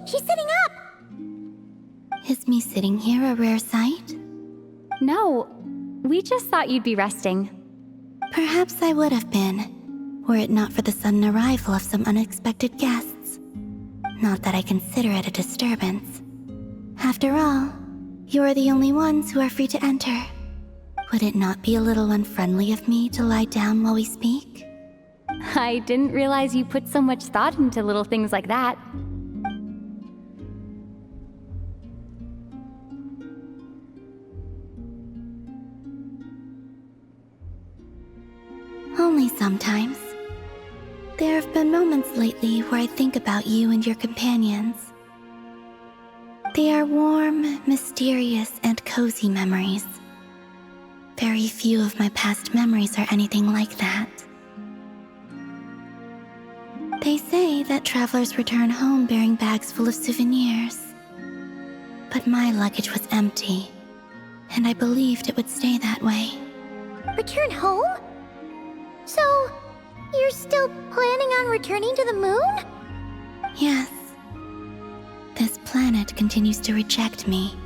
She's sitting up! Is me sitting here a rare sight? No, we just thought you'd be resting. Perhaps I would have been, were it not for the sudden arrival of some unexpected guests. Not that I consider it a disturbance. After all, you are the only ones who are free to enter. Would it not be a little unfriendly of me to lie down while we speak? I didn't realize you put so much thought into little things like that. Only sometimes. There have been moments lately where I think about you and your companions. They are warm, mysterious, and cozy memories. Very few of my past memories are anything like that. They say that travelers return home bearing bags full of souvenirs. But my luggage was empty, and I believed it would stay that way. Return home? So, you're still planning on returning to the moon? Yes. This planet continues to reject me,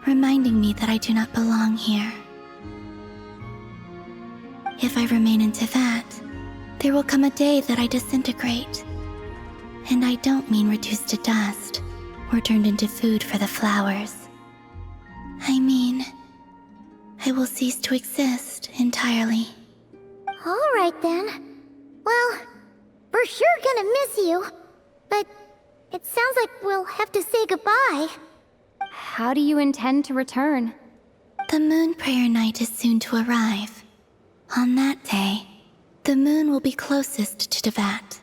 reminding me that I do not belong here. If I remain into that, there will come a day that I disintegrate. And I don't mean reduced to dust, or turned into food for the flowers. I mean, I will cease to exist entirely. Alright then. Well, we're sure gonna miss you. But it sounds like we'll have to say goodbye. How do you intend to return? The moon prayer night is soon to arrive. On that day, the moon will be closest to Devat.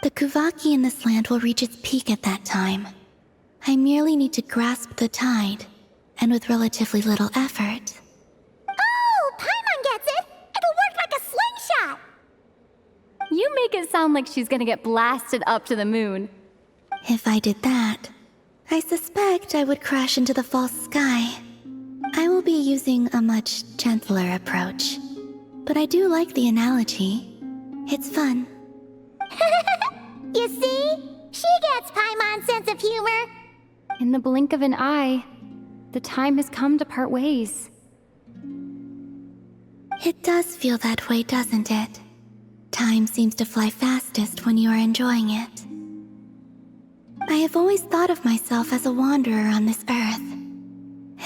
The Kuvaki in this land will reach its peak at that time. I merely need to grasp the tide, and with relatively little effort. Oh, Paimon gets it! It'll work like a slingshot! You make it sound like she's gonna get blasted up to the moon. If I did that, I suspect I would crash into the false sky. I will be using a much gentler approach. But I do like the analogy. It's fun. You see? She gets Paimon's sense of humor. In the blink of an eye, the time has come to part ways. It does feel that way, doesn't it? Time seems to fly fastest when you are enjoying it. I have always thought of myself as a wanderer on this earth,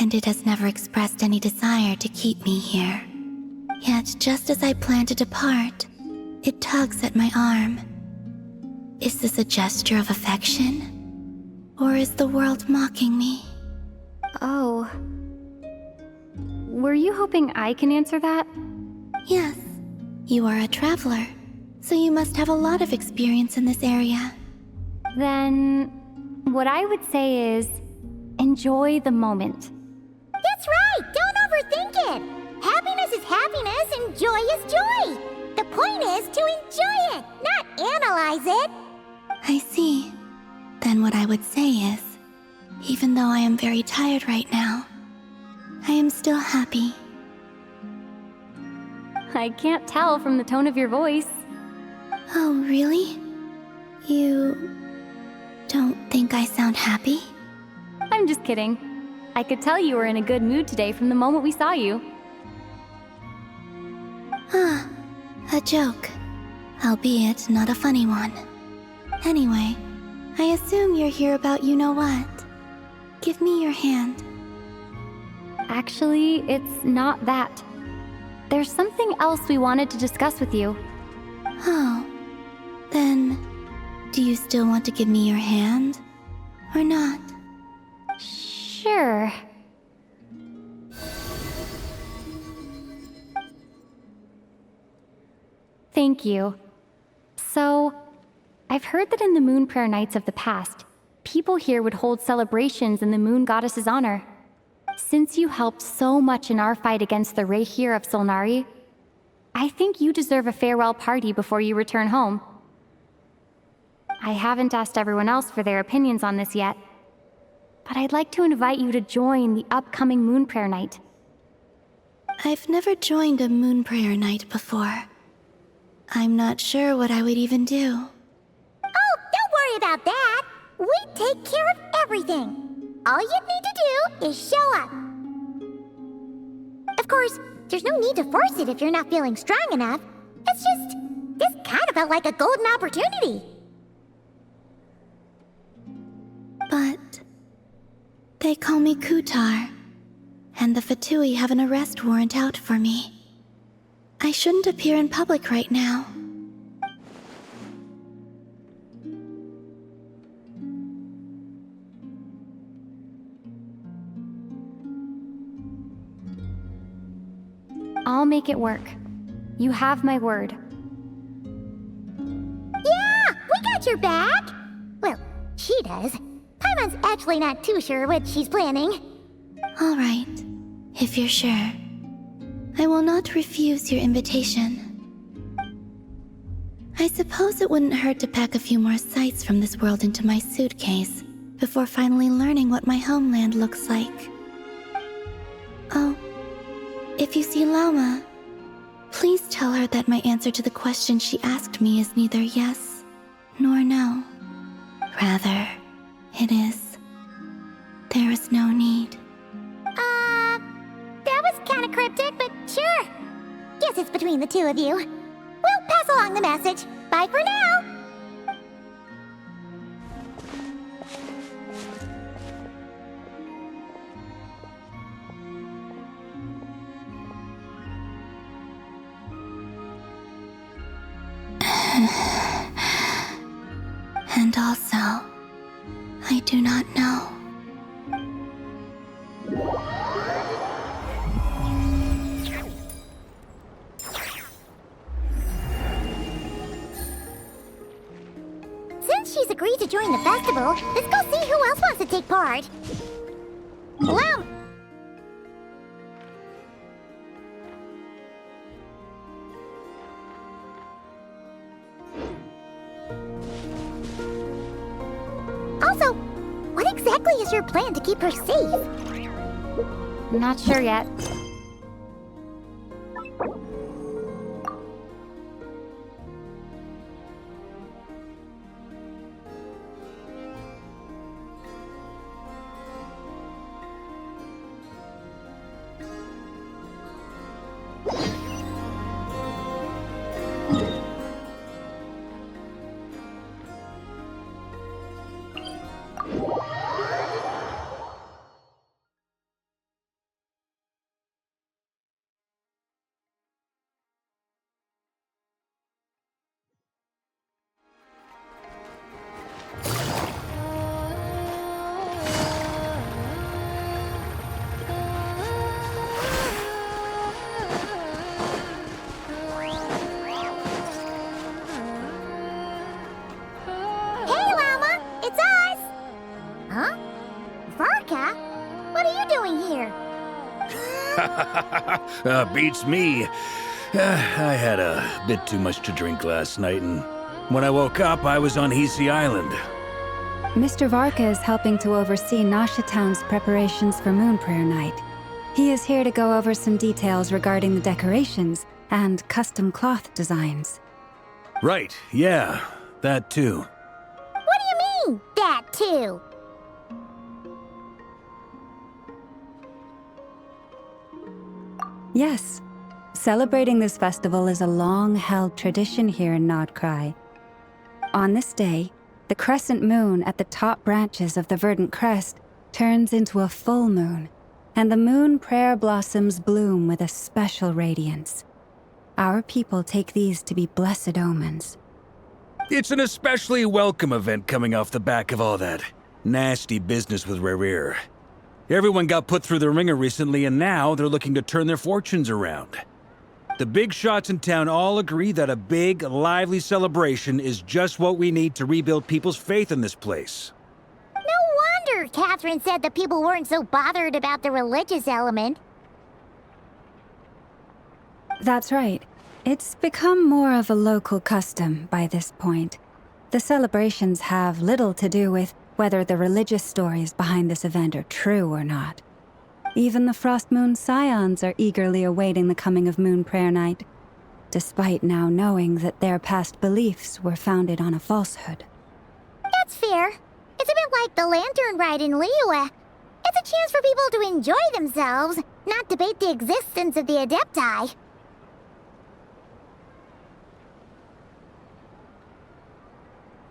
and it has never expressed any desire to keep me here. Yet, just as I plan to depart, it tugs at my arm. Is this a gesture of affection? Or is the world mocking me? Oh. Were you hoping I can answer that? Yes. You are a traveler, so you must have a lot of experience in this area. Then, what I would say is, enjoy the moment. That's right! Don't overthink it! Happiness is happiness and joy is joy! The point is to enjoy it, not analyze it! I see. Then what I would say is, even though I am very tired right now, I am still happy. I can't tell from the tone of your voice. Oh, really? You don't think I sound happy? I'm just kidding. I could tell you were in a good mood today from the moment we saw you. Ah, a joke. Albeit not a funny one. Anyway, I assume you're here about you-know-what. Give me your hand. Actually, it's not that. There's something else we wanted to discuss with you. Oh, then, do you still want to give me your hand? Or not? Sure. Thank you. So, I've heard that in the moon prayer nights of the past, people here would hold celebrations in the moon goddess's honor. Since you helped so much in our fight against the Rehir of Solnari, I think you deserve a farewell party before you return home. I haven't asked everyone else for their opinions on this yet, but I'd like to invite you to join the upcoming moon prayer night. I've never joined a moon prayer night before. I'm not sure what I would even do. Oh, don't worry about that! We take care of everything. All you need to do is show up. Of course, there's no need to force it if you're not feeling strong enough. It's just, this kind of felt like a golden opportunity. But they call me Kutar, and the Fatui have an arrest warrant out for me. I shouldn't appear in public right now. I'll make it work. You have my word. Yeah, we got your back. Well, she does. Paimon's actually not too sure what she's planning. All right, if you're sure. I will not refuse your invitation. I suppose it wouldn't hurt to pack a few more sights from this world into my suitcase before finally learning what my homeland looks like. Oh, if you see Lauma, please tell her that my answer to the question she asked me is neither yes nor no. Rather, it is. There is no need. That was kind of cryptic, but sure. Guess it's between the two of you. We'll pass along the message. Bye for now. And also, I do not know. Since she's agreed to join the festival, let's go see who else wants to take part. Well, also, what exactly is your plan to keep her safe? Not sure yet. Hey, Llama, it's us! Huh? Varka? What are you doing here? Beats me. I had a bit too much to drink last night, and when I woke up, I was on Hisi Island. Mr. Varka is helping to oversee Nasha Town's preparations for Moon Prayer Night. He is here to go over some details regarding the decorations and custom cloth designs. Right, yeah, that too. What do you mean, that too? Yes, celebrating this festival is a long-held tradition here in Nodcry. On this day, the crescent moon at the top branches of the verdant crest turns into a full moon, and the moon prayer blossoms bloom with a special radiance. Our people take these to be blessed omens. It's an especially welcome event coming off the back of all that nasty business with Rare. Everyone got put through the ringer recently, and now they're looking to turn their fortunes around. The big shots in town all agree that a big, lively celebration is just what we need to rebuild people's faith in this place. No wonder Catherine said that people weren't so bothered about the religious element. That's right. It's become more of a local custom by this point. The celebrations have little to do with whether the religious stories behind this event are true or not. Even the Frost Moon Scions are eagerly awaiting the coming of Moon Prayer Night, despite now knowing that their past beliefs were founded on a falsehood. That's fair. It's It's a bit like the lantern ride in Liyue. It's a chance for people to enjoy themselves, not debate the existence of the Adepti.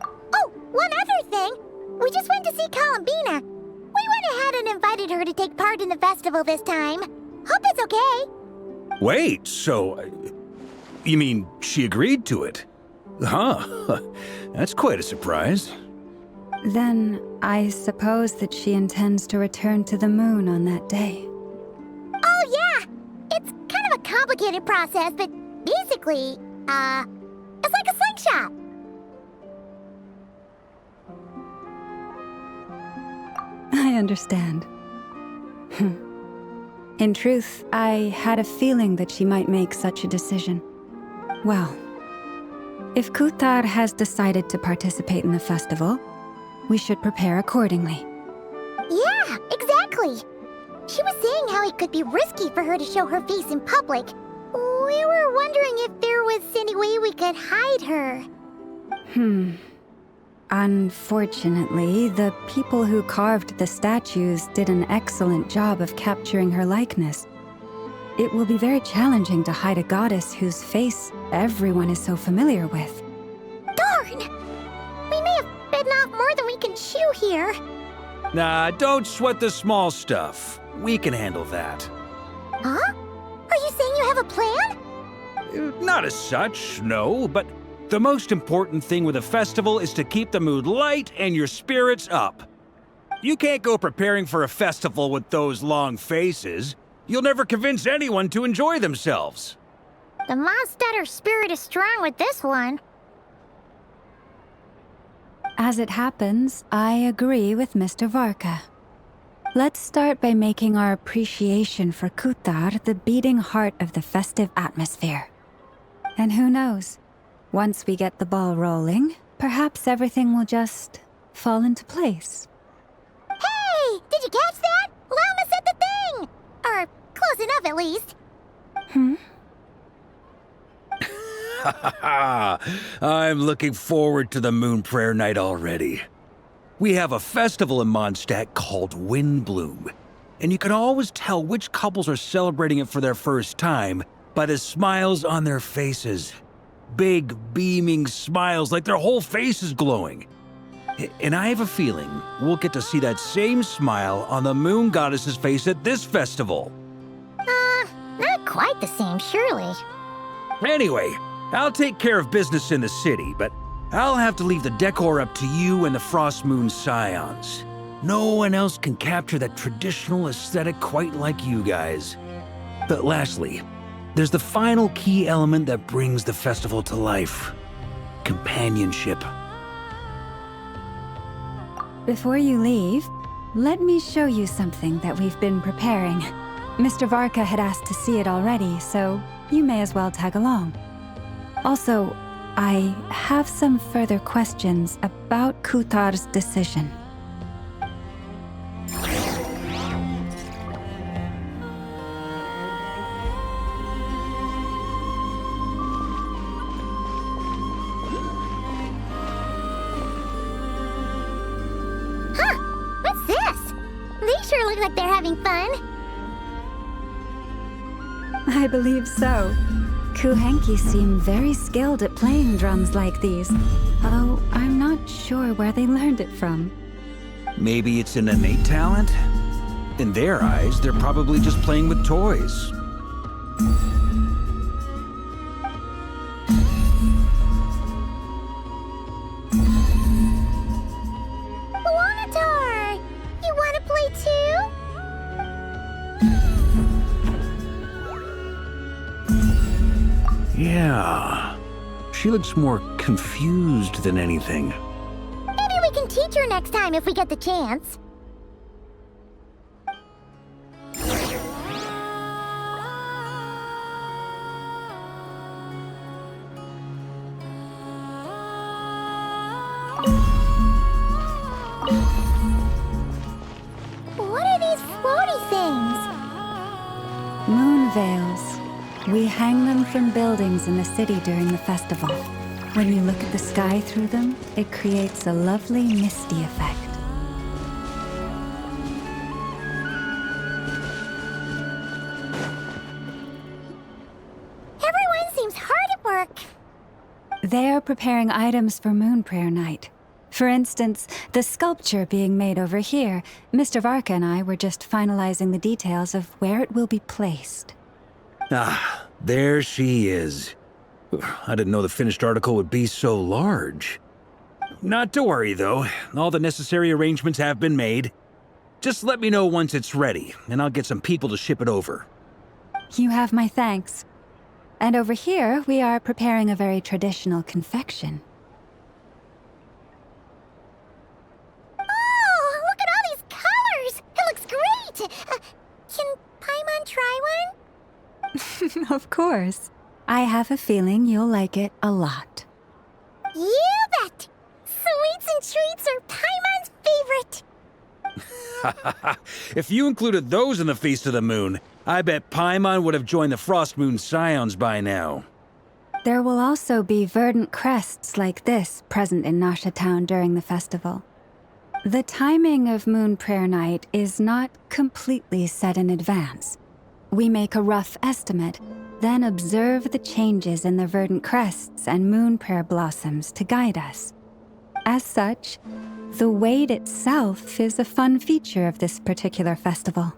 Oh, one other thing. We just went to see Columbina. We went ahead and invited her to take part in the festival this time. Hope it's okay. Wait, so... you mean she agreed to it? Huh. That's quite a surprise. Then I suppose that she intends to return to the moon on that day. Oh, yeah. It's kind of a complicated process, but basically, it's like a slingshot. I understand. In truth, I had a feeling that she might make such a decision. Well, if Kuthar has decided to participate in the festival, we should prepare accordingly. Yeah, exactly. She was saying how it could be risky for her to show her face in public. We were wondering if there was any way we could hide her. Unfortunately, the people who carved the statues did an excellent job of capturing her likeness. It will be very challenging to hide a goddess whose face everyone is so familiar with. Darn! We may have bitten off more than we can chew here. Nah, don't sweat the small stuff. We can handle that. Huh? Are you saying you have a plan? Not as such, no, but the most important thing with a festival is to keep the mood light and your spirits up. You can't go preparing for a festival with those long faces. You'll never convince anyone to enjoy themselves. The Mondstatter spirit is strong with this one. As it happens, I agree with Mr. Varka. Let's start by making our appreciation for Kuthar the beating heart of the festive atmosphere. And who knows? Once we get the ball rolling, perhaps everything will just fall into place. Hey! Did you catch that? Lama said the thing! Or close enough, at least. I'm looking forward to the Moon Prayer Night already. We have a festival in Mondstadt called Windbloom, and you can always tell which couples are celebrating it for their first time by the smiles on their faces. Big, beaming smiles like their whole face is glowing. And I have a feeling we'll get to see that same smile on the Moon Goddess's face at this festival. Not quite the same, surely. Anyway, I'll take care of business in the city, but I'll have to leave the decor up to you and the Frost Moon Scions. No one else can capture that traditional aesthetic quite like you guys. But lastly, there's the final key element that brings the festival to life: companionship. Before you leave, let me show you something that we've been preparing. Mr. Varka had asked to see it already, so you may as well tag along. Also, I have some further questions about Kuthar's decision. What's this? They sure look like they're having fun. I believe so. Kuhenki seem very skilled at playing drums like these, although I'm not sure where they learned it from. Maybe it's an innate talent? In their eyes, they're probably just playing with toys. Wanatar! You want to play too? Yeah. She looks more confused than anything. Maybe we can teach her next time if we get the chance. What are these floaty things? Moon veils. We hang them from buildings in the city during the festival. When you look at the sky through them, it creates a lovely misty effect. They're preparing items for Moon Prayer Night. For instance, the sculpture being made over here. Mr. Varka and I were just finalizing the details of where it will be placed. Ah, there she is. I didn't know the finished article would be so large. Not to worry, though. All the necessary arrangements have been made. Just let me know once it's ready, and I'll get some people to ship it over. You have my thanks. And over here, we are preparing a very traditional confection. Oh, look at all these colors! It looks great! Can Paimon try one? Of course. I have a feeling you'll like it a lot. You bet! Sweets and treats are Paimon's favorite. If you included those in the Feast of the Moon, I bet Paimon would have joined the Frost Moon Scions by now. There will also be verdant crests like this present in Nasha Town during the festival. The timing of Moon Prayer Night is not completely set in advance. We make a rough estimate, then observe the changes in the verdant crests and moon prayer blossoms to guide us. As such, the wait itself is a fun feature of this particular festival.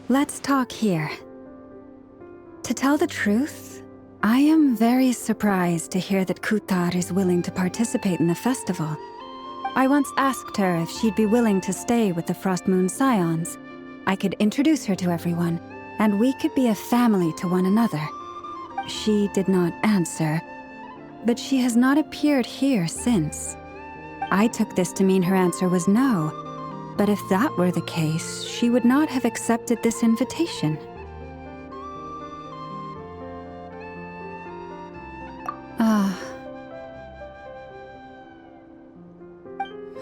Let's talk here. To tell the truth, I am very surprised to hear that Kutar is willing to participate in the festival. I once asked her if she'd be willing to stay with the Frost Moon Scions. I could introduce her to everyone, and we could be a family to one another. She did not answer, but she has not appeared here since. I took this to mean her answer was no, but if that were the case, she would not have accepted this invitation. Ah.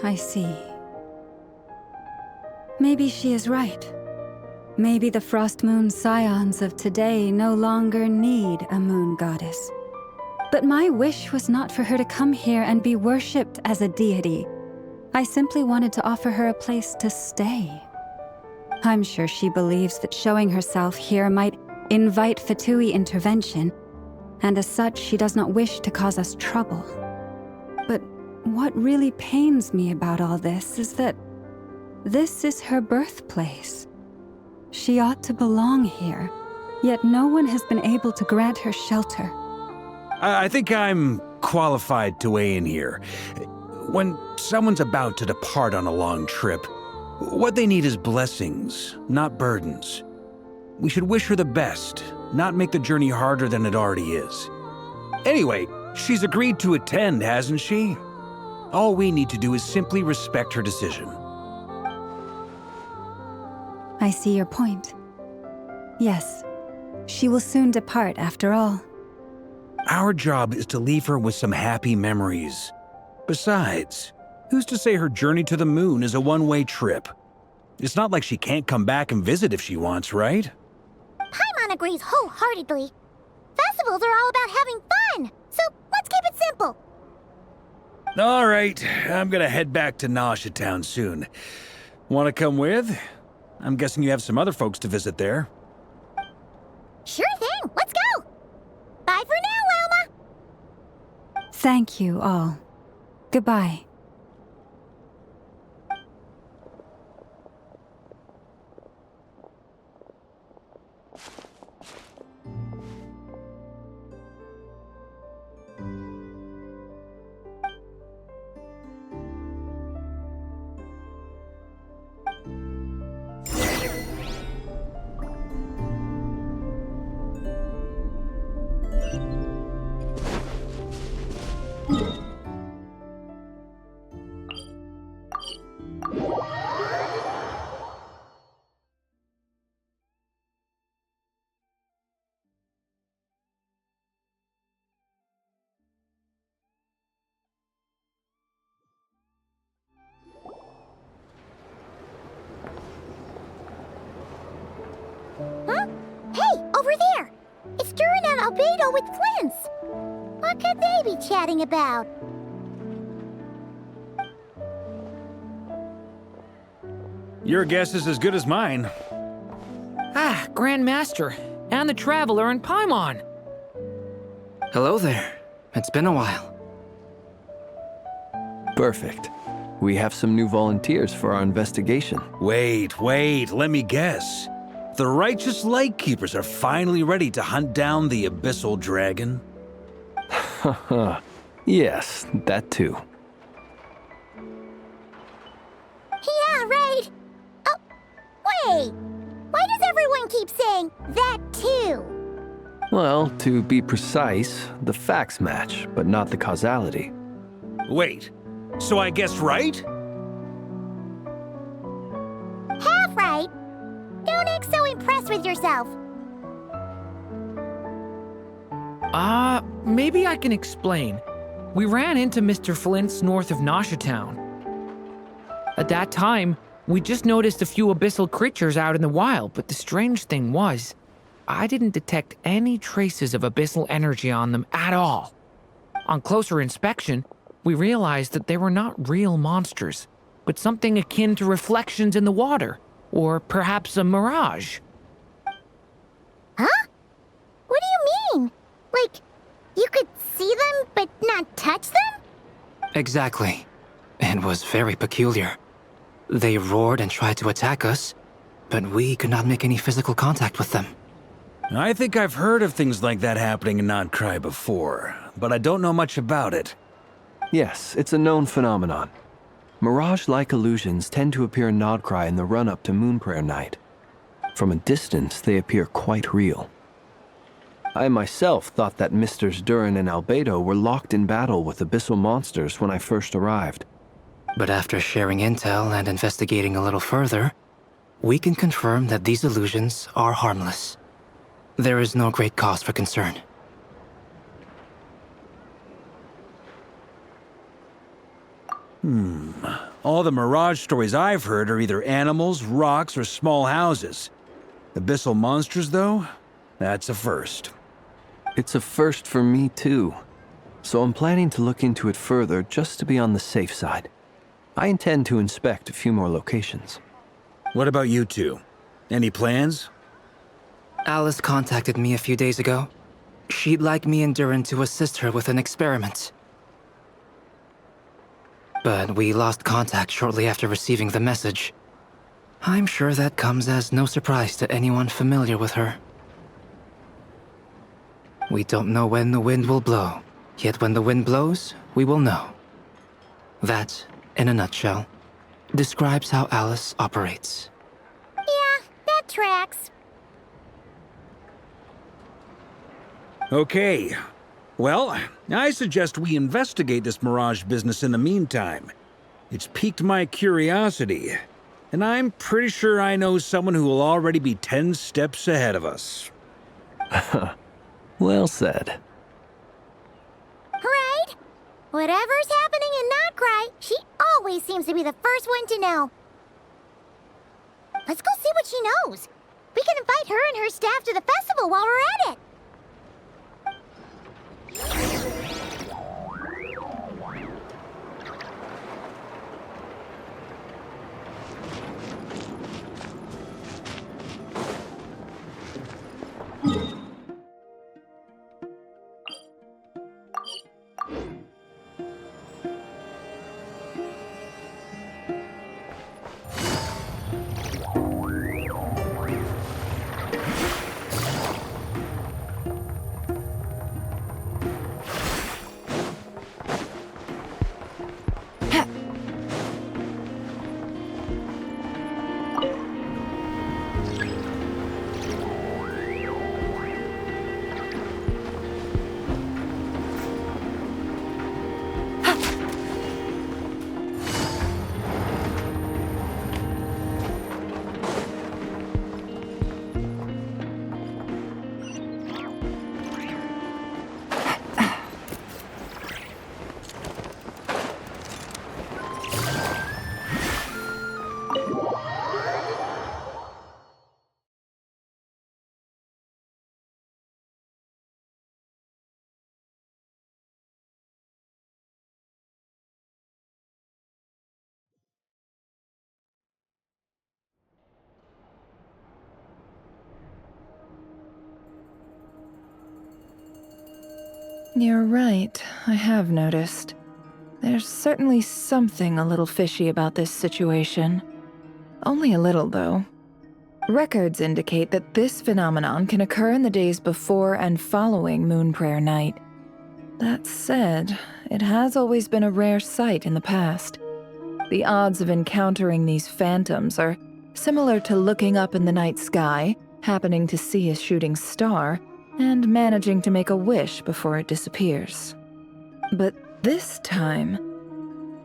I see. Maybe she is right. Maybe the Frost Moon Scions of today no longer need a moon goddess. But my wish was not for her to come here and be worshipped as a deity. I simply wanted to offer her a place to stay. I'm sure she believes that showing herself here might invite Fatui intervention, and as such she does not wish to cause us trouble. But what really pains me about all this is that this is her birthplace. She ought to belong here, yet no one has been able to grant her shelter. I think I'm qualified to weigh in here. When someone's about to depart on a long trip, what they need is blessings, not burdens. We should wish her the best, not make the journey harder than it already is. Anyway, she's agreed to attend, hasn't she? All we need to do is simply respect her decision. I see your point. Yes, she will soon depart after all. Our job is to leave her with some happy memories. Besides, who's to say her journey to the moon is a one-way trip? It's not like she can't come back and visit if she wants, right? Paimon agrees wholeheartedly. Festivals are all about having fun, so let's keep it simple. All right, I'm gonna head back to Nasha Town soon. Want to come with? I'm guessing you have some other folks to visit there. Sure thing, let's go! Bye for now, Wilma! Thank you all. Goodbye. Albedo with Flints. What could they be chatting about? Your guess is as good as mine. Ah, Grand Master, and the Traveler in Paimon. Hello there. It's been a while. Perfect. We have some new volunteers for our investigation. Wait, let me guess. The righteous Lightkeepers are finally ready to hunt down the Abyssal Dragon? Haha. Yes, that too. Yeah, right. Oh, wait. Why does everyone keep saying that too? Well, to be precise, the facts match, but not the causality. Wait, so I guessed right? Half right. Don't act so impressed with yourself. Maybe I can explain. We ran into Mr. Flint's north of Nasha Town. At that time, we just noticed a few abyssal creatures out in the wild, but the strange thing was, I didn't detect any traces of abyssal energy on them at all. On closer inspection, we realized that they were not real monsters, but something akin to reflections in the water, or perhaps a mirage. Huh? What do you mean? Like, you could see them but not touch them? Exactly. It was very peculiar. They roared and tried to attack us, but we could not make any physical contact with them. I think I've heard of things like that happening in Nodcry before, but I don't know much about it. Yes, it's a known phenomenon. Mirage-like illusions tend to appear in Nodcry in the run-up to Moonprayer Night. From a distance, they appear quite real. I myself thought that Misters Durin and Albedo were locked in battle with abyssal monsters when I first arrived. But after sharing intel and investigating a little further, we can confirm that these illusions are harmless. There is no great cause for concern. All the Mirage stories I've heard are either animals, rocks, or small houses. Abyssal monsters, though? That's a first. It's a first for me, too. So I'm planning to look into it further just to be on the safe side. I intend to inspect a few more locations. What about you two? Any plans? Alice contacted me a few days ago. She'd like me and Durin to assist her with an experiment. But we lost contact shortly after receiving the message. I'm sure that comes as no surprise to anyone familiar with her. We don't know when the wind will blow, yet when the wind blows, we will know. That, in a nutshell, describes how Alice operates. Yeah, that tracks. Okay. Well, I suggest we investigate this Mirage business in the meantime. It's piqued my curiosity, and I'm pretty sure I know someone who will already be 10 steps ahead of us. Well said. Right? Whatever's happening in Nodcry, she always seems to be the first one to know. Let's go see what she knows. We can invite her and her staff to the festival while we're at it. You're right, I have noticed. There's certainly something a little fishy about this situation. Only a little, though. Records indicate that this phenomenon can occur in the days before and following Moon Prayer Night. That said, it has always been a rare sight in the past. The odds of encountering these phantoms are similar to looking up in the night sky, happening to see a shooting star, and managing to make a wish before it disappears. But this time,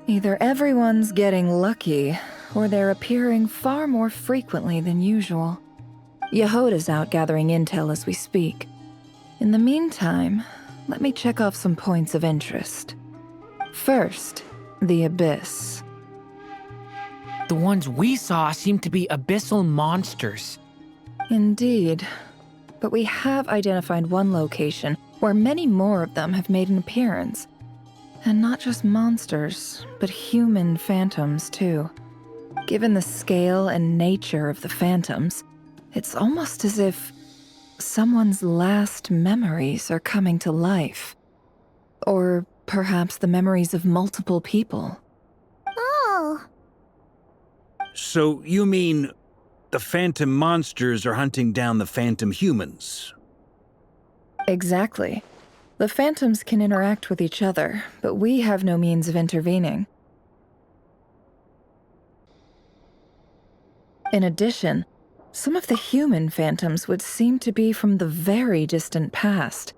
either everyone's getting lucky, or they're appearing far more frequently than usual. Yehoda's out gathering intel as we speak. In the meantime, let me check off some points of interest. First, the Abyss. The ones we saw seem to be abyssal monsters. Indeed. But we have identified one location where many more of them have made an appearance. And not just monsters, but human phantoms, too. Given the scale and nature of the phantoms, it's almost as if someone's last memories are coming to life. Or perhaps the memories of multiple people. Oh. So you mean the phantom monsters are hunting down the phantom humans? Exactly. The phantoms can interact with each other, but we have no means of intervening. In addition, some of the human phantoms would seem to be from the very distant past.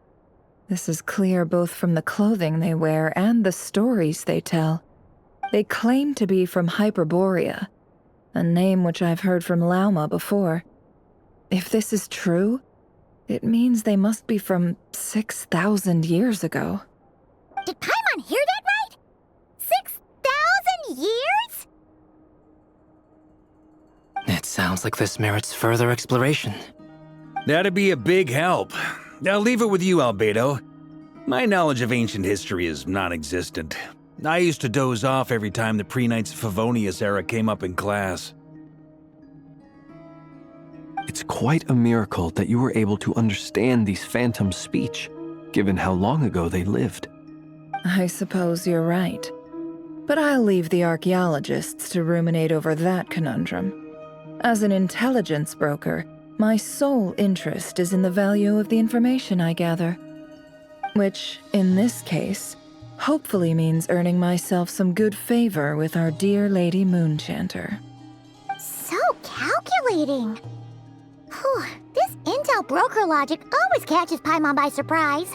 This is clear both from the clothing they wear and the stories they tell. They claim to be from Hyperborea, a name which I've heard from Lauma before. If this is true, it means they must be from 6,000 years ago. Did Paimon hear that right? 6,000 years? It sounds like this merits further exploration. That'd be a big help. I'll leave it with you, Albedo. My knowledge of ancient history is non-existent. I used to doze off every time the pre-Knights of Favonius era came up in class. It's quite a miracle that you were able to understand these phantoms' speech, given how long ago they lived. I suppose you're right. But I'll leave the archaeologists to ruminate over that conundrum. As an intelligence broker, my sole interest is in the value of the information I gather. Which, in this case, hopefully means earning myself some good favor with our dear Lady Moonchanter. So calculating. Whew, this intel broker logic always catches Paimon by surprise.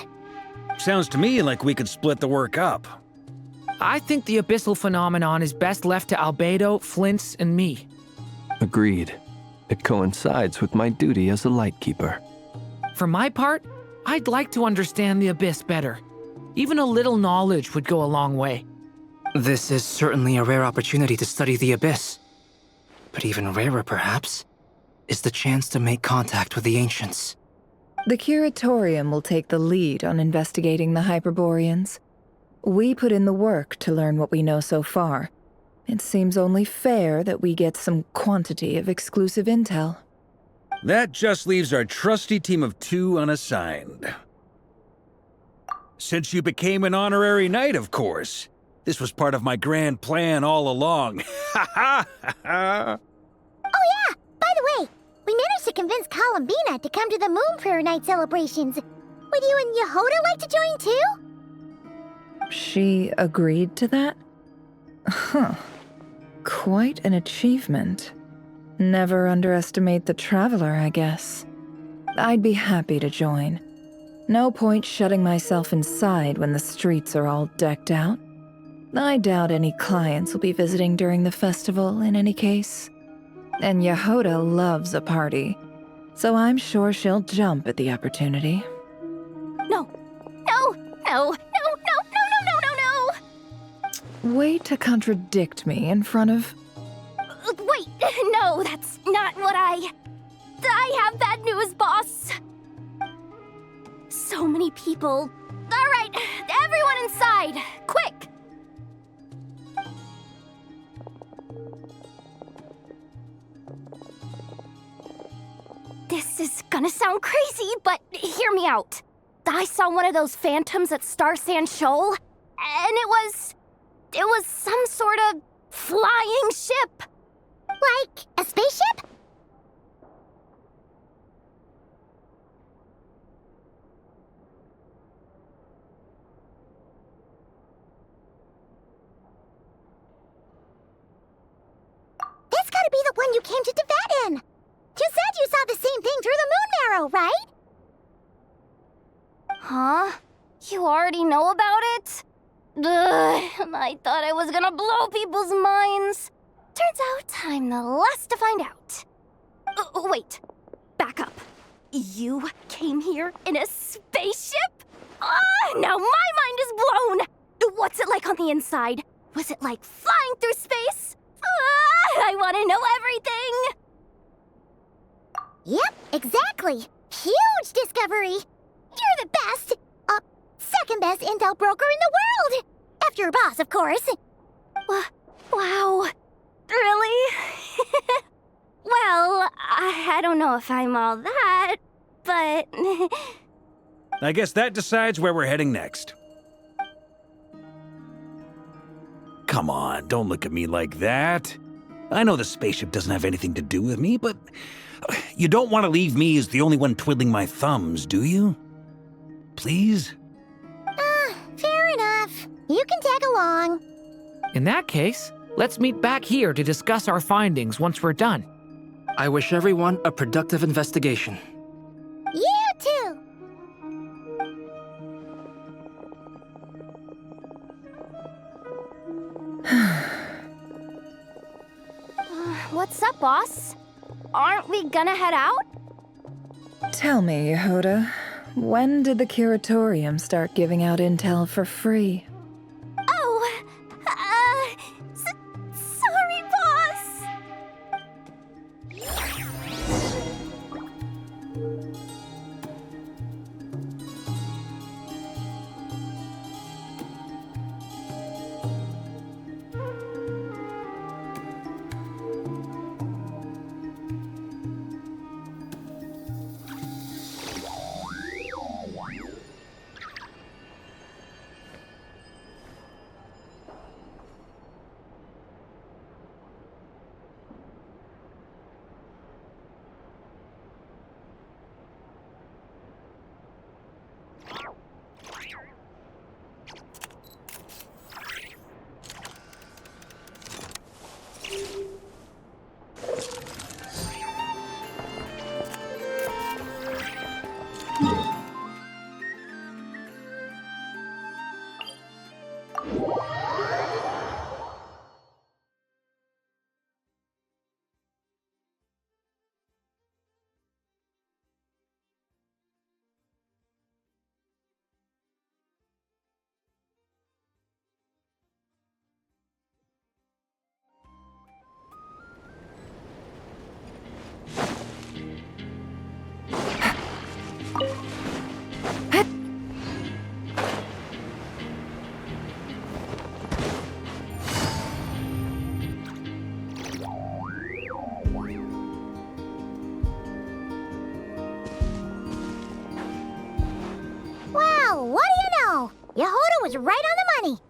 Sounds to me like we could split the work up. I think the abyssal phenomenon is best left to Albedo, Flint's, and me. Agreed. It coincides with my duty as a lightkeeper. For my part, I'd like to understand the abyss better. Even a little knowledge would go a long way. This is certainly a rare opportunity to study the abyss. But even rarer, perhaps, is the chance to make contact with the ancients. The Curatorium will take the lead on investigating the Hyperboreans. We put in the work to learn what we know so far. It seems only fair that we get some quantity of exclusive intel. That just leaves our trusty team of 2 unassigned. Since you became an honorary knight, of course. This was part of my grand plan all along. Ha ha ha! Oh yeah, by the way, we managed to convince Columbina to come to the Moon Prayer Night celebrations. Would you and Yehoda like to join too? She agreed to that? Huh. Quite an achievement. Never underestimate the traveler, I guess. I'd be happy to join. No point shutting myself inside when the streets are all decked out. I doubt any clients will be visiting during the festival in any case. And Yehoda loves a party, so I'm sure she'll jump at the opportunity. No. No. No. No. No. No. No. No. No. No. Way to contradict me in front of... Wait. No, that's not what I have bad news, boss. So many people. All right, everyone inside, quick. This is gonna sound crazy, but hear me out. I saw one of those phantoms at Star Sand Shoal, and it was some sort of flying ship. Like a spaceship? That's gotta be the one you came to Tibet in. You said you saw the same thing through the moon marrow, right? Huh? You already know about it? Ugh, I thought I was gonna blow people's minds. Turns out I'm the last to find out. Wait, back up. You came here in a spaceship? Now my mind is blown! What's it like on the inside? Was it like flying through space? I want to know everything! Yep, exactly. Huge discovery. You're the best, second best intel broker in the world. After your boss, of course. Wow. Really? Well, I don't know if I'm all that, but... I guess that decides where we're heading next. Come on, don't look at me like that. I know the spaceship doesn't have anything to do with me, but you don't want to leave me as the only one twiddling my thumbs, do you? Please? Fair enough. You can tag along. In that case, let's meet back here to discuss our findings once we're done. I wish everyone a productive investigation. You too. What's up, boss? Aren't we gonna head out? Tell me, Yehuda, when did the curatorium start giving out intel for free? Oh, sorry, boss. Wow, what do you know? Yehuda was right on the money.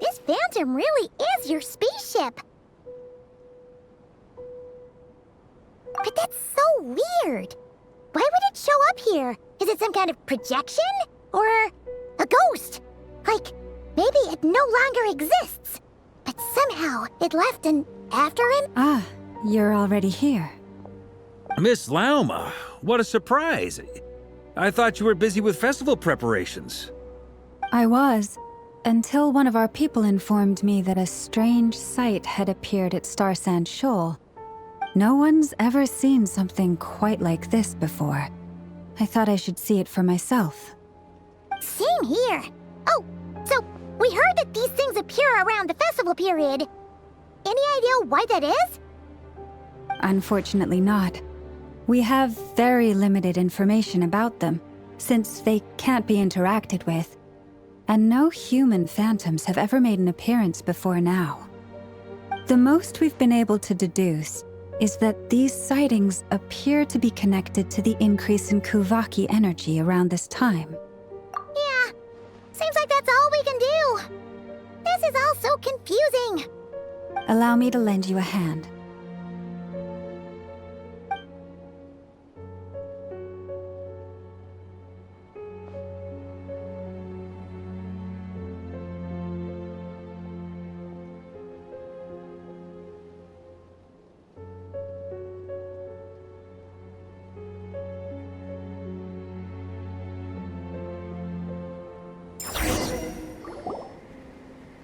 This phantom really is your spaceship. But that's so weird. Why would it show up here? Is it some kind of projection? Or a ghost? Like, maybe it no longer exists. But somehow it left an after him? Ah, you're already here. Miss Lauma, what a surprise. I thought you were busy with festival preparations. I was, until one of our people informed me that a strange sight had appeared at Star Sand Shoal. No one's ever seen something quite like this before. I thought I should see it for myself. Same here. Oh, so we heard that these things appear around the festival period. Any idea why that is? Unfortunately not. We have very limited information about them, since they can't be interacted with. And no human phantoms have ever made an appearance before now. The most we've been able to deduce is that these sightings appear to be connected to the increase in Kuvaki energy around this time. Seems like that's all we can do. This is all so confusing. Allow me to lend you a hand.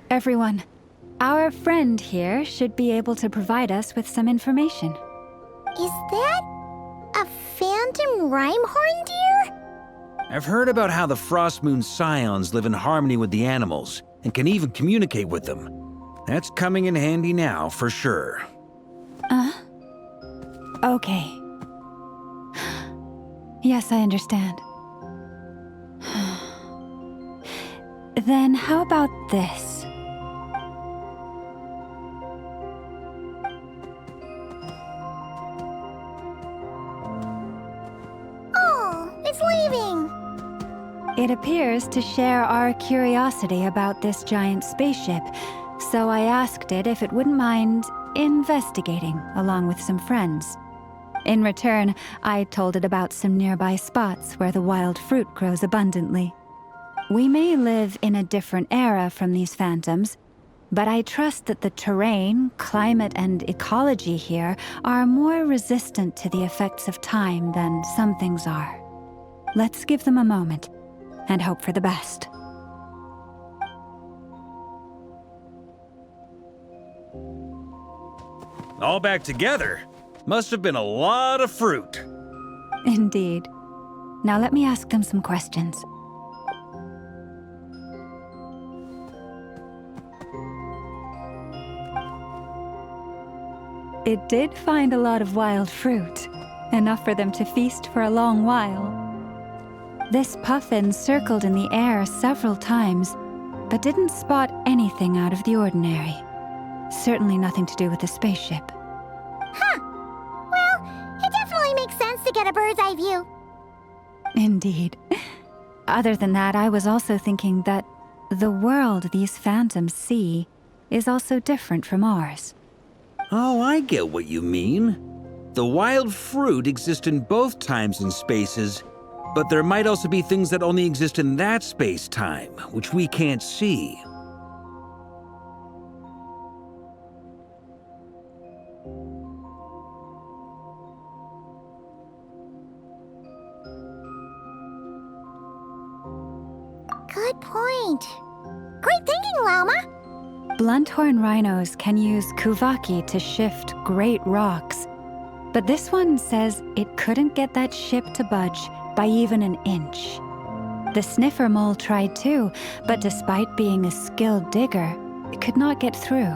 Everyone, our friend here should be able to provide us with some information. Is that a phantom rhymehorn deer? I've heard about how the Frost Moon scions live in harmony with the animals and can even communicate with them. That's coming in handy now, for sure. Okay. Yes, I understand. Then how about this? Oh, it's leaving. It appears to share our curiosity about this giant spaceship, so I asked it if it wouldn't mind investigating along with some friends. In return, I told it about some nearby spots where the wild fruit grows abundantly. We may live in a different era from these phantoms, but I trust that the terrain, climate, and ecology here are more resistant to the effects of time than some things are. Let's give them a moment and hope for the best. All back together? Must have been a lot of fruit. Indeed. Now let me ask them some questions. It did find a lot of wild fruit, enough for them to feast for a long while. This puffin circled in the air several times, but didn't spot anything out of the ordinary. Certainly nothing to do with the spaceship. Huh. Well, it definitely makes sense to get a bird's eye view. Indeed. Other than that, I was also thinking that the world these phantoms see is also different from ours. Oh, I get what you mean. The wild fruit exist in both times and spaces, but there might also be things that only exist in that space-time, which we can't see. Good point. Great thinking, Llama. Blunthorn rhinos can use kuvaki to shift great rocks, but this one says it couldn't get that ship to budge by even an inch. The sniffer mole tried too, but despite being a skilled digger, it could not get through.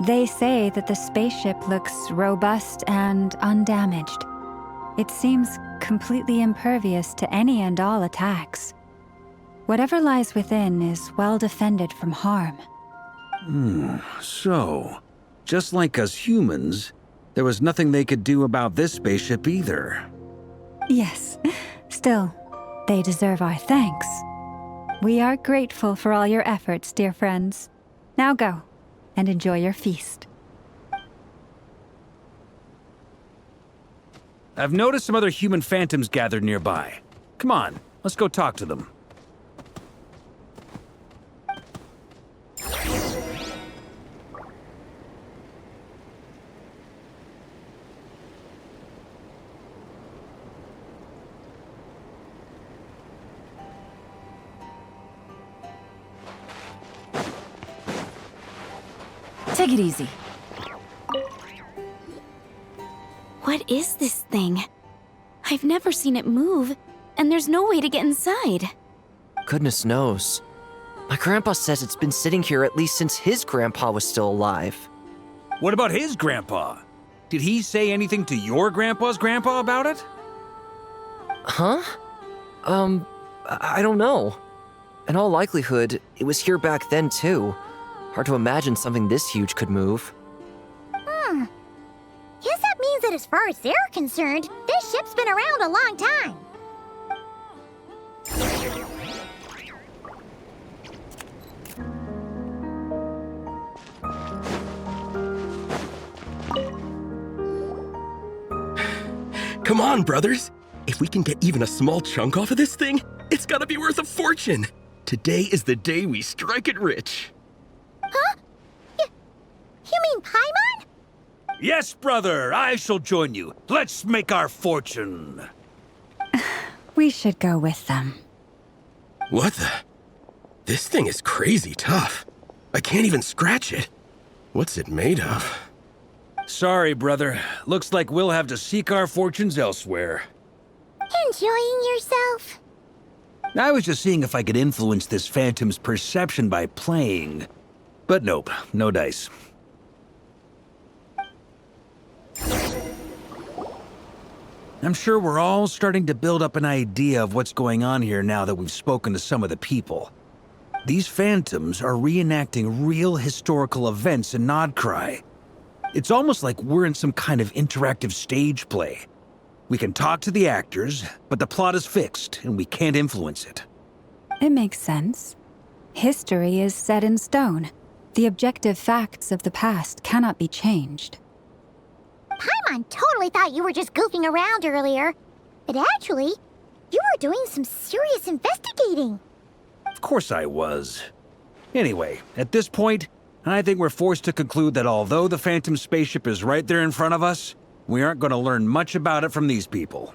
They say that the spaceship looks robust and undamaged. It seems completely impervious to any and all attacks. Whatever lies within is well defended from harm. So, just like us humans, there was nothing they could do about this spaceship either. Yes, still, they deserve our thanks. We are grateful for all your efforts, dear friends. Now go, and enjoy your feast. I've noticed some other human phantoms gathered nearby. Come on, let's go talk to them. Take it easy. What is this thing? I've never seen it move, and there's no way to get inside. Goodness knows. My grandpa says it's been sitting here at least since his grandpa was still alive. What about his grandpa? Did he say anything to your grandpa's grandpa about it? Huh? I don't know. In all likelihood, it was here back then too. Hard to imagine something this huge could move. Guess that means that as far as they're concerned, this ship's been around a long time. Come on, brothers. If we can get even a small chunk off of this thing, it's gotta be worth a fortune. Today is the day we strike it rich. Huh? You mean Paimon? Yes, brother, I shall join you. Let's make our fortune. We should go with them. What the? This thing is crazy tough. I can't even scratch it. What's it made of? Sorry, brother. Looks like we'll have to seek our fortunes elsewhere. Enjoying yourself? I was just seeing if I could influence this phantom's perception by playing. But nope, no dice. I'm sure we're all starting to build up an idea of what's going on here now that we've spoken to some of the people. These phantoms are reenacting real historical events in Nodcry. It's almost like we're in some kind of interactive stage play. We can talk to the actors, but the plot is fixed and we can't influence it. It makes sense. History is set in stone. The objective facts of the past cannot be changed. Paimon totally thought you were just goofing around earlier. But actually, you were doing some serious investigating. Of course I was. Anyway, at this point, I think we're forced to conclude that although the Phantom spaceship is right there in front of us, we aren't going to learn much about it from these people.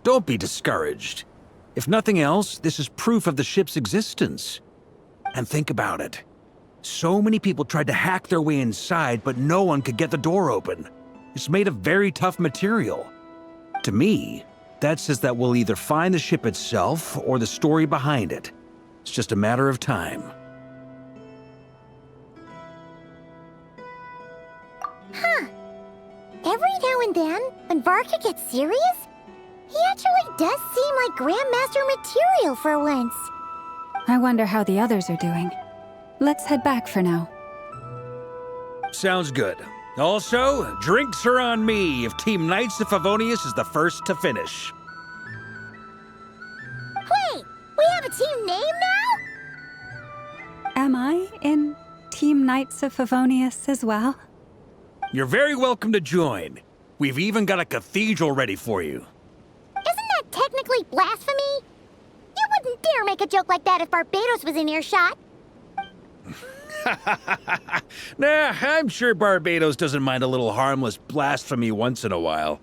Don't be discouraged. If nothing else, this is proof of the ship's existence. And think about it. So many people tried to hack their way inside, but no one could get the door open. It's made of very tough material. To me, that says that we'll either find the ship itself or the story behind it. It's just a matter of time. Huh. Every now and then, when Varka gets serious, he actually does seem like Grandmaster material for once. I wonder how the others are doing. Let's head back for now. Sounds good. Also, drinks are on me if Team Knights of Favonius is the first to finish. Wait, we have a team name now? Am I in Team Knights of Favonius as well? You're very welcome to join. We've even got a cathedral ready for you. Isn't that technically blasphemy? You wouldn't dare make a joke like that if Barbados was in earshot. Nah, I'm sure Barbados doesn't mind a little harmless blasphemy once in a while.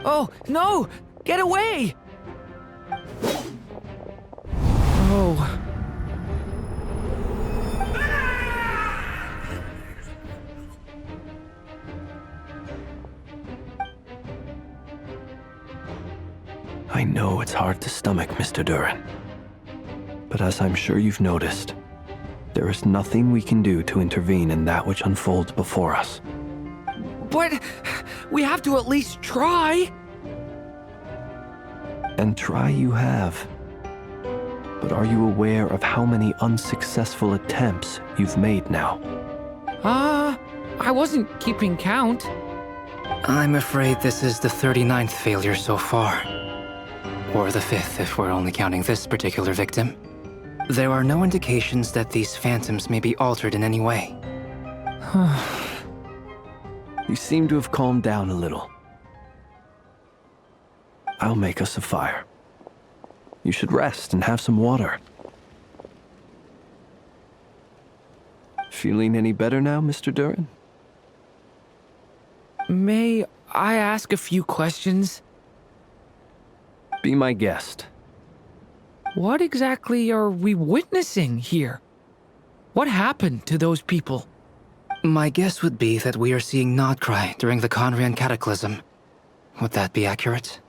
Oh, no! Get away! Oh. I know it's hard to stomach, Mr. Durin. But as I'm sure you've noticed, there is nothing we can do to intervene in that which unfolds before us. But we have to at least try. And try you have. But are you aware of how many unsuccessful attempts you've made now? I wasn't keeping count. I'm afraid this is the 39th failure so far. Or the 5th if we're only counting this particular victim. There are no indications that these phantoms may be altered in any way. You seem to have calmed down a little. I'll make us a fire. You should rest and have some water. Feeling any better now, Mr. Durin? May I ask a few questions? Be my guest. What exactly are we witnessing here? What happened to those people? My guess would be that we are seeing Nodcry during the Conrian Cataclysm. Would that be accurate?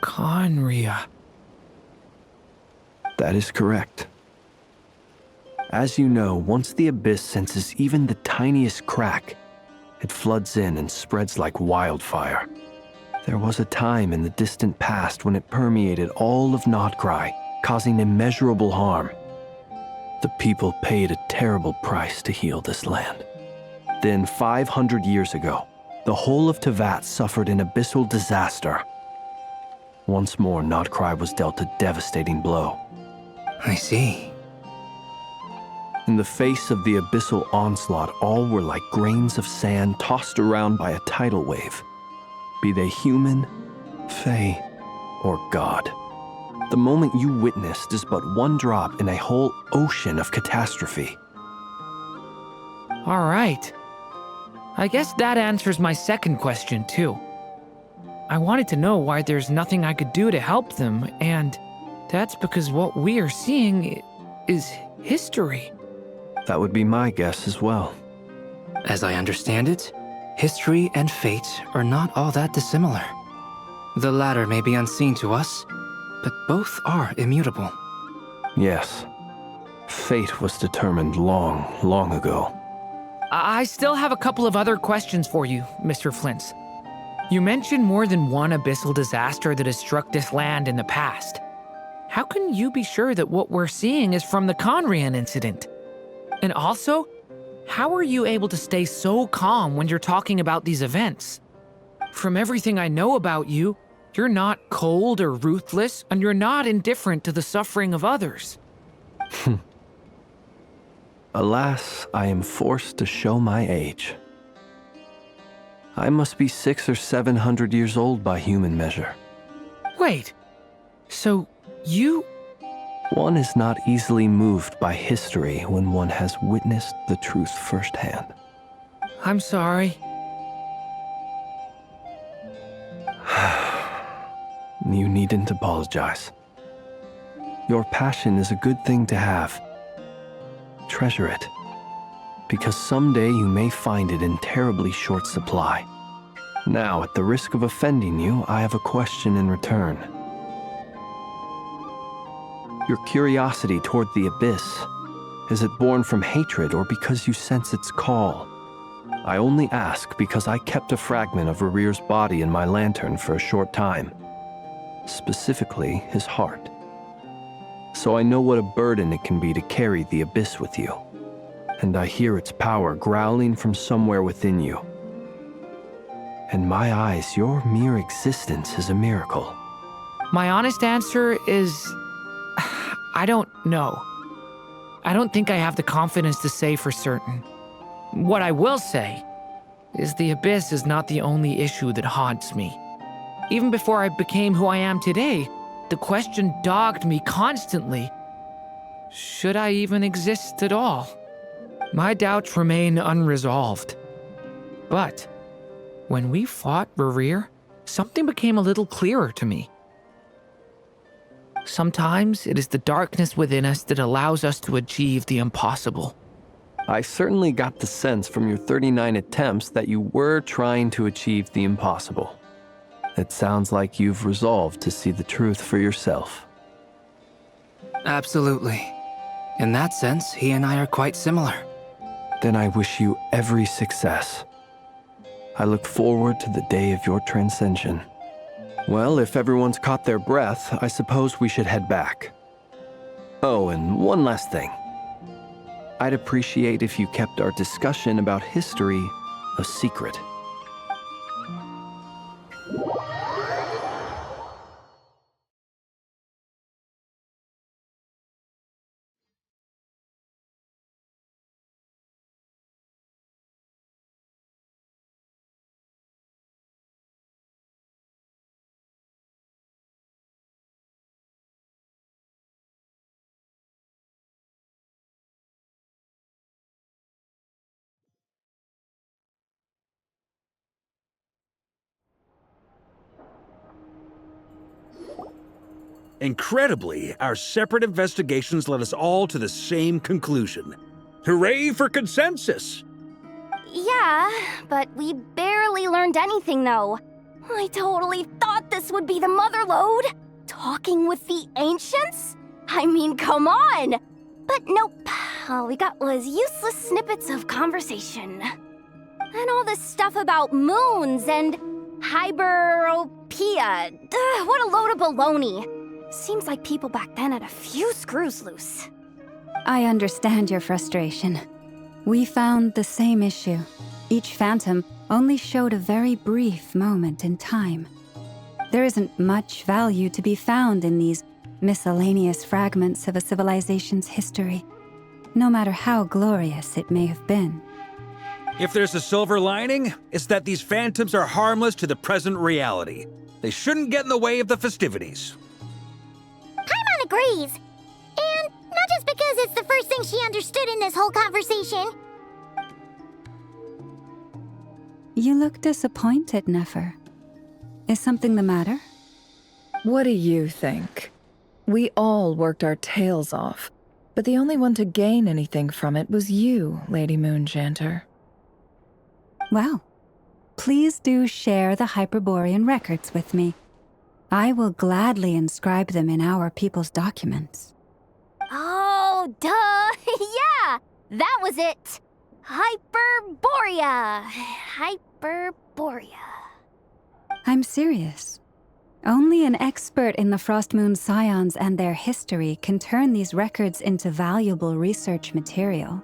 Conria. That is correct. As you know, once the Abyss senses even the tiniest crack, it floods in and spreads like wildfire. There was a time in the distant past when it permeated all of Nodcry, causing immeasurable harm. The people paid a terrible price to heal this land. Then, 500 years ago, the whole of Tevat suffered an abyssal disaster. Once more, Nodcry was dealt a devastating blow. I see. In the face of the abyssal onslaught, all were like grains of sand tossed around by a tidal wave. Be they human, fae, or god. The moment you witnessed is but one drop in a whole ocean of catastrophe. All right. I guess that answers my second question, too. I wanted to know why there's nothing I could do to help them, and that's because what we are seeing is history. That would be my guess as well. As I understand it, history and fate are not all that dissimilar. The latter may be unseen to us, but both are immutable. Yes. Fate was determined long, long ago. I still have a couple of other questions for you, Mr. Flint's. You mentioned more than one abyssal disaster that has struck this land in the past. How can you be sure that what we're seeing is from the Conrian incident? And also, how are you able to stay so calm when you're talking about these events? From everything I know about you, you're not cold or ruthless, and you're not indifferent to the suffering of others. Alas, I am forced to show my age. I must be 600 or 700 years old by human measure. Wait, so you... One is not easily moved by history when one has witnessed the truth firsthand. I'm sorry. You needn't apologize. Your passion is a good thing to have. Treasure it, because someday you may find it in terribly short supply. Now, at the risk of offending you, I have a question in return. Your curiosity toward the Abyss, is it born from hatred or because you sense its call? I only ask because I kept a fragment of Rarir's body in my lantern for a short time. Specifically, his heart. So I know what a burden it can be to carry the Abyss with you. And I hear its power growling from somewhere within you. In my eyes, your mere existence is a miracle. My honest answer is... I don't know. I don't think I have the confidence to say for certain. What I will say is the Abyss is not the only issue that haunts me. Even before I became who I am today, the question dogged me constantly. Should I even exist at all? My doubts remain unresolved. But when we fought Rarir, something became a little clearer to me. Sometimes it is the darkness within us that allows us to achieve the impossible. I certainly got the sense from your 39 attempts that you were trying to achieve the impossible. It sounds like you've resolved to see the truth for yourself. Absolutely. In that sense, he and I are quite similar. Then I wish you every success. I look forward to the day of your transcension. Well, if everyone's caught their breath, I suppose we should head back. Oh, and one last thing. I'd appreciate if you kept our discussion about history a secret. Incredibly, our separate investigations led us all to the same conclusion. Hooray for consensus! Yeah, but we barely learned anything, though. I totally thought this would be the mother lode. Talking with the ancients? I mean, come on! But nope. All we got was useless snippets of conversation. And all this stuff about moons and hyperopia. What a load of baloney. Seems like people back then had a few screws loose. I understand your frustration. We found the same issue. Each phantom only showed a very brief moment in time. There isn't much value to be found in these miscellaneous fragments of a civilization's history, no matter how glorious it may have been. If there's a silver lining, it's that these phantoms are harmless to the present reality. They shouldn't get in the way of the festivities. Paimon agrees. And not just because it's the first thing she understood in this whole conversation. You look disappointed, Nefer. Is something the matter? What do you think? We all worked our tails off, but the only one to gain anything from it was you, Lady Moonjanter. Well, please do share the Hyperborean records with me. I will gladly inscribe them in our people's documents. Oh, duh! Yeah! That was it! Hyperborea! Hyperborea. I'm serious. Only an expert in the Frostmoon Scions and their history can turn these records into valuable research material.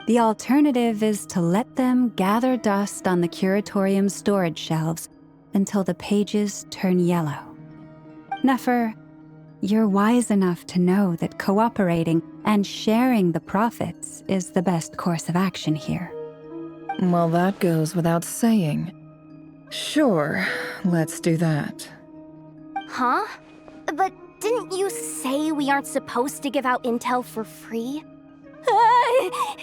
The alternative is to let them gather dust on the Curatorium's storage shelves until the pages turn yellow. Nefer, you're wise enough to know that cooperating and sharing the profits is the best course of action here. Well, that goes without saying. Sure, let's do that. Huh? But didn't you say we aren't supposed to give out intel for free?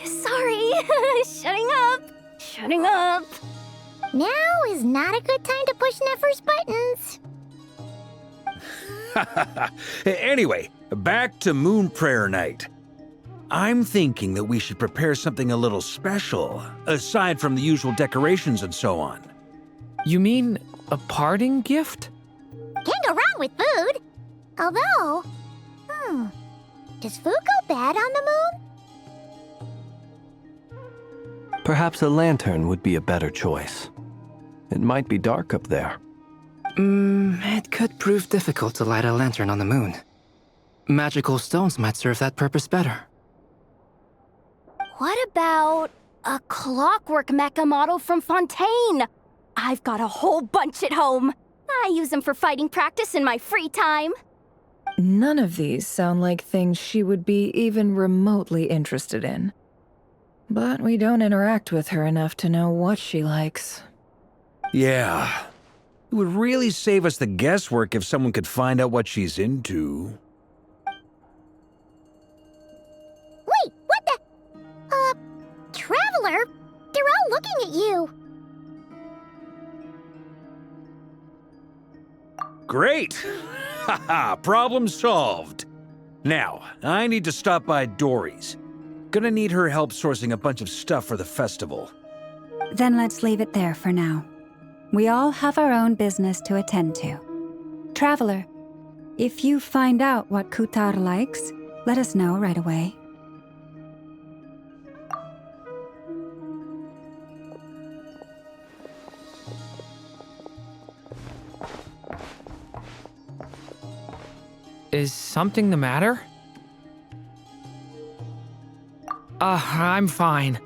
Sorry. Shutting up. Now is not a good time to push Nefer's buttons. Anyway, back to Moon Prayer Night. I'm thinking that we should prepare something a little special, aside from the usual decorations and so on. You mean a parting gift? Can't go wrong with food. Although, does food go bad on the moon? Perhaps a lantern would be a better choice. It might be dark up there. It could prove difficult to light a lantern on the moon. Magical stones might serve that purpose better. What about a clockwork mecha model from Fontaine? I've got a whole bunch at home. I use them for fighting practice in my free time. None of these sound like things she would be even remotely interested in. But we don't interact with her enough to know what she likes. Yeah. It would really save us the guesswork if someone could find out what she's into. Wait, what the? Traveler? They're all looking at you. Great! Haha, problem solved. Now, I need to stop by Dory's. Gonna need her help sourcing a bunch of stuff for the festival. Then let's leave it there for now. We all have our own business to attend to. Traveler, if you find out what Kutar likes, let us know right away. Is something the matter? I'm fine.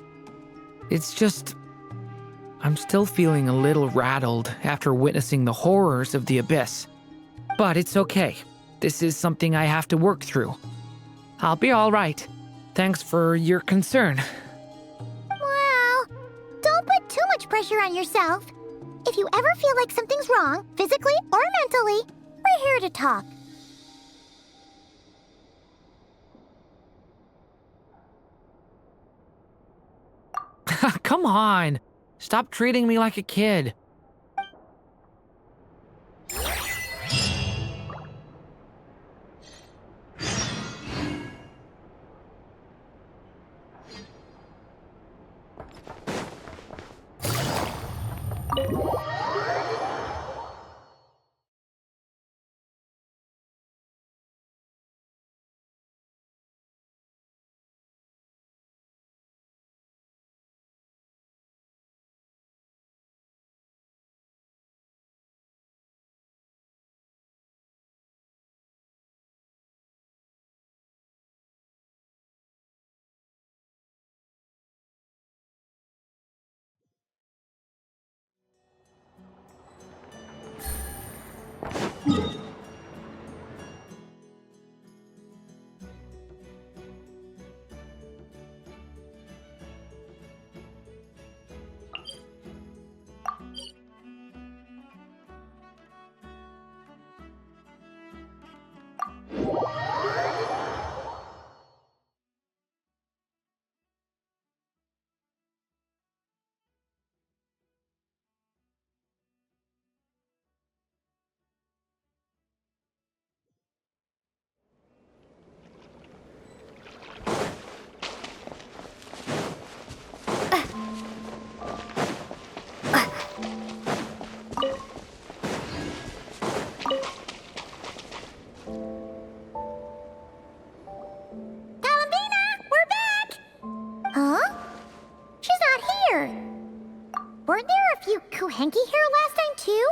It's just... I'm still feeling a little rattled after witnessing the horrors of the Abyss. But it's okay. This is something I have to work through. I'll be all right. Thanks for your concern. Well, don't put too much pressure on yourself. If you ever feel like something's wrong, physically or mentally, we're here to talk. Come on. Stop treating me like a kid. Weren't there a few Kuhenki here last time, too?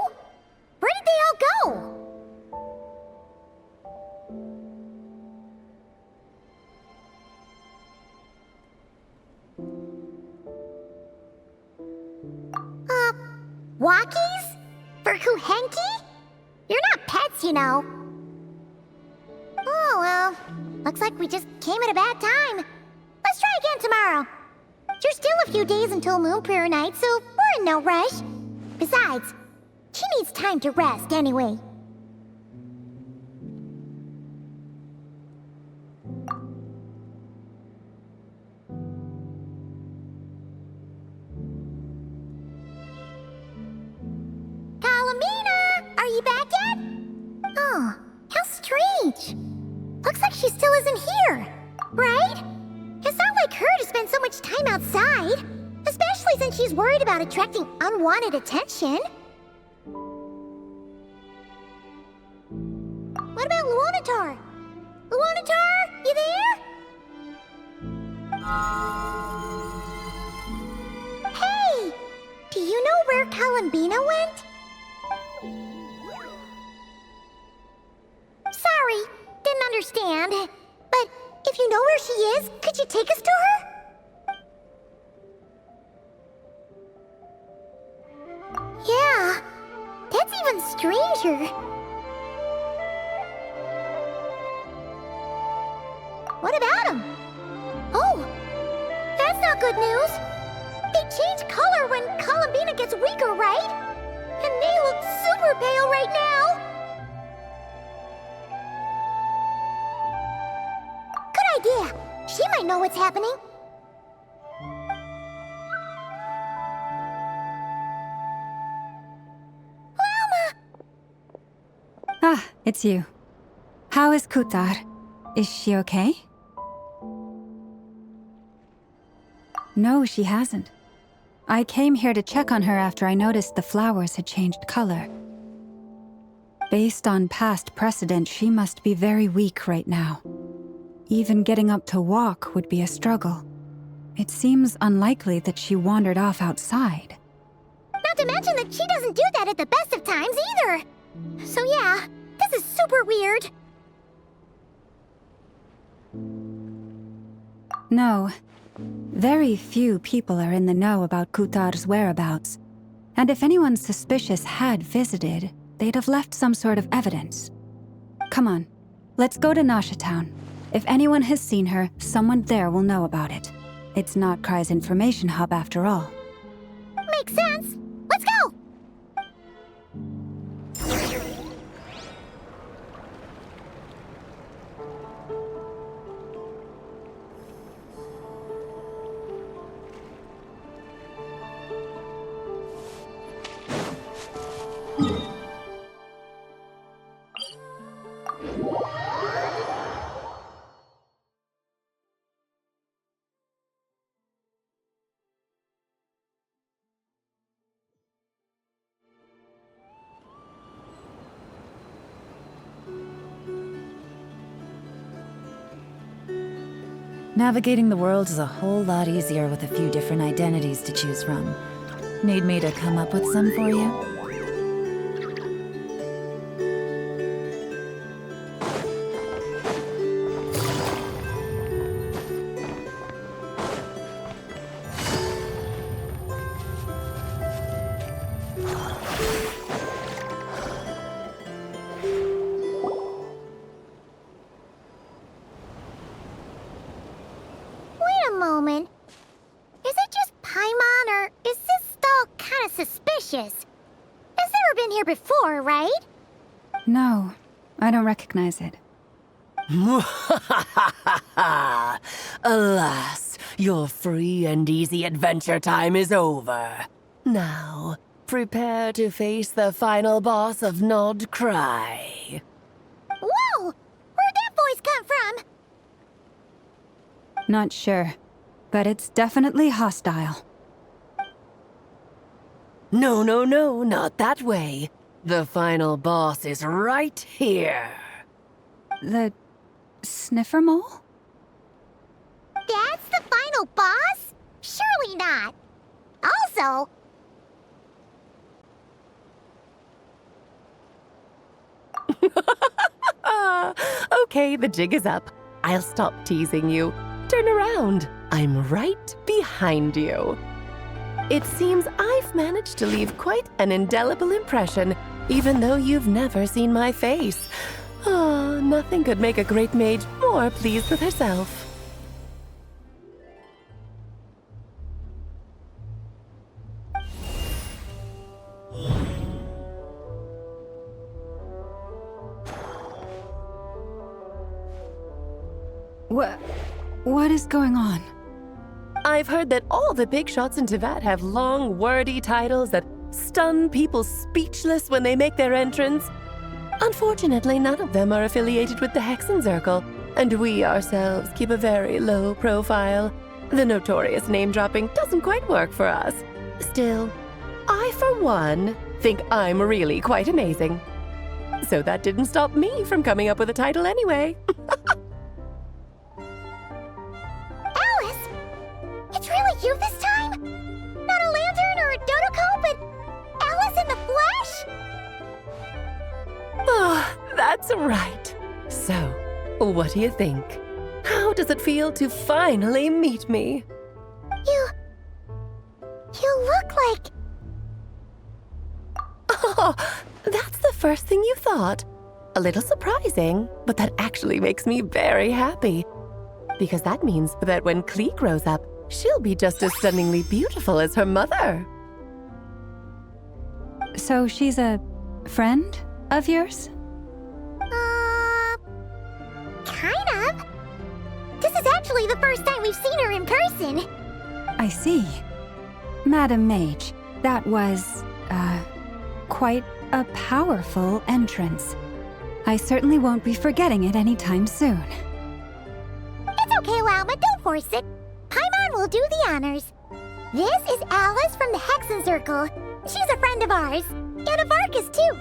Where did they all go? Walkies? For Kuhenki? You're not pets, you know. Oh, well. Looks like we just came at a bad time. Let's try again tomorrow. There's still a few days until Moon Prayer Night, so we're in no rush. Besides, she needs time to rest anyway. Kalamina! Are you back yet? Oh, how strange. Looks like she still isn't here, right? It's not like her to spend so much time outside, especially since she's worried about attracting unwanted attention. What about Luonatar? Luonatar, you there? Hey! Do you know where Kalambina went? Sorry, didn't understand. But if you know where she is, could you take us to her? Yeah, that's even stranger. What about him? Oh, that's not good news. They change color when Kalambina gets weaker, right? And they look super pale right now. Good idea. She might know what's happening. Ah, it's you. How is Kutar? Is she okay? No, she hasn't. I came here to check on her after I noticed the flowers had changed color. Based on past precedent, she must be very weak right now. Even getting up to walk would be a struggle. It seems unlikely that she wandered off outside. Not to mention that she doesn't do that at the best of times either. So yeah, this is super weird. No. Very few people are in the know about Kutar's whereabouts. And if anyone suspicious had visited, they'd have left some sort of evidence. Come on, let's go to Nasha Town. If anyone has seen her, someone there will know about it. It's not Cry's information hub after all. Makes sense. Let's go! Navigating the world is a whole lot easier with a few different identities to choose from. Need me to come up with some for you? Moment. Is it just Paimon, or is this stall kinda suspicious? It's never been here before, right? No, I don't recognize it. Alas, your free and easy adventure time is over. Now, prepare to face the final boss of Nod Cry. Whoa! Where'd that voice come from? Not sure, but it's definitely hostile. No, no, no, not that way. The final boss is right here. The sniffer mole? That's the final boss? Surely not. Also, Okay, the jig is up. I'll stop teasing you. Turn around. I'm right behind you. It seems I've managed to leave quite an indelible impression, even though you've never seen my face. Oh, nothing could make a great mage more pleased with herself. What is going on? I've heard that all the big shots in Tevat have long, wordy titles that stun people speechless when they make their entrance. Unfortunately, none of them are affiliated with the Hexenzirkel, and we ourselves keep a very low profile. The notorious name-dropping doesn't quite work for us. Still, I, for one, think I'm really quite amazing. So that didn't stop me from coming up with a title anyway. Alice! It's really you this time? Not a lantern or a Dodoko, but Alice in the flesh? Oh, that's right. So, what do you think? How does it feel to finally meet me? You look like... Oh, that's the first thing you thought. A little surprising, but that actually makes me very happy. Because that means that when Klee grows up, she'll be just as stunningly beautiful as her mother. So she's a friend of yours? Kind of. This is actually the first time we've seen her in person. I see. Madam Mage, that was, quite a powerful entrance. I certainly won't be forgetting it anytime soon. It's okay, Lauma, don't force it. Paimon will do the honors. This is Alice from the Hexenzirkel. She's a friend of ours, and of Arcus, too.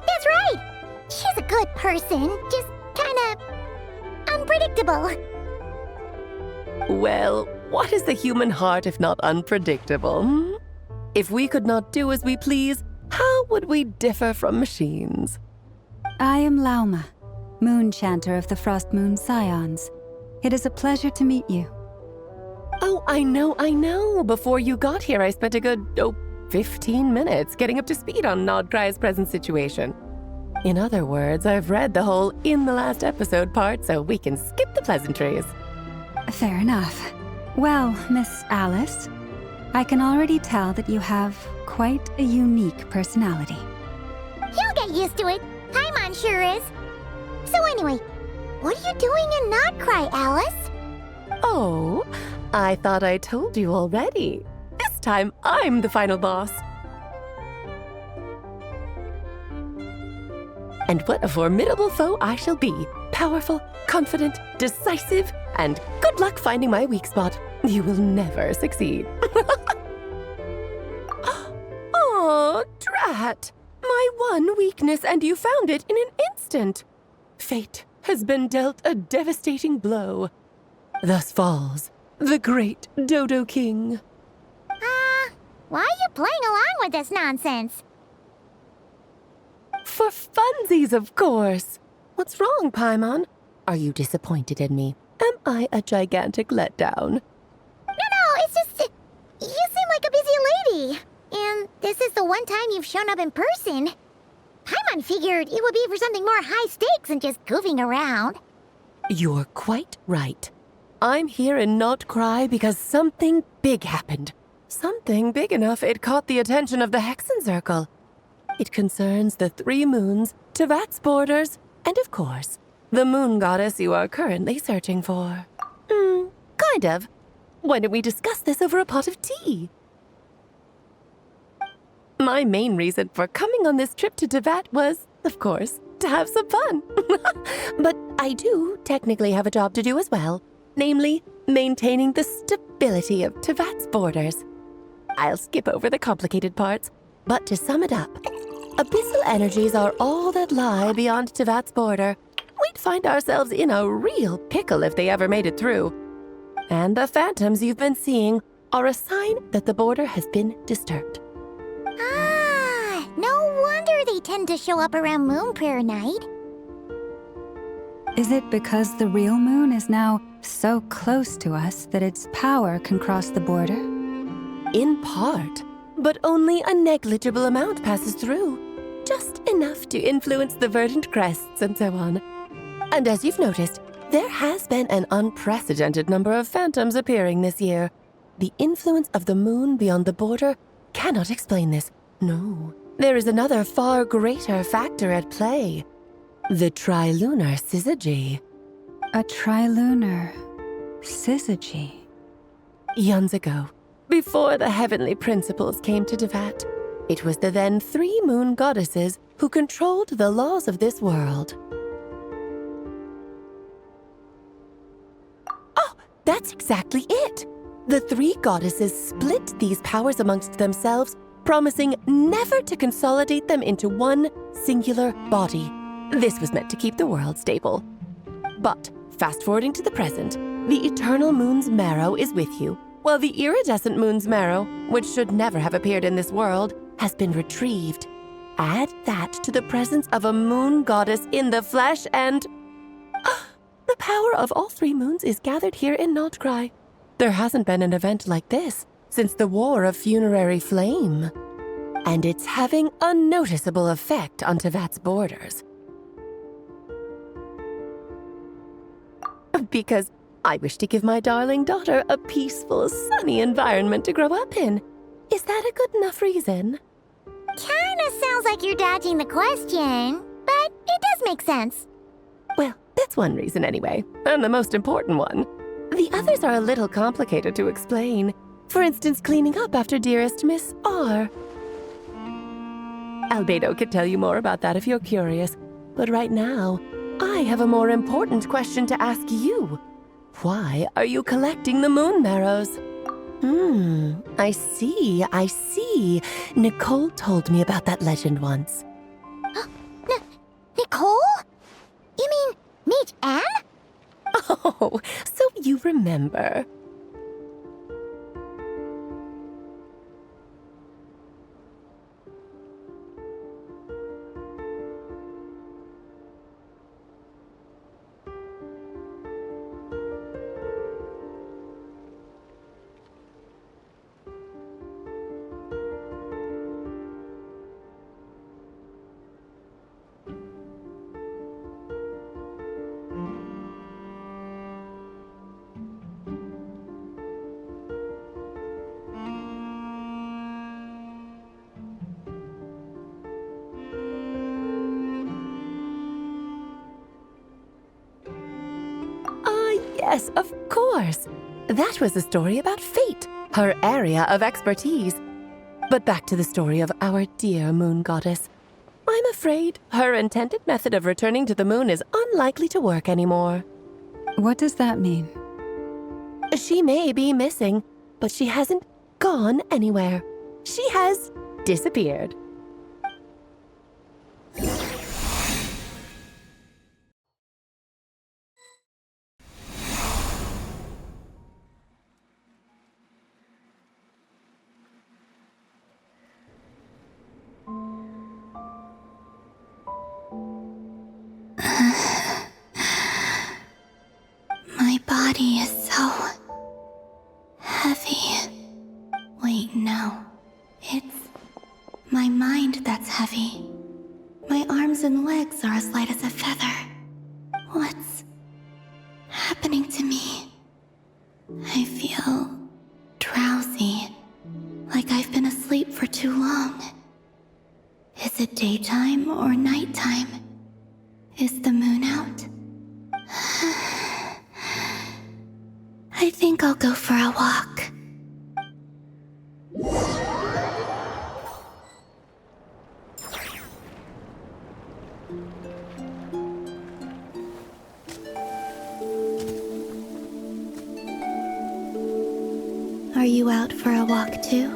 That's right! She's a good person, just kinda... unpredictable. Well, what is the human heart if not unpredictable? Hmm? If we could not do as we please, how would we differ from machines? I am Lauma, Moon Chanter of the Frost Moon Scions. It is a pleasure to meet you. Oh, I know. Before you got here, I spent a good, 15 minutes getting up to speed on Nodcry's present situation. In other words, I've read the whole in the last episode part, so we can skip the pleasantries. Fair enough. Well, Miss Alice, I can already tell that you have quite a unique personality. You'll get used to it. Paimon sure is. So anyway, what are you doing in Nodcry, Alice? Oh, I thought I told you already. This time, I'm the final boss. And what a formidable foe I shall be. Powerful, confident, decisive, and good luck finding my weak spot. You will never succeed. Oh, drat! My one weakness, and you found it in an instant. Fate has been dealt a devastating blow. Thus falls the great Dodo King. Why are you playing along with this nonsense? For funsies, of course. What's wrong, Paimon? Are you disappointed in me? Am I a gigantic letdown? No, it's just... you seem like a busy lady. And this is the one time you've shown up in person. Paimon figured it would be for something more high stakes than just goofing around. You're quite right. I'm here in Nodcry because something big happened. Something big enough it caught the attention of the Hexenzirkel. It concerns the 3 moons, Tevat's borders, and of course, the moon goddess you are currently searching for. Kind of. Why don't we discuss this over a pot of tea? My main reason for coming on this trip to Tevat was, of course, to have some fun. But I do technically have a job to do as well, namely, maintaining the stability of Tevat's borders. I'll skip over the complicated parts, but to sum it up, abyssal energies are all that lie beyond Tevat's border. We'd find ourselves in a real pickle if they ever made it through. And the phantoms you've been seeing are a sign that the border has been disturbed. No wonder they tend to show up around Moon Prayer Night. Is it because the real moon is now so close to us that its power can cross the border? In part, but only a negligible amount passes through. Just enough to influence the verdant crests and so on. And as you've noticed, there has been an unprecedented number of phantoms appearing this year. The influence of the moon beyond the border cannot explain this. No, there is another far greater factor at play. The trilunar syzygy. A trilunar syzygy. Eons ago, before the heavenly principles came to Devat, it was the then 3 moon goddesses who controlled the laws of this world. Oh, that's exactly it! The 3 goddesses split these powers amongst themselves, promising never to consolidate them into one singular body. This was meant to keep the world stable. But, fast-forwarding to the present, the eternal moon's marrow is with you, while the iridescent moon's marrow, which should never have appeared in this world, has been retrieved. Add that to the presence of a moon goddess in the flesh and... the power of all 3 moons is gathered here in Notcry. There hasn't been an event like this since the War of Funerary Flame. And it's having a noticeable effect on Tevat's borders. Because I wish to give my darling daughter a peaceful, sunny environment to grow up in. Is that a good enough reason? Kinda sounds like you're dodging the question, but it does make sense. Well, that's one reason anyway, and the most important one. The others are a little complicated to explain. For instance, cleaning up after dearest Miss R. Albedo could tell you more about that if you're curious, but right now, I have a more important question to ask you. Why are you collecting the moon marrows? I see. Nicole told me about that legend once. Nicole? You mean meet Anne? Oh, so you remember. Yes, of course. That was a story about fate, her area of expertise. But back to the story of our dear moon goddess. I'm afraid her intended method of returning to the moon is unlikely to work anymore. What does that mean? She may be missing, but she hasn't gone anywhere. She has disappeared. My body is so heavy. Wait, no. It's my mind that's heavy. My arms and legs are as light as a feather. What's happening to me? I feel drowsy, like I've been asleep for too long. Is it daytime or nighttime? Is the moon out? I think I'll go for a walk. Are you out for a walk too?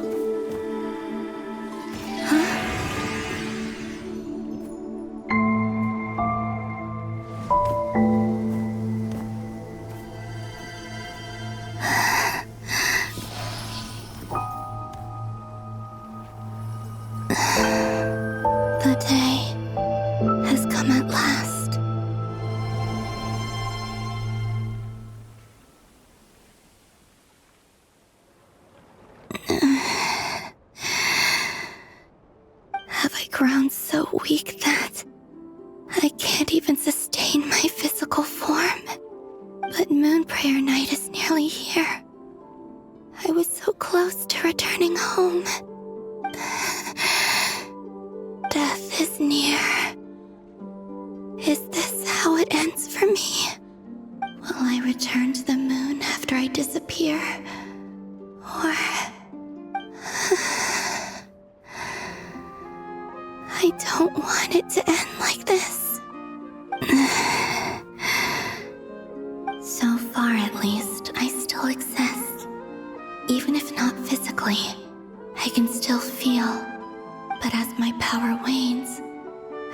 The day grown so weak that I can't even sustain my physical form. But Moon Prayer Night is nearly here. I was so close to returning home. Death is near. Is this how it ends for me? Will I return to the moon after I disappear? Or... I don't want it to end like this. So far, at least, I still exist. Even if not physically, I can still feel. But as my power wanes,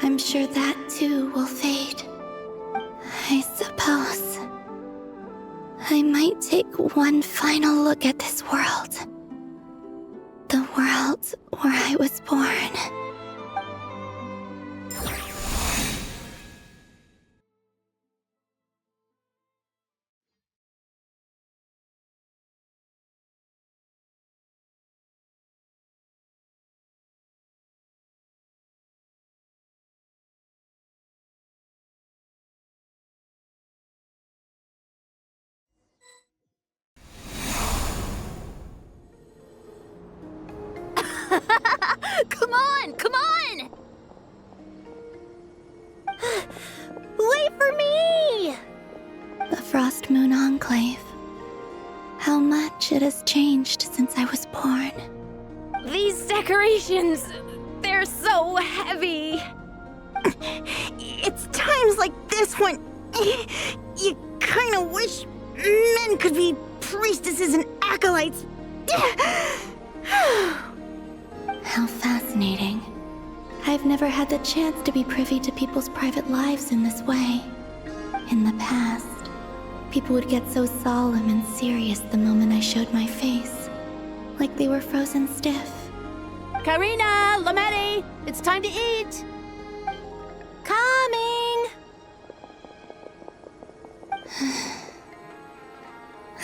I'm sure that too will fade. I suppose I might take one final look at this world. The world where I was born. Come on, come on! Wait for me! The Frost Moon Enclave. How much it has changed since I was born. These decorations, they're so heavy. It's times like this when you kind of wish men could be priestesses and acolytes. How fascinating. I've never had the chance to be privy to people's private lives in this way. In the past, people would get so solemn and serious the moment I showed my face, like they were frozen stiff. Karina, Lametti, it's time to eat. Coming!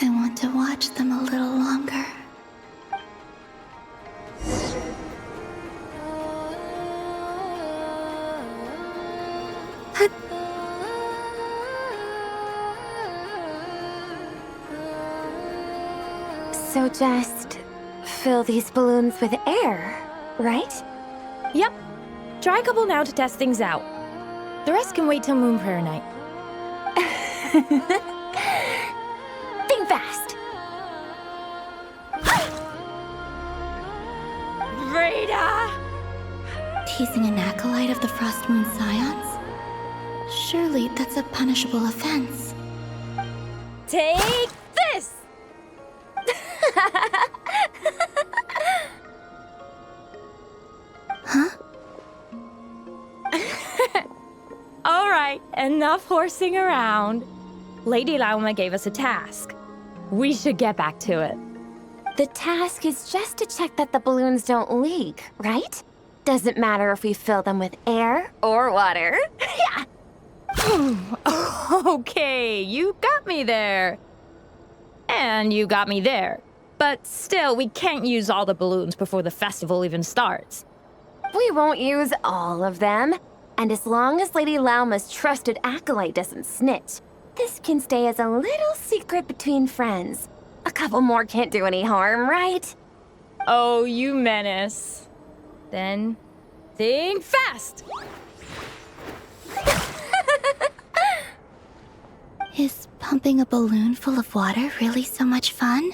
I want to watch them a little longer. So just fill these balloons with air, right? Yep. Try a couple now to test things out. The rest can wait till Moon Prayer Night. Think fast. Rita! Teasing an acolyte of the Frost Moon Scions? Surely that's a punishable offense. Take this! Huh? All right, enough horsing around. Lady Lauma gave us a task. We should get back to it. The task is just to check that the balloons don't leak, right? Doesn't matter if we fill them with air or water. Yeah. Okay, you got me there. And you got me there. But still, we can't use all the balloons before the festival even starts. We won't use all of them. And as long as Lady Lauma's trusted acolyte doesn't snitch, this can stay as a little secret between friends. A couple more can't do any harm, right? Oh, you menace. Then, think fast! Is pumping a balloon full of water really so much fun?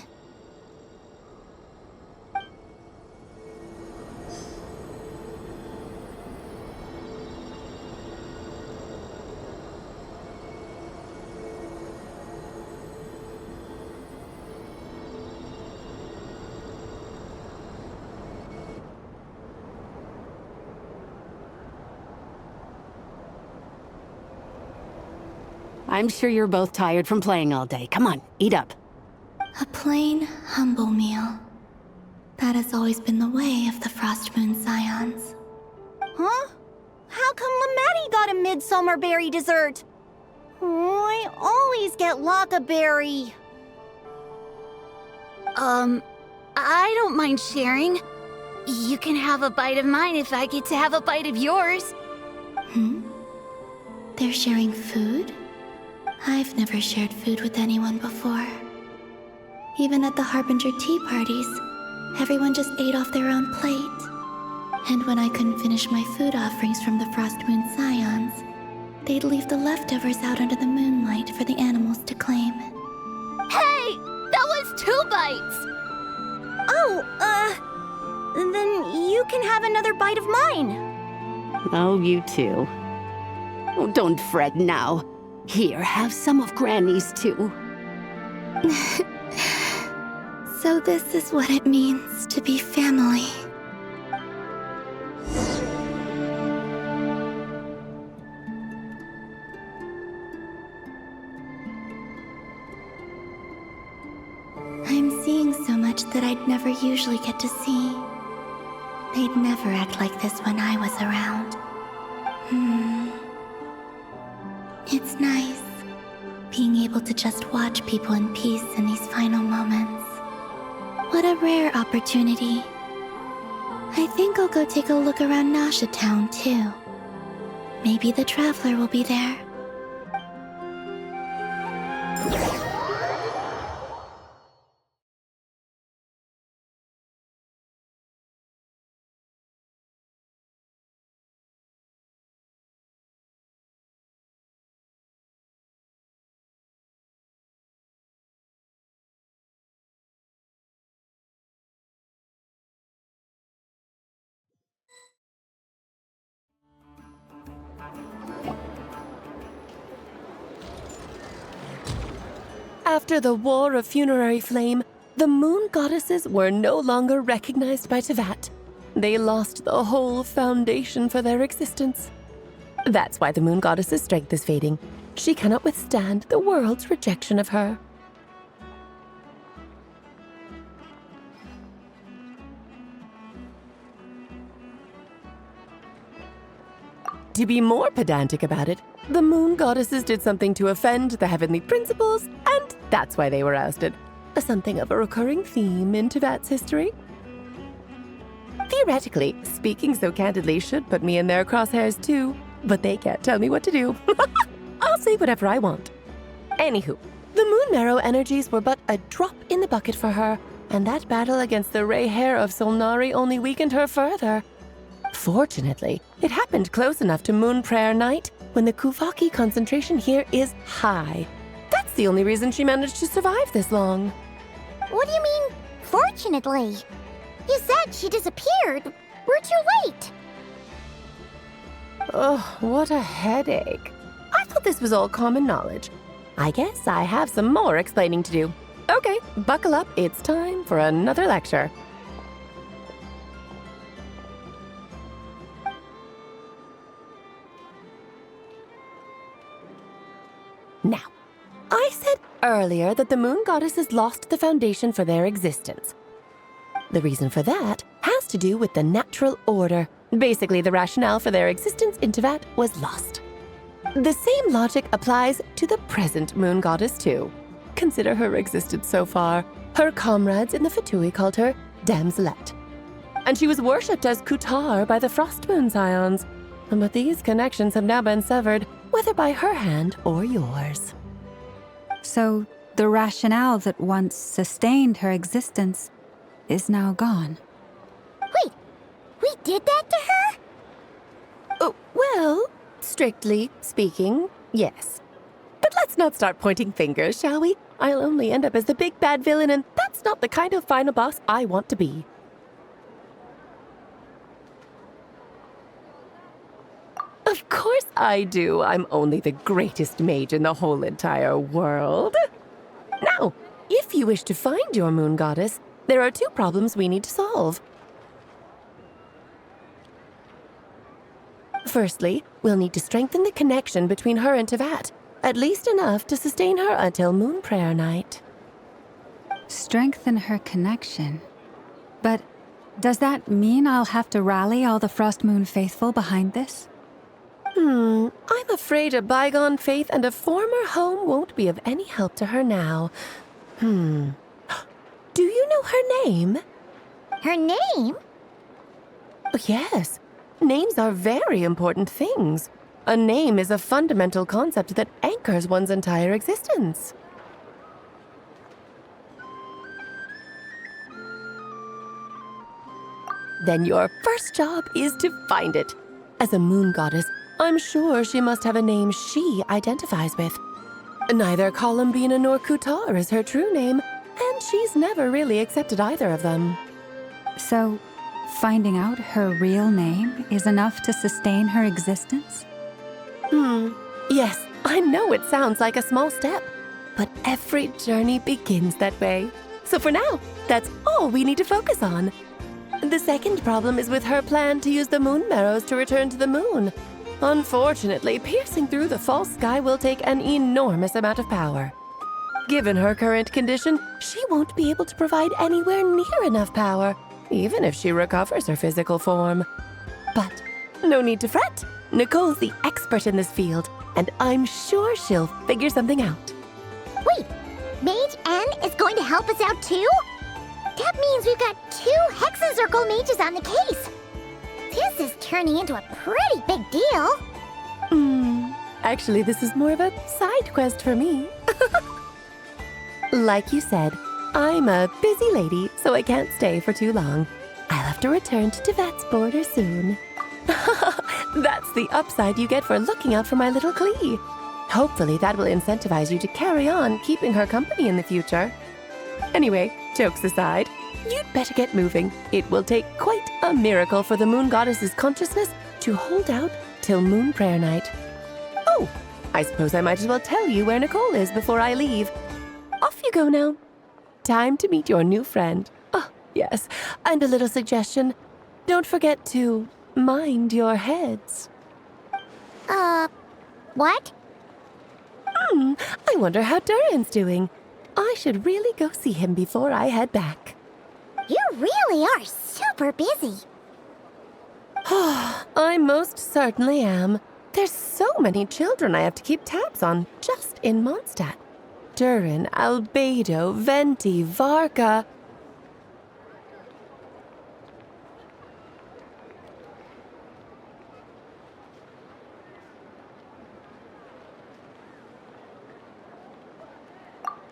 I'm sure you're both tired from playing all day. Come on, eat up. A plain, humble meal. That has always been the way of the Frost Moon Scions. Huh? How come Lametti got a midsummer berry dessert? Oh, I always get Lockaberry. I don't mind sharing. You can have a bite of mine if I get to have a bite of yours. They're sharing food? I've never shared food with anyone before. Even at the Harbinger tea parties, everyone just ate off their own plate. And when I couldn't finish my food offerings from the Frost Moon Scions, they'd leave the leftovers out under the moonlight for the animals to claim. Hey! That was 2 bites! Oh, then you can have another bite of mine. Oh, you too. Oh, don't fret now. Here, have some of Granny's too. So this is what it means to be family. I'm seeing so much that I'd never usually get to see. They'd never act like this when I was around. It's nice, being able to just watch people in peace in these final moments. What a rare opportunity. I think I'll go take a look around Nasha Town, too. Maybe the Traveler will be there. After the War of Funerary Flame, the Moon Goddesses were no longer recognized by Teyvat. They lost the whole foundation for their existence. That's why the Moon Goddess's strength is fading. She cannot withstand the world's rejection of her. To be more pedantic about it, the Moon Goddesses did something to offend the heavenly principles, and that's why they were ousted. Something of a recurring theme in Teyvat's history. Theoretically, speaking so candidly should put me in their crosshairs too, but they can't tell me what to do. I'll say whatever I want. Anywho, the Moon Marrow energies were but a drop in the bucket for her, and that battle against the Ray Hair of Solnari only weakened her further. Fortunately, it happened close enough to Moon Prayer Night when the Kuvaki concentration here is high. That's the only reason she managed to survive this long. What do you mean, fortunately? You said she disappeared. We're too late. Oh, what a headache. I thought this was all common knowledge. I guess I have some more explaining to do. Okay, buckle up. It's time for another lecture. Now, I said earlier that the Moon Goddesses lost the foundation for their existence. The reason for that has to do with the natural order. Basically, the rationale for their existence in Teyvat was lost. The same logic applies to the present Moon Goddess too. Consider her existence so far. Her comrades in the Fatui called her Damselette. And she was worshipped as Kutar by the Frost Moon Scions. But these connections have now been severed, whether by her hand or yours. So, the rationale that once sustained her existence is now gone. Wait, we did that to her? Oh, well, strictly speaking, yes. But let's not start pointing fingers, shall we? I'll only end up as the big bad villain, and that's not the kind of final boss I want to be. Of course I do. I'm only the greatest mage in the whole entire world. Now, if you wish to find your Moon Goddess, there are 2 problems we need to solve. Firstly, we'll need to strengthen the connection between her and Teyvat, at least enough to sustain her until Moon Prayer Night. Strengthen her connection. But does that mean I'll have to rally all the Frost Moon faithful behind this? I'm afraid a bygone faith and a former home won't be of any help to her now. Do you know her name? Her name? Yes, names are very important things. A name is a fundamental concept that anchors one's entire existence. Then your first job is to find it. As a moon goddess, I'm sure she must have a name she identifies with. Neither Columbina nor Kutar is her true name, and she's never really accepted either of them. So, finding out her real name is enough to sustain her existence? Yes, I know it sounds like a small step, but every journey begins that way. So for now, that's all we need to focus on. The second problem is with her plan to use the moon marrows to return to the moon. Unfortunately, piercing through the false sky will take an enormous amount of power. Given her current condition, she won't be able to provide anywhere near enough power, even if she recovers her physical form. But no need to fret. Nicole's the expert in this field, and I'm sure she'll figure something out. Wait, Mage N is going to help us out too? That means we've got 2 Hexacircle mages on the case. This is turning into a pretty big deal. Actually, this is more of a side quest for me. Like you said, I'm a busy lady, so I can't stay for too long. I'll have to return to Tevat's border soon. That's the upside you get for looking out for my little Klee. Hopefully that will incentivize you to carry on keeping her company in the future. Anyway, jokes aside, you'd better get moving. It will take quite a miracle for the moon goddess's consciousness to hold out till moon prayer night. Oh, I suppose I might as well tell you where Nicole is before I leave. Off you go now. Time to meet your new friend. Oh, yes, and a little suggestion. Don't forget to mind your heads. What? I wonder how Durin's doing. I should really go see him before I head back. You really are super busy. I most certainly am. There's so many children I have to keep tabs on just in Mondstadt. Durin, Albedo, Venti, Varka.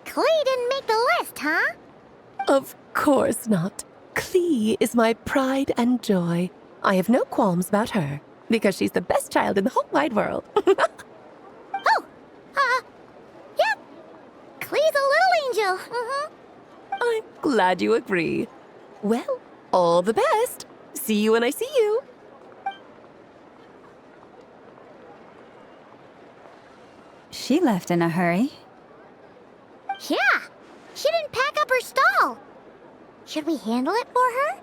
Klee didn't make the list, huh? Of course not. Klee is my pride and joy. I have no qualms about her, because she's the best child in the whole wide world. Yep. Klee's a little angel. I'm glad you agree. Well, all the best. See you when I see you. She left in a hurry. Yeah, she didn't pack up her stall. Should we handle it for her?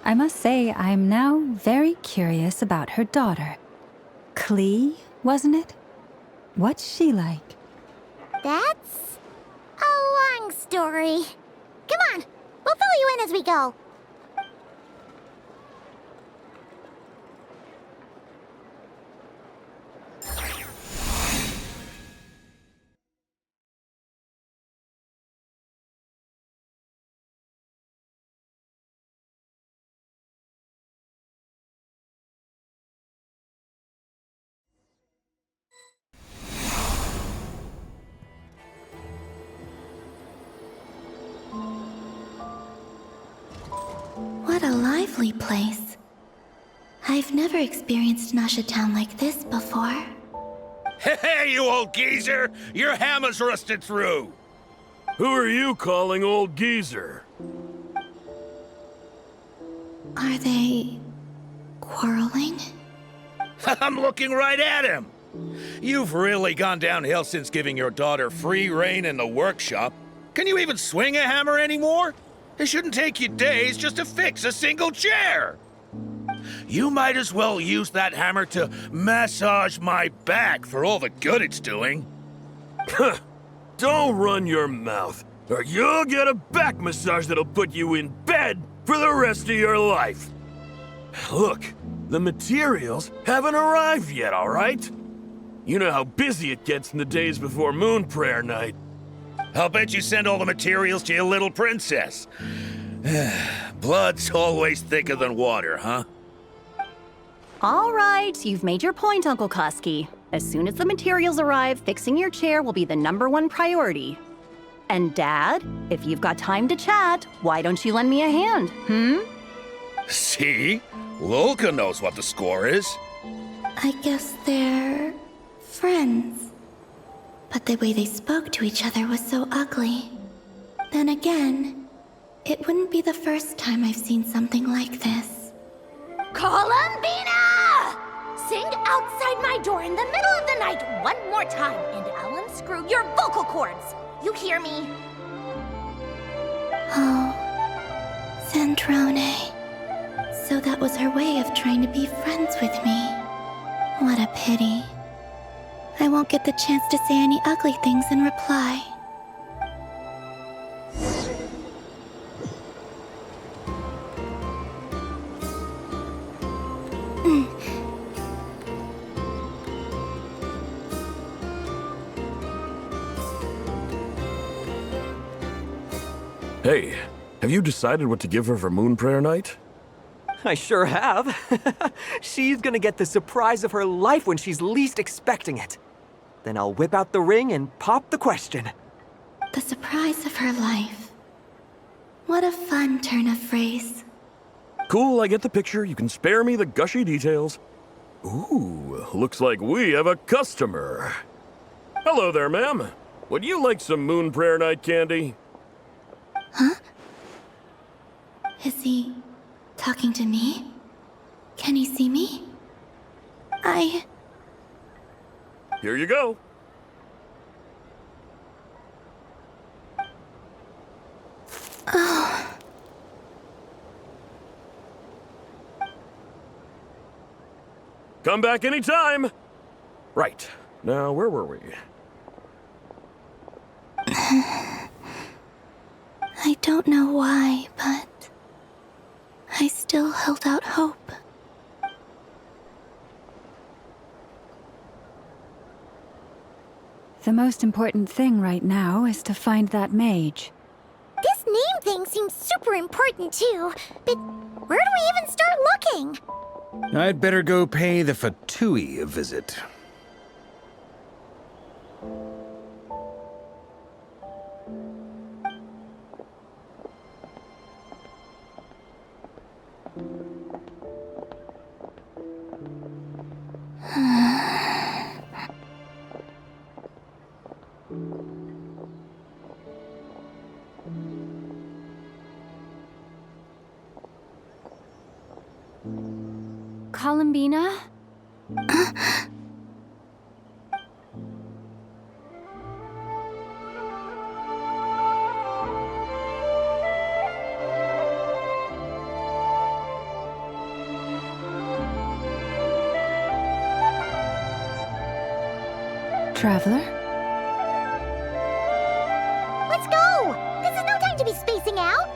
I must say, I'm now very curious about her daughter. Klee, wasn't it? What's she like? That's a long story. Come on, we'll fill you in as we go. What a lively place. I've never experienced Nasha Town like this before. Hey, you old geezer! Your hammer's rusted through! Who are you calling old geezer? Are they quarreling? I'm looking right at him! You've really gone downhill since giving your daughter free rein in the workshop. Can you even swing a hammer anymore? It shouldn't take you days just to fix a single chair. You might as well use that hammer to massage my back for all the good it's doing. Don't run your mouth, or you'll get a back massage that'll put you in bed for the rest of your life. Look, the materials haven't arrived yet, all right? You know how busy it gets in the days before moon prayer night. I'll bet you send all the materials to your little princess. Blood's always thicker than water, huh? All right, you've made your point, Uncle Koski. As soon as the materials arrive, fixing your chair will be the #1 priority. And Dad, if you've got time to chat, why don't you lend me a hand, See? Lolka knows what the score is. I guess they're friends. But the way they spoke to each other was so ugly. Then again, it wouldn't be the first time I've seen something like this. Columbina! Sing outside my door in the middle of the night one more time, and I'll unscrew your vocal cords. You hear me? Oh, Zandrone. So that was her way of trying to be friends with me. What a pity. I won't get the chance to say any ugly things in reply. Hey, have you decided what to give her for Moon Prayer Night? I sure have. She's gonna get the surprise of her life when she's least expecting it. Then I'll whip out the ring and pop the question. The surprise of her life. What a fun turn of phrase. Cool, I get the picture. You can spare me the gushy details. Ooh, looks like we have a customer. Hello there, ma'am. Would you like some Moon Prayer Night candy? Huh? Is he talking to me? Can he see me? Here you go. Oh. Come back anytime. Right. Now, where were we? I don't know why, but I still held out hope. The most important thing right now is to find that mage. This name thing seems super important too, but where do we even start looking? I'd better go pay the Fatui a visit. Columbina? Traveler? Let's go! This is no time to be spacing out!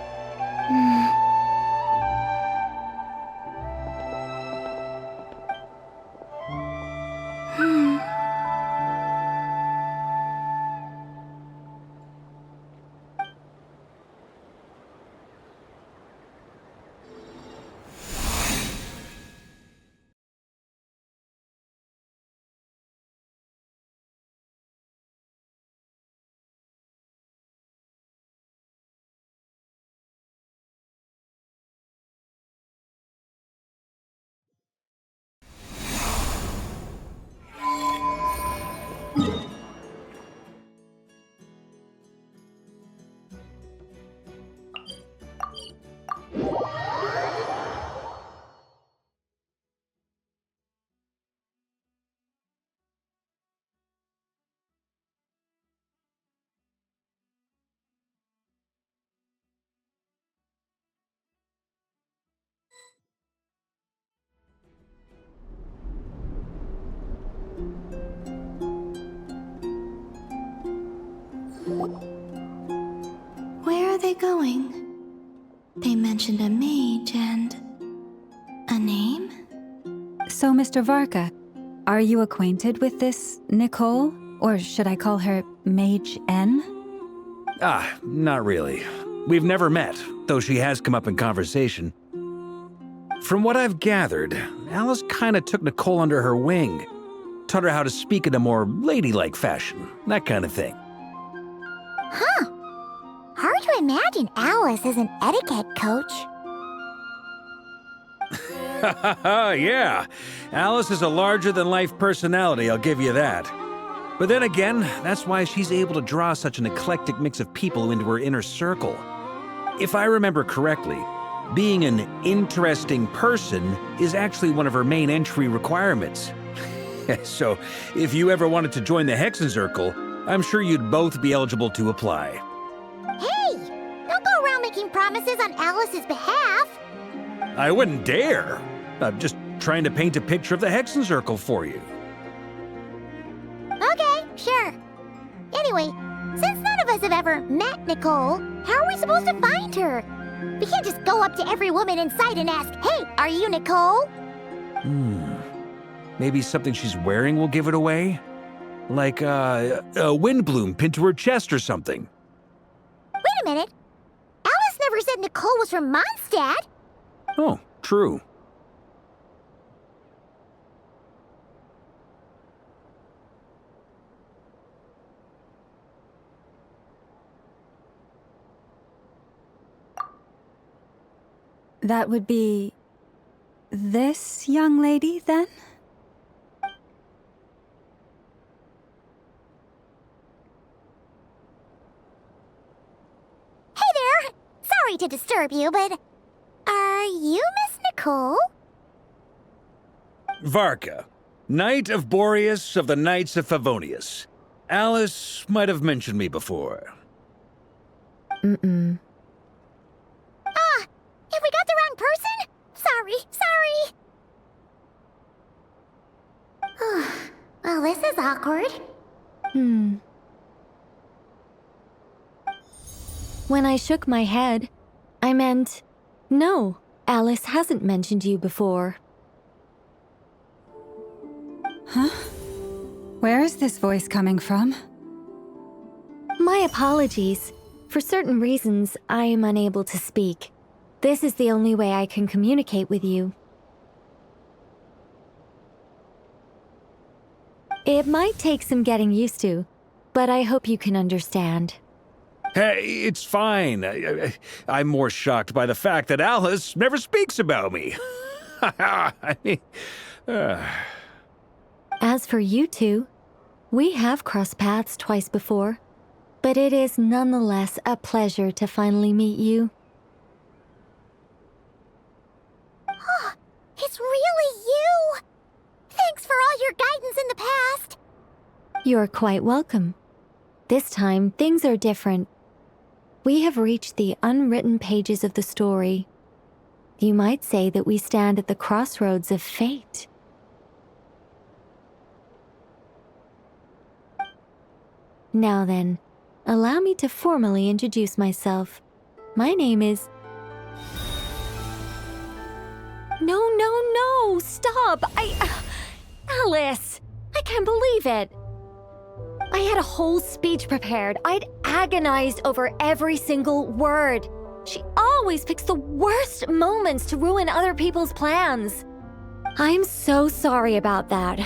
Where are they going? They mentioned a mage and a name? So, Mr. Varka, are you acquainted with this Nicole? Or should I call her Mage N? Not really. We've never met, though she has come up in conversation. From what I've gathered, Alice kinda took Nicole under her wing. Taught her how to speak in a more ladylike fashion, that kind of thing. Huh. Hard to imagine Alice as an etiquette coach. Yeah, Alice is a larger-than-life personality, I'll give you that. But then again, that's why she's able to draw such an eclectic mix of people into her inner circle. If I remember correctly, being an interesting person is actually one of her main entry requirements. So, if you ever wanted to join the Hexen Circle, I'm sure you'd both be eligible to apply. Hey! Don't go around making promises on Alice's behalf! I wouldn't dare. I'm just trying to paint a picture of the Hexen Circle for you. Okay, sure. Anyway, since none of us have ever met Nicole, how are we supposed to find her? We can't just go up to every woman in sight and ask, "Hey, are you Nicole?" Maybe something she's wearing will give it away? Like, a windbloom pinned to her chest or something. Wait a minute. Alice never said Nicole was from Mondstadt. Oh, true. That would be this young lady, then? Hey there! Sorry to disturb you, but are you Miss Nicole? Varka, Knight of Boreas of the Knights of Favonius. Alice might have mentioned me before. Ah! Have we got the wrong person? Sorry. Well, this is awkward. When I shook my head, I meant, no, Alice hasn't mentioned you before. Huh? Where is this voice coming from? My apologies. For certain reasons, I am unable to speak. This is the only way I can communicate with you. It might take some getting used to, but I hope you can understand. Hey, it's fine. I'm more shocked by the fact that Alice never speaks about me. I mean, As for you two, we have crossed paths twice before, but it is nonetheless a pleasure to finally meet you. It's really you! Thanks for all your guidance in the past! You're quite welcome. This time, things are different. We have reached the unwritten pages of the story. You might say that we stand at the crossroads of fate. Now then, allow me to formally introduce myself. My name is... No, stop! Alice! I can't believe it! I had a whole speech prepared. I'd agonized over every single word. She always picks the worst moments to ruin other people's plans. I'm so sorry about that.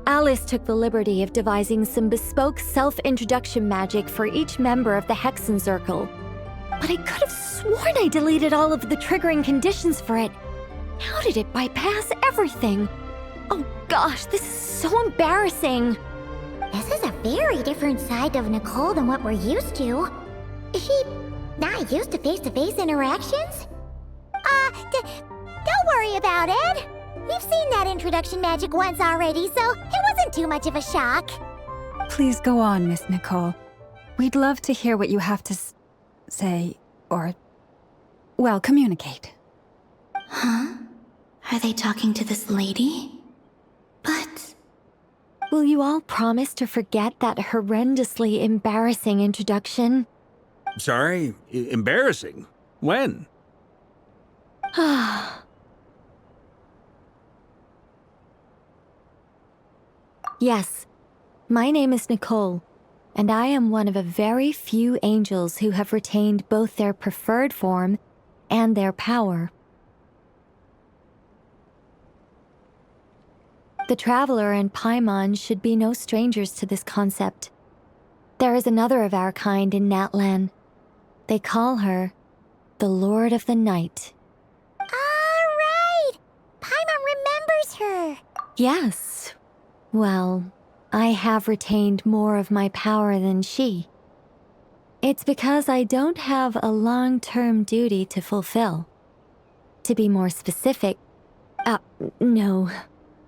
Alice took the liberty of devising some bespoke self-introduction magic for each member of the Hexen Circle. But I could have sworn I deleted all of the triggering conditions for it. How did it bypass everything? Oh gosh, this is so embarrassing. This is a very different side of Nicole than what we're used to. Is she not used to face-to-face interactions? Don't worry about it. We've seen that introduction magic once already, so it wasn't too much of a shock. Please go on, Miss Nicole. We'd love to hear what you have to say, or, well, communicate. Huh? Are they talking to this lady? But... will you all promise to forget that horrendously embarrassing introduction? sorry, embarrassing. When? Yes, my name is Nicole, and I am one of a very few angels who have retained both their preferred form and their power. The Traveler and Paimon should be no strangers to this concept. There is another of our kind in Natlan. They call her the Lord of the Night. Right! Paimon remembers her! Yes. Well, I have retained more of my power than she. It's because I don't have a long-term duty to fulfill. To be more specific, no.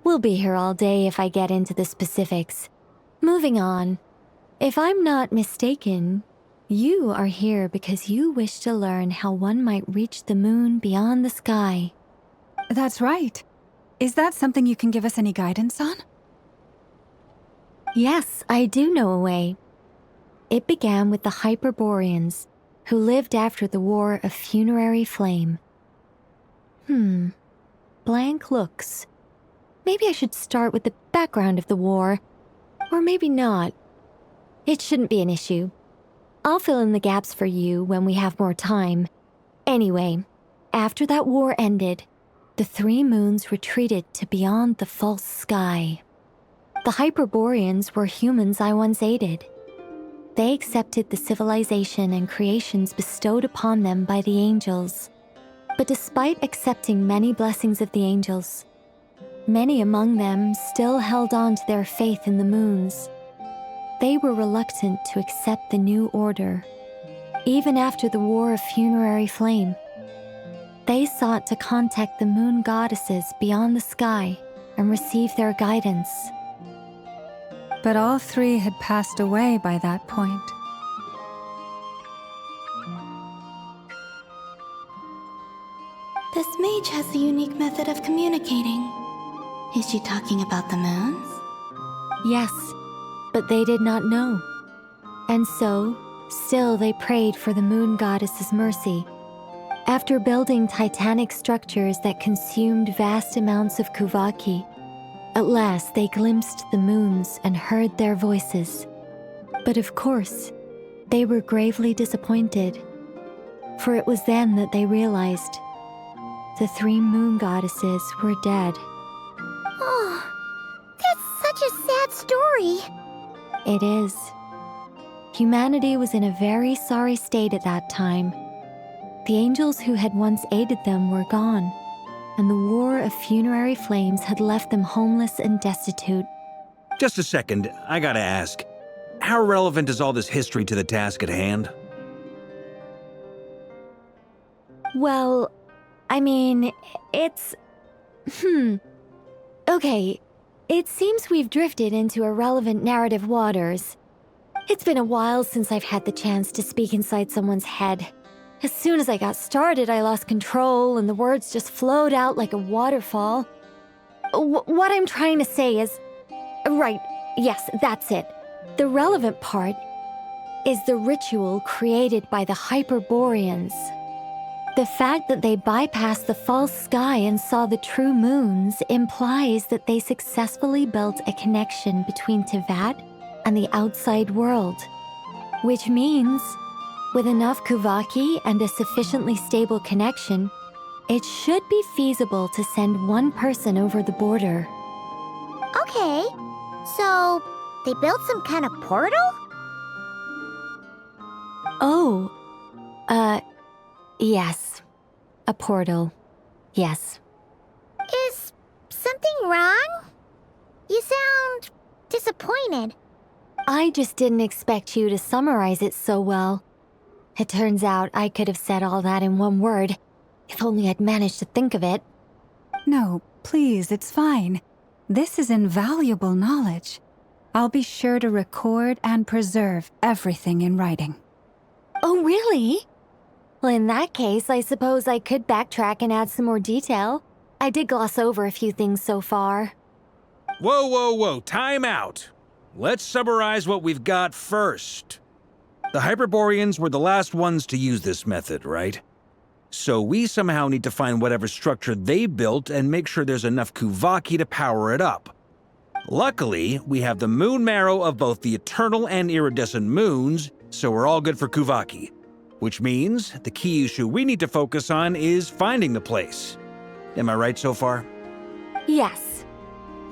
We'll be here all day if I get into the specifics. Moving on. If I'm not mistaken, you are here because you wish to learn how one might reach the moon beyond the sky. That's right. Is that something you can give us any guidance on? Yes, I do know a way. It began with the Hyperboreans, who lived after the War of Funerary Flame. Blank looks. Maybe I should start with the background of the war. Or maybe not. It shouldn't be an issue. I'll fill in the gaps for you when we have more time. Anyway, after that war ended, the three moons retreated to beyond the false sky. The Hyperboreans were humans I once aided. They accepted the civilization and creations bestowed upon them by the angels. But despite accepting many blessings of the angels, many among them still held on to their faith in the moons. They were reluctant to accept the new order. Even after the War of Funerary Flame, they sought to contact the moon goddesses beyond the sky and receive their guidance. But all three had passed away by that point. This mage has a unique method of communicating. Is she talking about the moons? Yes, but they did not know. And so, still they prayed for the moon goddess's mercy. After building titanic structures that consumed vast amounts of Kuvaki, at last they glimpsed the moons and heard their voices. But of course, they were gravely disappointed, for it was then that they realized the three moon goddesses were dead. Oh, that's such a sad story. It is. Humanity was in a very sorry state at that time. The angels who had once aided them were gone, and the War of Funerary Flames had left them homeless and destitute. Just a second, I gotta ask. How relevant is all this history to the task at hand? Well, I mean, it's... Okay, it seems we've drifted into irrelevant narrative waters. It's been a while since I've had the chance to speak inside someone's head. As soon as I got started, I lost control and the words just flowed out like a waterfall. What I'm trying to say is... Right, yes, that's it. The relevant part is the ritual created by the Hyperboreans. The fact that they bypassed the false sky and saw the true moons implies that they successfully built a connection between Teyvat and the outside world. Which means, with enough Kuvaki and a sufficiently stable connection, it should be feasible to send one person over the border. Okay, so they built some kind of portal? Oh, yes. A portal. Yes. Is something wrong? You sound disappointed. I just didn't expect you to summarize it so well. It turns out I could have said all that in one word, if only I'd managed to think of it. No, please, it's fine. This is invaluable knowledge. I'll be sure to record and preserve everything in writing. Oh, really? Well, in that case, I suppose I could backtrack and add some more detail. I did gloss over a few things so far. Whoa, time out. Let's summarize what we've got first. The Hyperboreans were the last ones to use this method, right? So we somehow need to find whatever structure they built and make sure there's enough Kuvaki to power it up. Luckily, we have the moon marrow of both the eternal and iridescent moons, so we're all good for Kuvaki. Which means the key issue we need to focus on is finding the place. Am I right so far? Yes.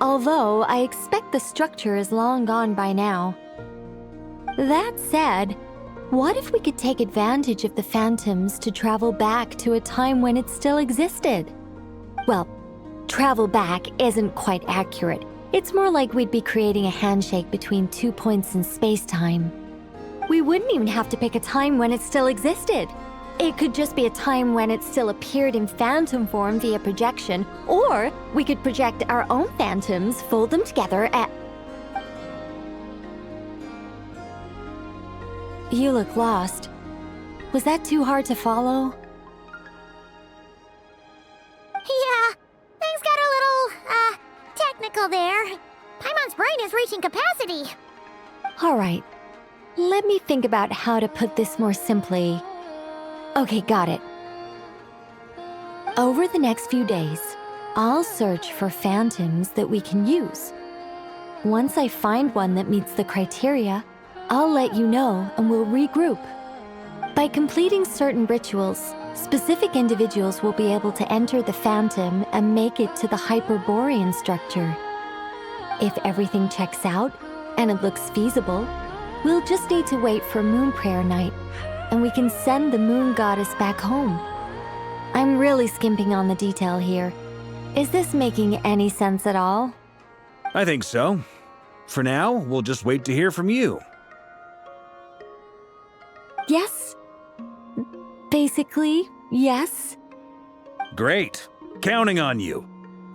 Although I expect the structure is long gone by now. That said, what if we could take advantage of the phantoms to travel back to a time when it still existed? Well, travel back isn't quite accurate. It's more like we'd be creating a handshake between 2 points in space-time. We wouldn't even have to pick a time when it still existed. It could just be a time when it still appeared in phantom form via projection, or we could project our own phantoms, fold them together at... You look lost. Was that too hard to follow? Yeah, things got a little, technical there. Paimon's brain is reaching capacity. All right. Let me think about how to put this more simply. Okay, got it. Over the next few days, I'll search for phantoms that we can use. Once I find one that meets the criteria, I'll let you know and we'll regroup. By completing certain rituals, specific individuals will be able to enter the phantom and make it to the Hyperborean structure. If everything checks out and it looks feasible, we'll just need to wait for Moon Prayer Night, and we can send the Moon Goddess back home. I'm really skimping on the detail here. Is this making any sense at all? I think so. For now, we'll just wait to hear from you. Yes. Basically, yes. Great. Counting on you.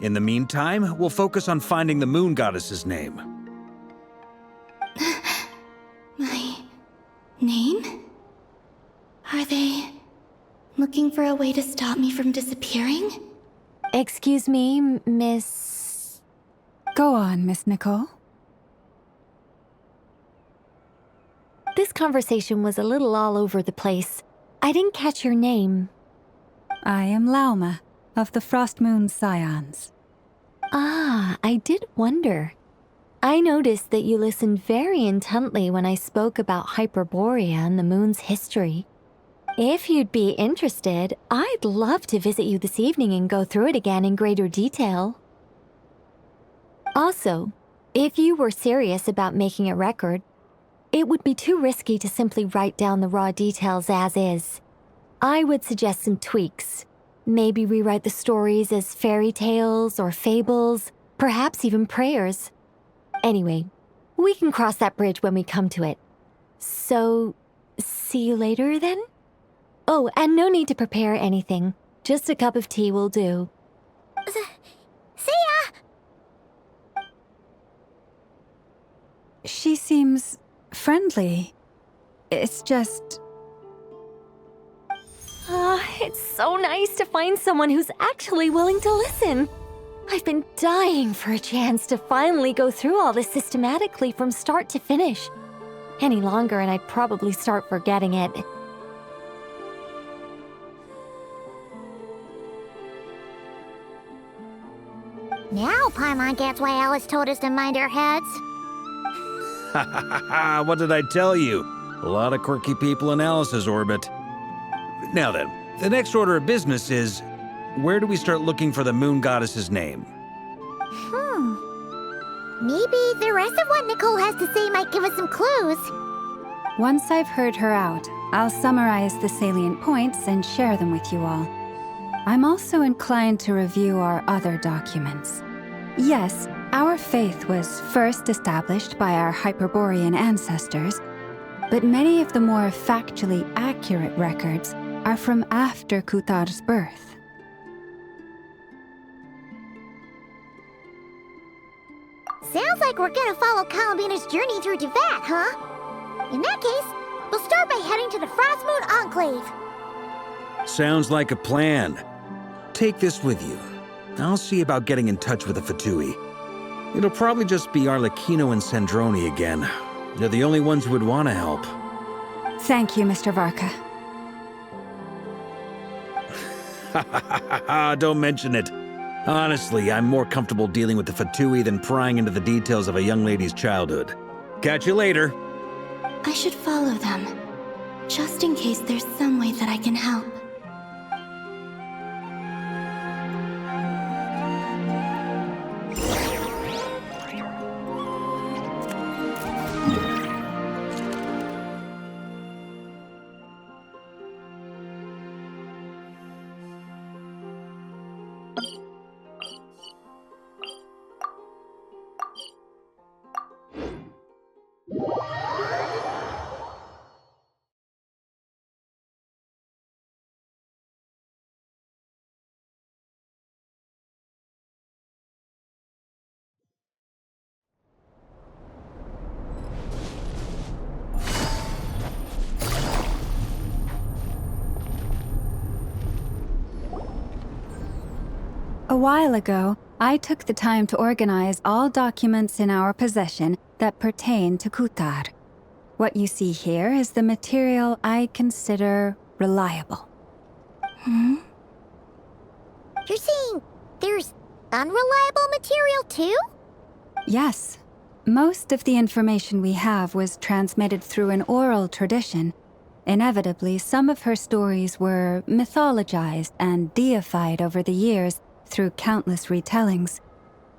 In the meantime, we'll focus on finding the Moon Goddess's name. My name? Are they looking for a way to stop me from disappearing? Excuse me, Miss... Go on, Miss Nicole. This conversation was a little all over the place. I didn't catch your name. I am Lauma, of the Frost Moon Scions. Ah, I did wonder. I noticed that you listened very intently when I spoke about Hyperborea and the moon's history. If you'd be interested, I'd love to visit you this evening and go through it again in greater detail. Also, if you were serious about making a record, it would be too risky to simply write down the raw details as is. I would suggest some tweaks. Maybe rewrite the stories as fairy tales or fables, perhaps even prayers. Anyway, we can cross that bridge when we come to it. So, see you later then? Oh, and no need to prepare anything. Just a cup of tea will do. See ya! She seems friendly. It's just... It's so nice to find someone who's actually willing to listen. I've been dying for a chance to finally go through all this systematically from start to finish. Any longer and I'd probably start forgetting it. Now Paimon gets why Alice told us to mind our heads. Ha ha ha ha, what did I tell you? A lot of quirky people in Alice's orbit. Now then, the next order of business is, where do we start looking for the Moon Goddess's name? Maybe the rest of what Nicole has to say might give us some clues. Once I've heard her out, I'll summarize the salient points and share them with you all. I'm also inclined to review our other documents. Yes, our faith was first established by our Hyperborean ancestors, but many of the more factually accurate records are from after Kutar's birth. Sounds like we're gonna follow Columbina's journey through Devat, huh? In that case, we'll start by heading to the Frost Moon Enclave. Sounds like a plan. Take this with you. I'll see about getting in touch with the Fatui. It'll probably just be Arlecchino and Sandroni again. They're the only ones who would want to help. Thank you, Mr. Varka. Ha ha ha ha, don't mention it. Honestly, I'm more comfortable dealing with the Fatui than prying into the details of a young lady's childhood. Catch you later. I should follow them, just in case there's some way that I can help. A while ago, I took the time to organize all documents in our possession that pertain to Kutar. What you see here is the material I consider reliable. You're saying there's unreliable material too? Yes. Most of the information we have was transmitted through an oral tradition. Inevitably, some of her stories were mythologized and deified over the years through countless retellings.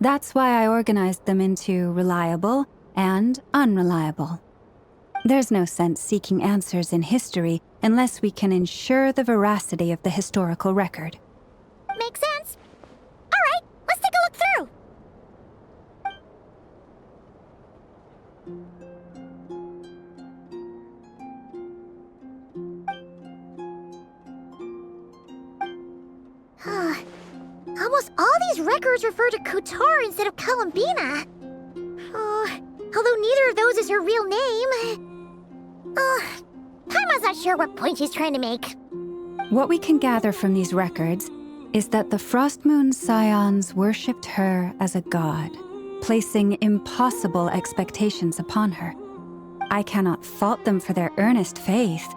That's why I organized them into reliable and unreliable. There's no sense seeking answers in history unless we can ensure the veracity of the historical record. Makes sense. All right, let's take a look through. Almost all these records refer to Kutar instead of Columbina. Although neither of those is her real name. Paimon's not sure what point she's trying to make. What we can gather from these records is that the Frost Moon Scions worshipped her as a god, placing impossible expectations upon her. I cannot fault them for their earnest faith,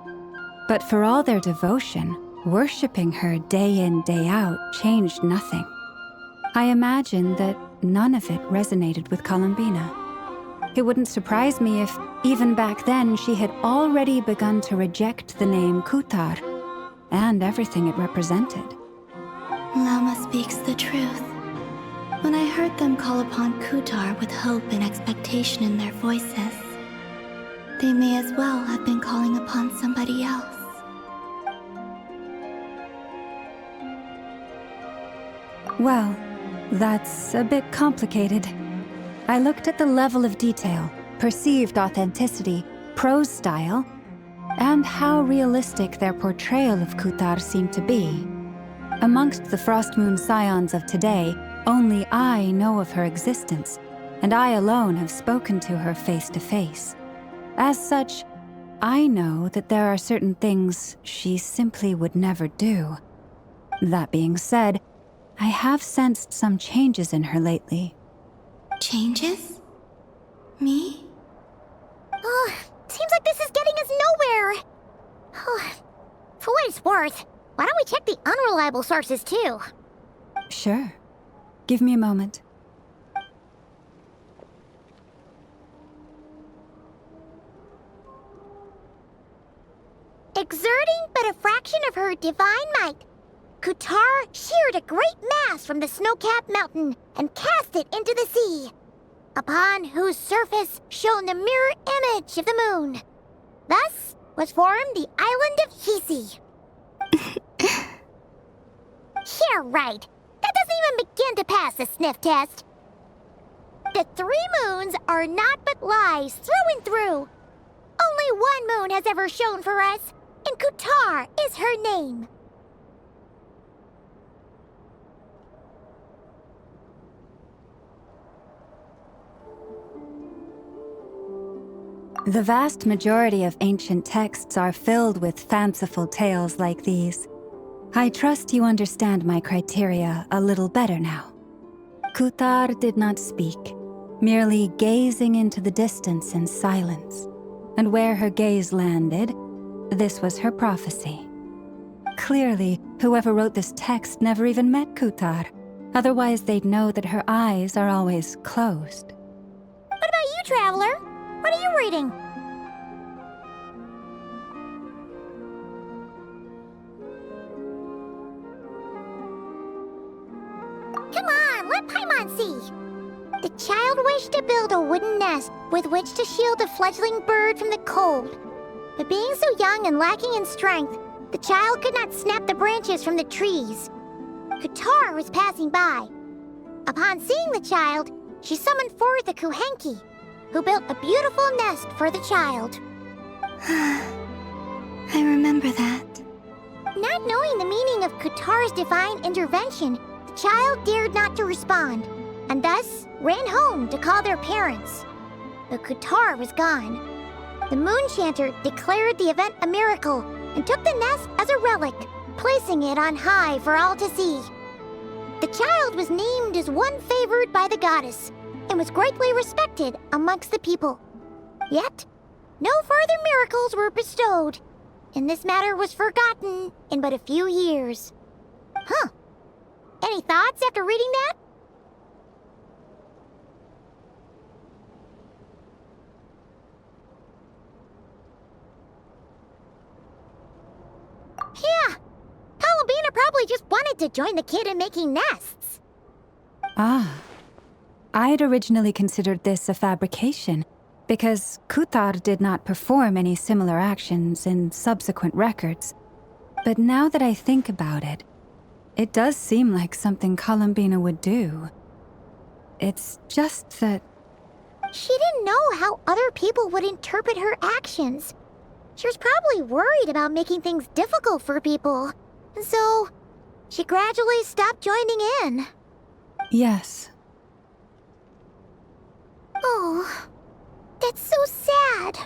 but for all their devotion, worshipping her day in, day out changed nothing. I imagine that none of it resonated with Columbina. It wouldn't surprise me if, even back then, she had already begun to reject the name Kutar and everything it represented. Lama speaks the truth. When I heard them call upon Kutar with hope and expectation in their voices, they may as well have been calling upon somebody else. Well, that's a bit complicated. I looked at the level of detail, perceived authenticity, prose style, and how realistic their portrayal of Kutar seemed to be. Amongst the Frost Moon Scions of today, only I know of her existence, and I alone have spoken to her face to face. As such, I know that there are certain things she simply would never do. That being said, I have sensed some changes in her lately. Changes? Me? Seems like this is getting us nowhere. For what it's worth, why don't we check the unreliable sources too? Sure. Give me a moment. Exerting but a fraction of her divine might, Kutar sheared a great mass from the snow-capped mountain and cast it into the sea, upon whose surface shone the mirror image of the moon. Thus was formed the island of Hisi. Yeah, right. That doesn't even begin to pass the sniff test. The 3 moons are naught but lies through and through. Only one moon has ever shone for us, and Kutar is her name. The vast majority of ancient texts are filled with fanciful tales like these. I trust you understand my criteria a little better now. Kutar did not speak, merely gazing into the distance in silence. And where her gaze landed, this was her prophecy. Clearly, whoever wrote this text never even met Kutar. Otherwise, they'd know that her eyes are always closed. What about you, Traveler? What are you reading? Come on, let Paimon see. The child wished to build a wooden nest with which to shield the fledgling bird from the cold. But being so young and lacking in strength, the child could not snap the branches from the trees. Katar was passing by. Upon seeing the child, she summoned forth a Kuhenki, who built a beautiful nest for the child. I remember that. Not knowing the meaning of Katar's divine intervention, the child dared not to respond, and thus ran home to call their parents. But Katar was gone. The Moon Chanter declared the event a miracle and took the nest as a relic, placing it on high for all to see. The child was named as one favored by the goddess and was greatly respected amongst the people. Yet, no further miracles were bestowed, and this matter was forgotten in but a few years. Huh. Any thoughts after reading that? Yeah, Columbina probably just wanted to join the kid in making nests. Ah. I had originally considered this a fabrication, because Kutar did not perform any similar actions in subsequent records. But now that I think about it, it does seem like something Columbina would do. It's just that... She didn't know how other people would interpret her actions. She was probably worried about making things difficult for people. And so, she gradually stopped joining in. Yes. Oh, that's so sad.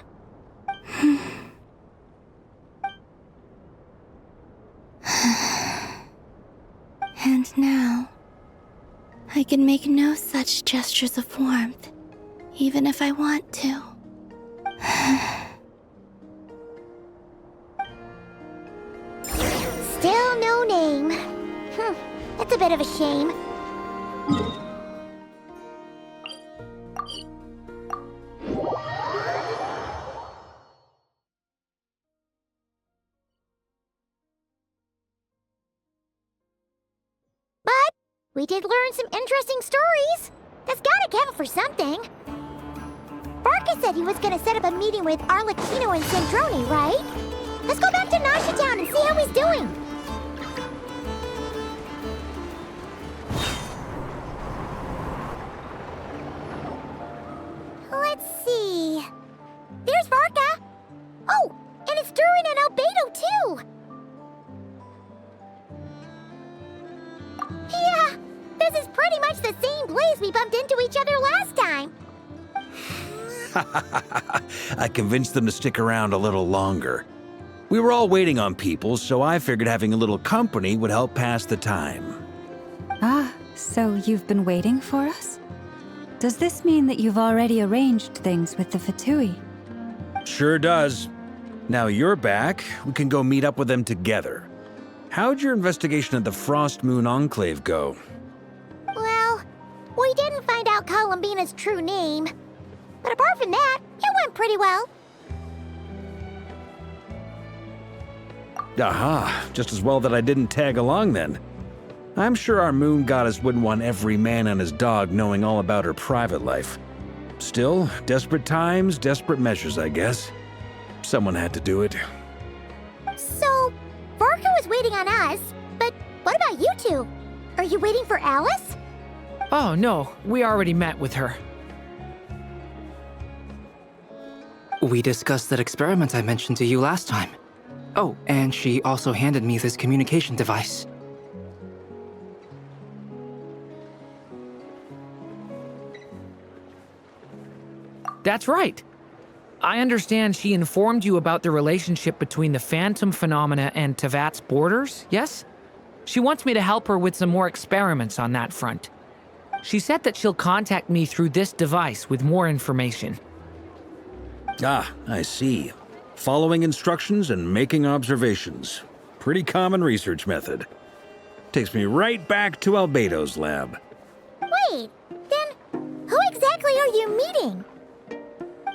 And now, I can make no such gestures of warmth, even if I want to. Still no name. That's a bit of a shame. But we did learn some interesting stories. That's gotta count for something. Barca said he was gonna set up a meeting with Arlecchino and Sandrone, right? Let's go back to Nasha Town and see how he's doing. Let's see. There's Varka. Oh, and it's Durin and Albedo too. Yeah, this is pretty much the same place we bumped into each other last time. I convinced them to stick around a little longer. We were all waiting on people, so I figured having a little company would help pass the time. Ah, so you've been waiting for us? Does this mean that you've already arranged things with the Fatui? Sure does. Now you're back, we can go meet up with them together. How'd your investigation at the Frost Moon Enclave go? Well, we didn't find out Columbina's true name. But apart from that, it went pretty well. Aha, just as well that I didn't tag along then. I'm sure our moon goddess wouldn't want every man and his dog knowing all about her private life. Still, desperate times, desperate measures, I guess. Someone had to do it. So, Varka was waiting on us, but what about you two? Are you waiting for Alice? Oh, no. We already met with her. We discussed that experiment I mentioned to you last time. Oh, and she also handed me this communication device. That's right. I understand she informed you about the relationship between the phantom phenomena and Tevat's borders, yes? She wants me to help her with some more experiments on that front. She said that she'll contact me through this device with more information. Ah, I see. Following instructions and making observations. Pretty common research method. Takes me right back to Albedo's lab. Wait, then who exactly are you meeting?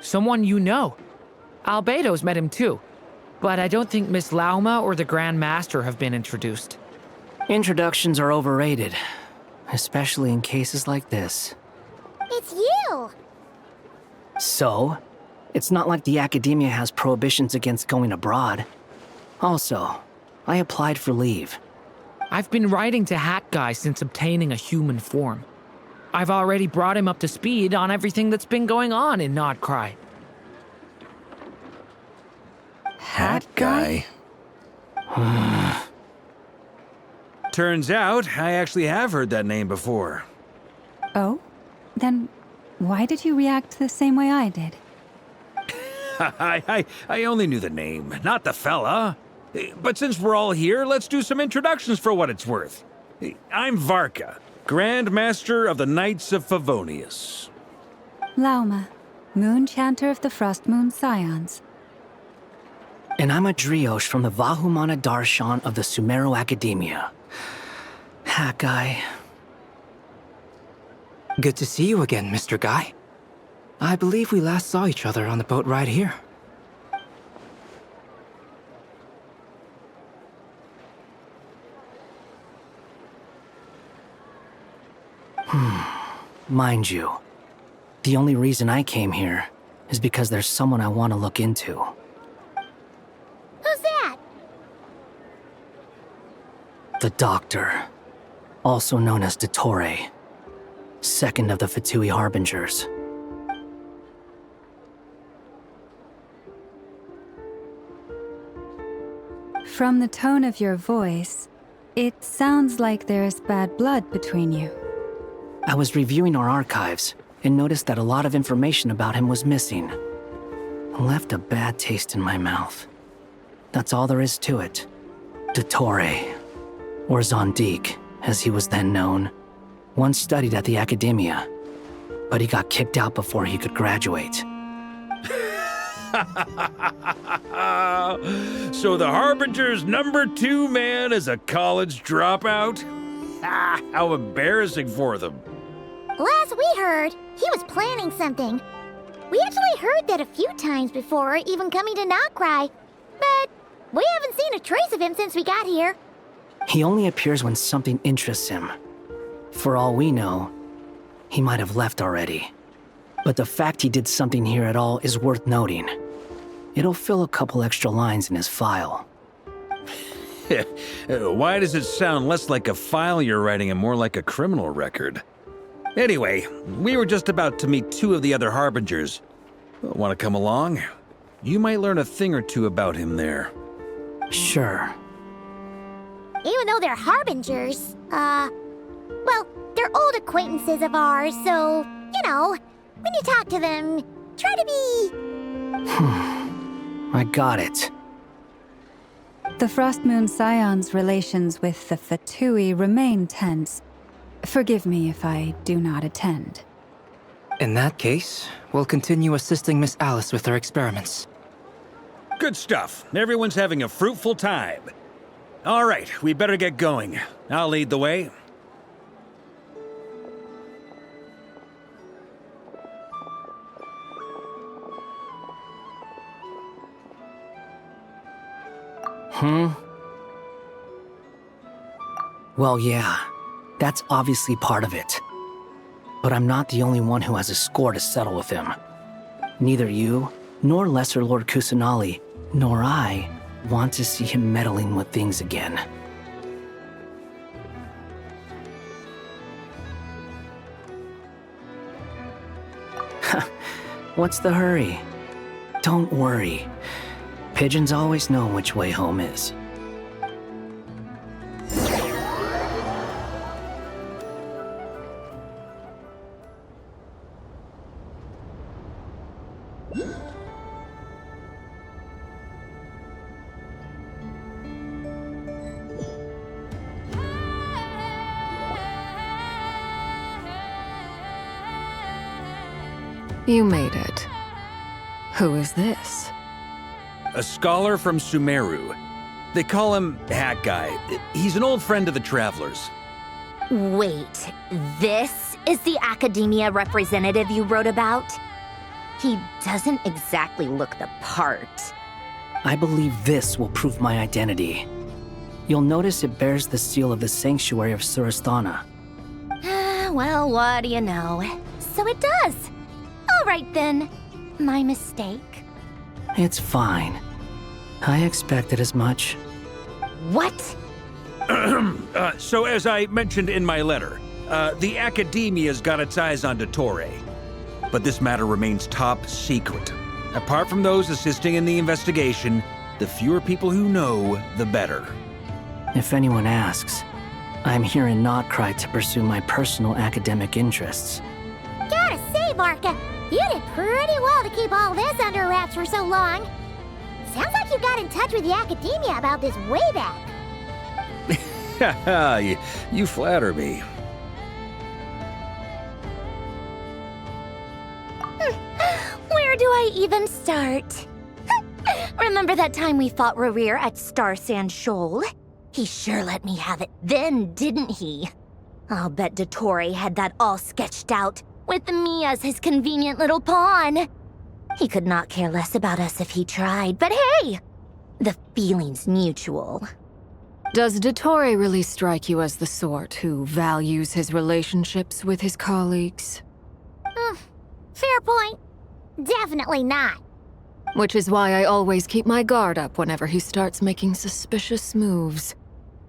Someone you know. Albedo's met him too. But I don't think Miss Lauma or the Grand Master have been introduced. Introductions are overrated, especially in cases like this. It's you! So, it's not like the academia has prohibitions against going abroad. Also, I applied for leave. I've been writing to Hat Guy since obtaining a human form. I've already brought him up to speed on everything that's been going on in Nodcry. Hat Guy? Turns out, I actually have heard that name before. Oh? Then why did you react the same way I did? I only knew the name, not the fella. But since we're all here, let's do some introductions for what it's worth. I'm Varka, Grand Master of the Knights of Favonius. Lauma, Moon Chanter of the Frost Moon Scions. And I'm a Driosh from the Vahumana Darshan of the Sumeru Academia. Hat Guy. Good to see you again, Mr. Guy. I believe we last saw each other on the boat ride here. Mind you, the only reason I came here is because there's someone I want to look into. Who's that? The Doctor, also known as Dottore, second of the Fatui Harbingers. From the tone of your voice, it sounds like there is bad blood between you. I was reviewing our archives and noticed that a lot of information about him was missing. It left a bad taste in my mouth. That's all there is to it. Dottore, or Zondik, as he was then known, once studied at the Academia, but he got kicked out before he could graduate. So the Harbinger's #2 man is a college dropout? How embarrassing for them. Last we heard, he was planning something. We actually heard that a few times before, even coming to Nodcry, but we haven't seen a trace of him since we got here. He only appears when something interests him. For all we know, he might have left already. But the fact he did something here at all is worth noting. It'll fill a couple extra lines in his file. Why does it sound less like a file you're writing and more like a criminal record? Anyway, we were just about to meet 2 of the other Harbingers. Want to come along? You might learn a thing or two about him there. Sure. Even though they're Harbingers, well, they're old acquaintances of ours, so, you know, when you talk to them, try to be... I got it. The Frost Moon Scions' relations with the Fatui remain tense. Forgive me if I do not attend. In that case, we'll continue assisting Miss Alice with her experiments. Good stuff. Everyone's having a fruitful time. All right, we better get going. I'll lead the way. Well, yeah, that's obviously part of it. But I'm not the only one who has a score to settle with him. Neither you, nor Lesser Lord Kusanali, nor I want to see him meddling with things again. What's the hurry? Don't worry. Pigeons always know which way home is. You made it. Who is this? A scholar from Sumeru. They call him Hat Guy. He's an old friend of the Travelers. Wait, this is the academia representative you wrote about? He doesn't exactly look the part. I believe this will prove my identity. You'll notice it bears the seal of the Sanctuary of Surasthana. Well, what do you know? So it does. All right then. My mistake. It's fine. I expected as much. What? So as I mentioned in my letter, the Academia's got its eyes on Dottore. But this matter remains top secret. Apart from those assisting in the investigation, the fewer people who know, the better. If anyone asks, I'm here in Notcry to pursue my personal academic interests. Gotta say, Varka, you did pretty well to keep all this under wraps for so long. Sounds like you got in touch with the Academia about this way back. Haha, you flatter me. Where do I even start? Remember that time we fought Rerir at Star Sand Shoal? He sure let me have it then, didn't he? I'll bet Dottore had that all sketched out, with me as his convenient little pawn. He could not care less about us if he tried, but hey! The feeling's mutual. Does Dottore really strike you as the sort who values his relationships with his colleagues? Fair point. Definitely not. Which is why I always keep my guard up whenever he starts making suspicious moves.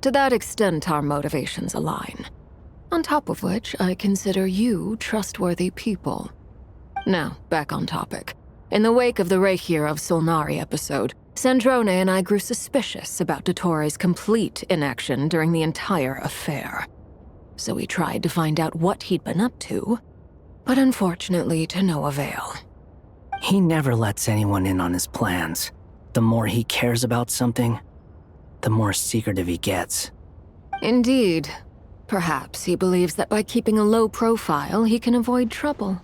To that extent, our motivations align. On top of which, I consider you trustworthy people. Now, back on topic. In the wake of the Reikir of Solnari episode, Sandrone and I grew suspicious about Dottore's complete inaction during the entire affair. So we tried to find out what he'd been up to, but unfortunately to no avail. He never lets anyone in on his plans. The more he cares about something, the more secretive he gets. Indeed. Perhaps he believes that by keeping a low profile, he can avoid trouble.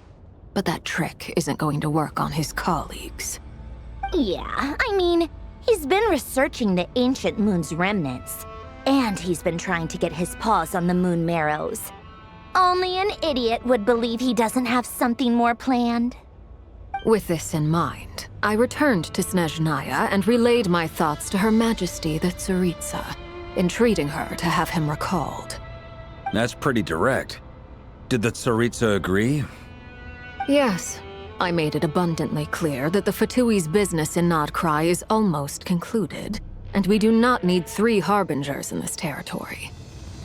But that trick isn't going to work on his colleagues. Yeah, I mean, he's been researching the ancient moon's remnants, and he's been trying to get his paws on the moon marrows. Only an idiot would believe he doesn't have something more planned. With this in mind, I returned to Snezhnaya and relayed my thoughts to Her Majesty the Tsaritsa, entreating her to have him recalled. That's pretty direct. Did the Tsaritsa agree? Yes. I made it abundantly clear that the Fatui's business in Notcry is almost concluded, and we do not need 3 harbingers in this territory.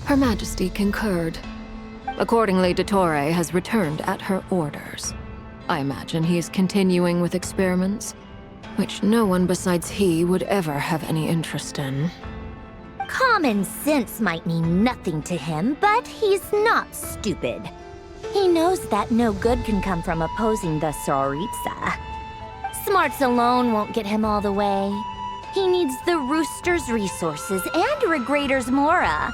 Her Majesty concurred. Accordingly, Dottore has returned at her orders. I imagine he's continuing with experiments, which no one besides he would ever have any interest in. Common sense might mean nothing to him, but he's not stupid. He knows that no good can come from opposing the Tsaritsa. Smarts alone won't get him all the way. He needs the Rooster's resources and Regrator's Mora,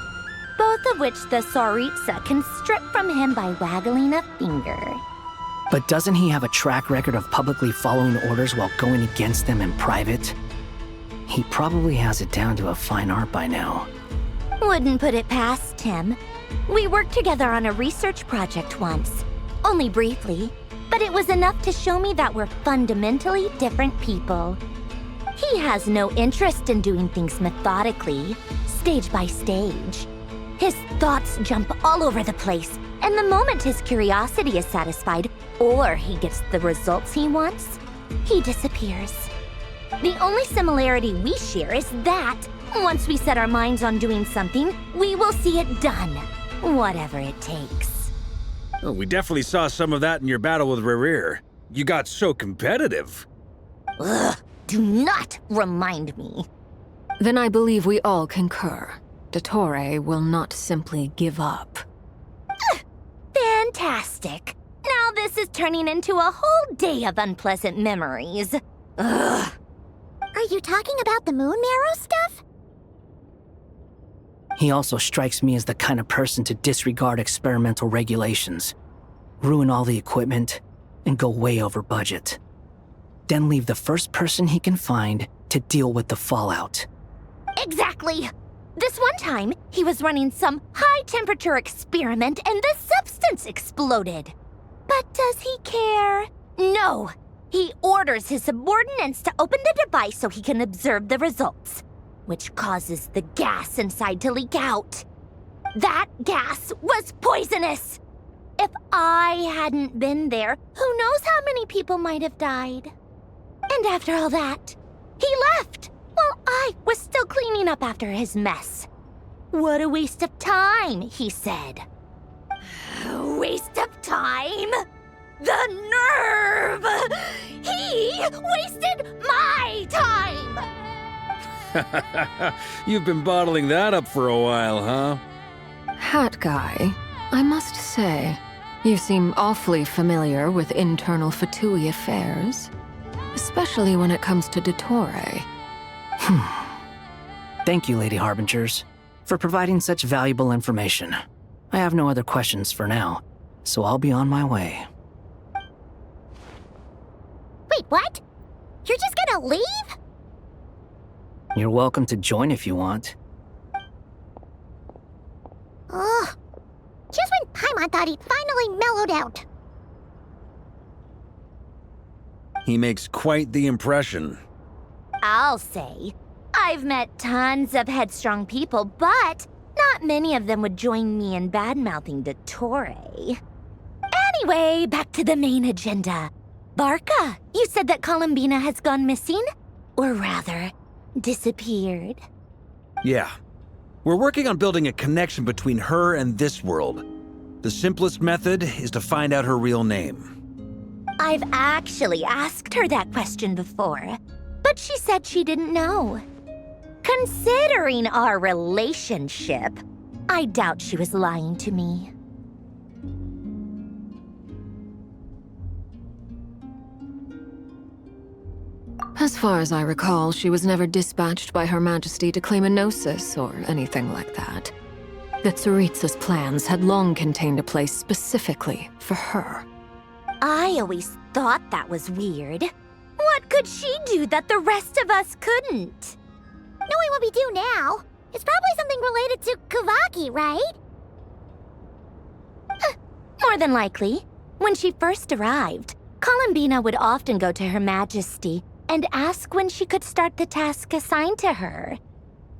both of which the Tsaritsa can strip from him by waggling a finger. But doesn't he have a track record of publicly following orders while going against them in private? He probably has it down to a fine art by now. Wouldn't put it past him. We worked together on a research project once. Only briefly, but it was enough to show me that we're fundamentally different people. He has no interest in doing things methodically, stage by stage. His thoughts jump all over the place, and the moment his curiosity is satisfied, or he gets the results he wants, he disappears. The only similarity we share is that, once we set our minds on doing something, we will see it done, whatever it takes. Oh, we definitely saw some of that in your battle with Rerir. You got so competitive. Ugh, do not remind me. Then I believe we all concur. Dottore will not simply give up. Fantastic. Now this is turning into a whole day of unpleasant memories. Ugh. Are you talking about the moon marrow stuff? He also strikes me as the kind of person to disregard experimental regulations, ruin all the equipment, and go way over budget. Then leave the first person he can find to deal with the fallout. Exactly! This one time, he was running some high-temperature experiment and the substance exploded. But does he care? No! He orders his subordinates to open the device so he can observe the results, which causes the gas inside to leak out. That gas was poisonous! If I hadn't been there, who knows how many people might have died. And after all that, he left while I was still cleaning up after his mess. What a waste of time, he said. Waste of time? The nerve! He wasted my time! You've been bottling that up for a while, huh? Hat guy, I must say, you seem awfully familiar with internal Fatui affairs. Especially when it comes to Dottore. Thank you, Lady Harbingers, for providing such valuable information. I have no other questions for now, so I'll be on my way. Wait, what? You're just gonna leave? You're welcome to join if you want. Ugh. Just when Paimon thought he'd finally mellowed out. He makes quite the impression. I'll say. I've met tons of headstrong people, but not many of them would join me in bad-mouthing Dottore. Anyway, back to the main agenda. Barca, you said that Columbina has gone missing? Or rather, disappeared. Yeah. We're working on building a connection between her and this world. The simplest method is to find out her real name. I've actually asked her that question before, but she said she didn't know. Considering our relationship, I doubt she was lying to me. As far as I recall, she was never dispatched by Her Majesty to claim a gnosis or anything like that. The Tsaritsa's plans had long contained a place specifically for her. I always thought that was weird. What could she do that the rest of us couldn't? Knowing what we do now, it's probably something related to Kavaki, right? More than likely. When she first arrived, Columbina would often go to Her Majesty and ask when she could start the task assigned to her.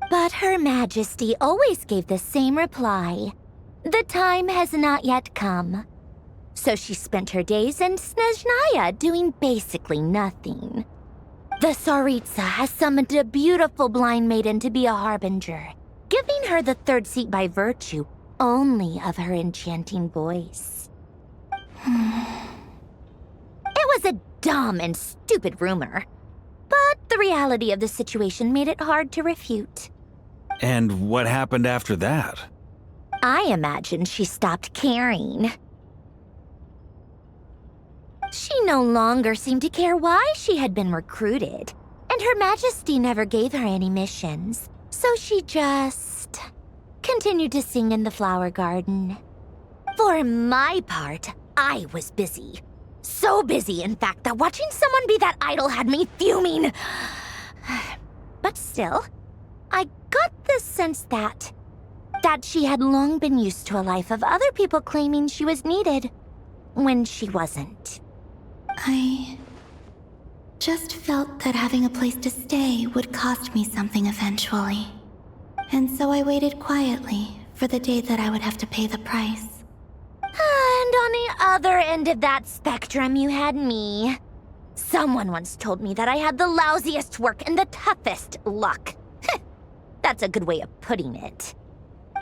But Her Majesty always gave the same reply. The time has not yet come. So she spent her days in Snezhnaya doing basically nothing. The Tsaritsa has summoned a beautiful blind maiden to be a harbinger, giving her the third seat by virtue only of her enchanting voice. It was a dumb and stupid rumor, but the reality of the situation made it hard to refute. And what happened after that? I imagine she stopped caring. She no longer seemed to care why she had been recruited, and Her Majesty never gave her any missions, so she just continued to sing in the flower garden. For my part, I was busy. So busy, in fact, that watching someone be that idol had me fuming. But still, I got the sense that she had long been used to a life of other people claiming she was needed when she wasn't. I just felt that having a place to stay would cost me something eventually. And so I waited quietly for the day that I would have to pay the price. And on the other end of that spectrum, you had me. Someone once told me that I had the lousiest work and the toughest luck. That's a good way of putting it.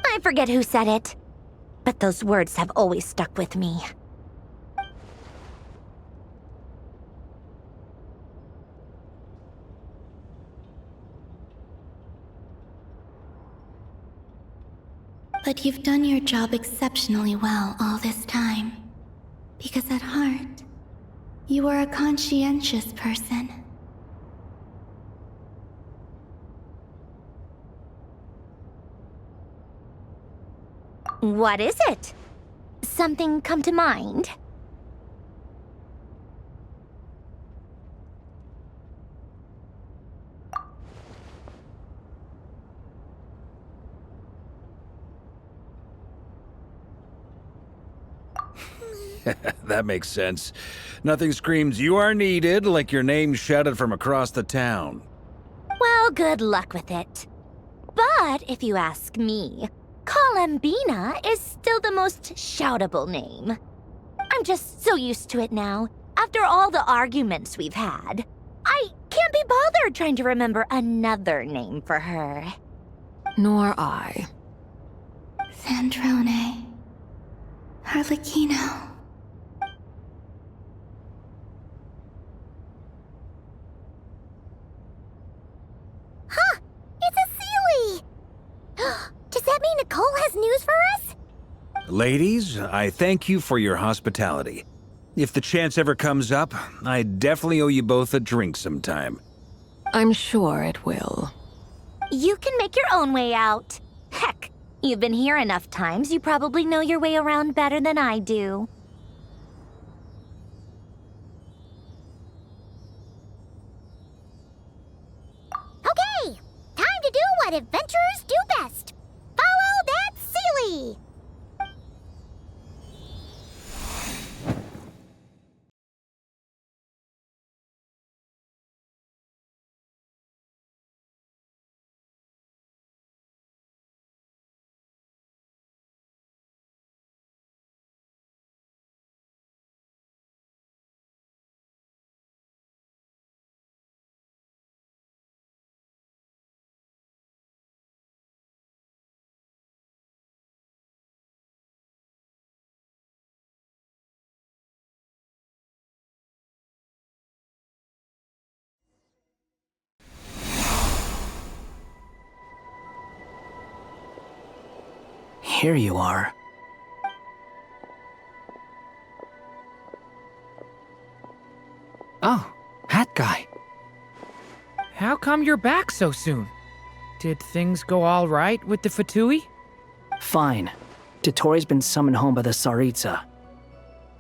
I forget who said it, but those words have always stuck with me. But you've done your job exceptionally well all this time. Because at heart, you are a conscientious person. What is it? Something come to mind? That makes sense. Nothing screams you are needed like your name shouted from across the town. Well, good luck with it. But if you ask me, Colambina is still the most shoutable name. I'm just so used to it now, after all the arguments we've had. I can't be bothered trying to remember another name for her. Nor I. Sandrone. Harlequino. Huh! It's a Sealy! Does that mean Nicole has news for us? Ladies, I thank you for your hospitality. If the chance ever comes up, I definitely owe you both a drink sometime. I'm sure it will. You can make your own way out. Heck, you've been here enough times, you probably know your way around better than I do. Okay, time to do what adventurers do best. Follow that Sealy! Here you are. Oh, hat guy. How come you're back so soon? Did things go all right with the Fatui? Fine. Dotori's been summoned home by the Tsaritsa.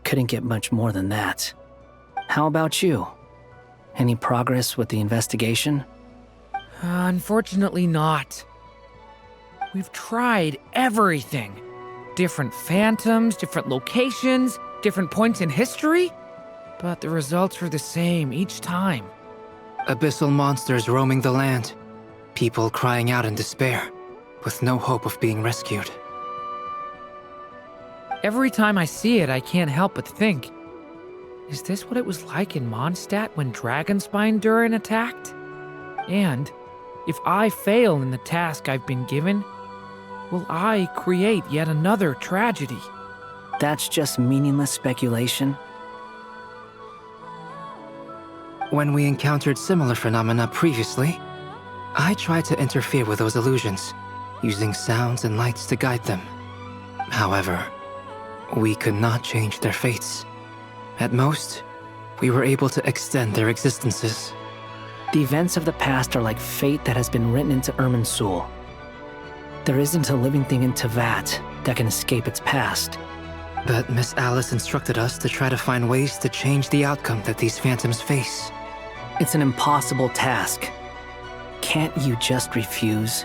Couldn't get much more than that. How about you? Any progress with the investigation? Unfortunately not. We've tried everything. Different phantoms, different locations, different points in history. But the results were the same each time. Abyssal monsters roaming the land. People crying out in despair, with no hope of being rescued. Every time I see it, I can't help but think, is this what it was like in Mondstadt when Dragonspine Durin attacked? And if I fail in the task I've been given, will I create yet another tragedy? That's just meaningless speculation. When we encountered similar phenomena previously, I tried to interfere with those illusions, using sounds and lights to guide them. However, we could not change their fates. At most, we were able to extend their existences. The events of the past are like fate that has been written into Irminsul. There isn't a living thing in Teyvat that can escape its past. But Miss Alice instructed us to try to find ways to change the outcome that these phantoms face. It's an impossible task. Can't you just refuse?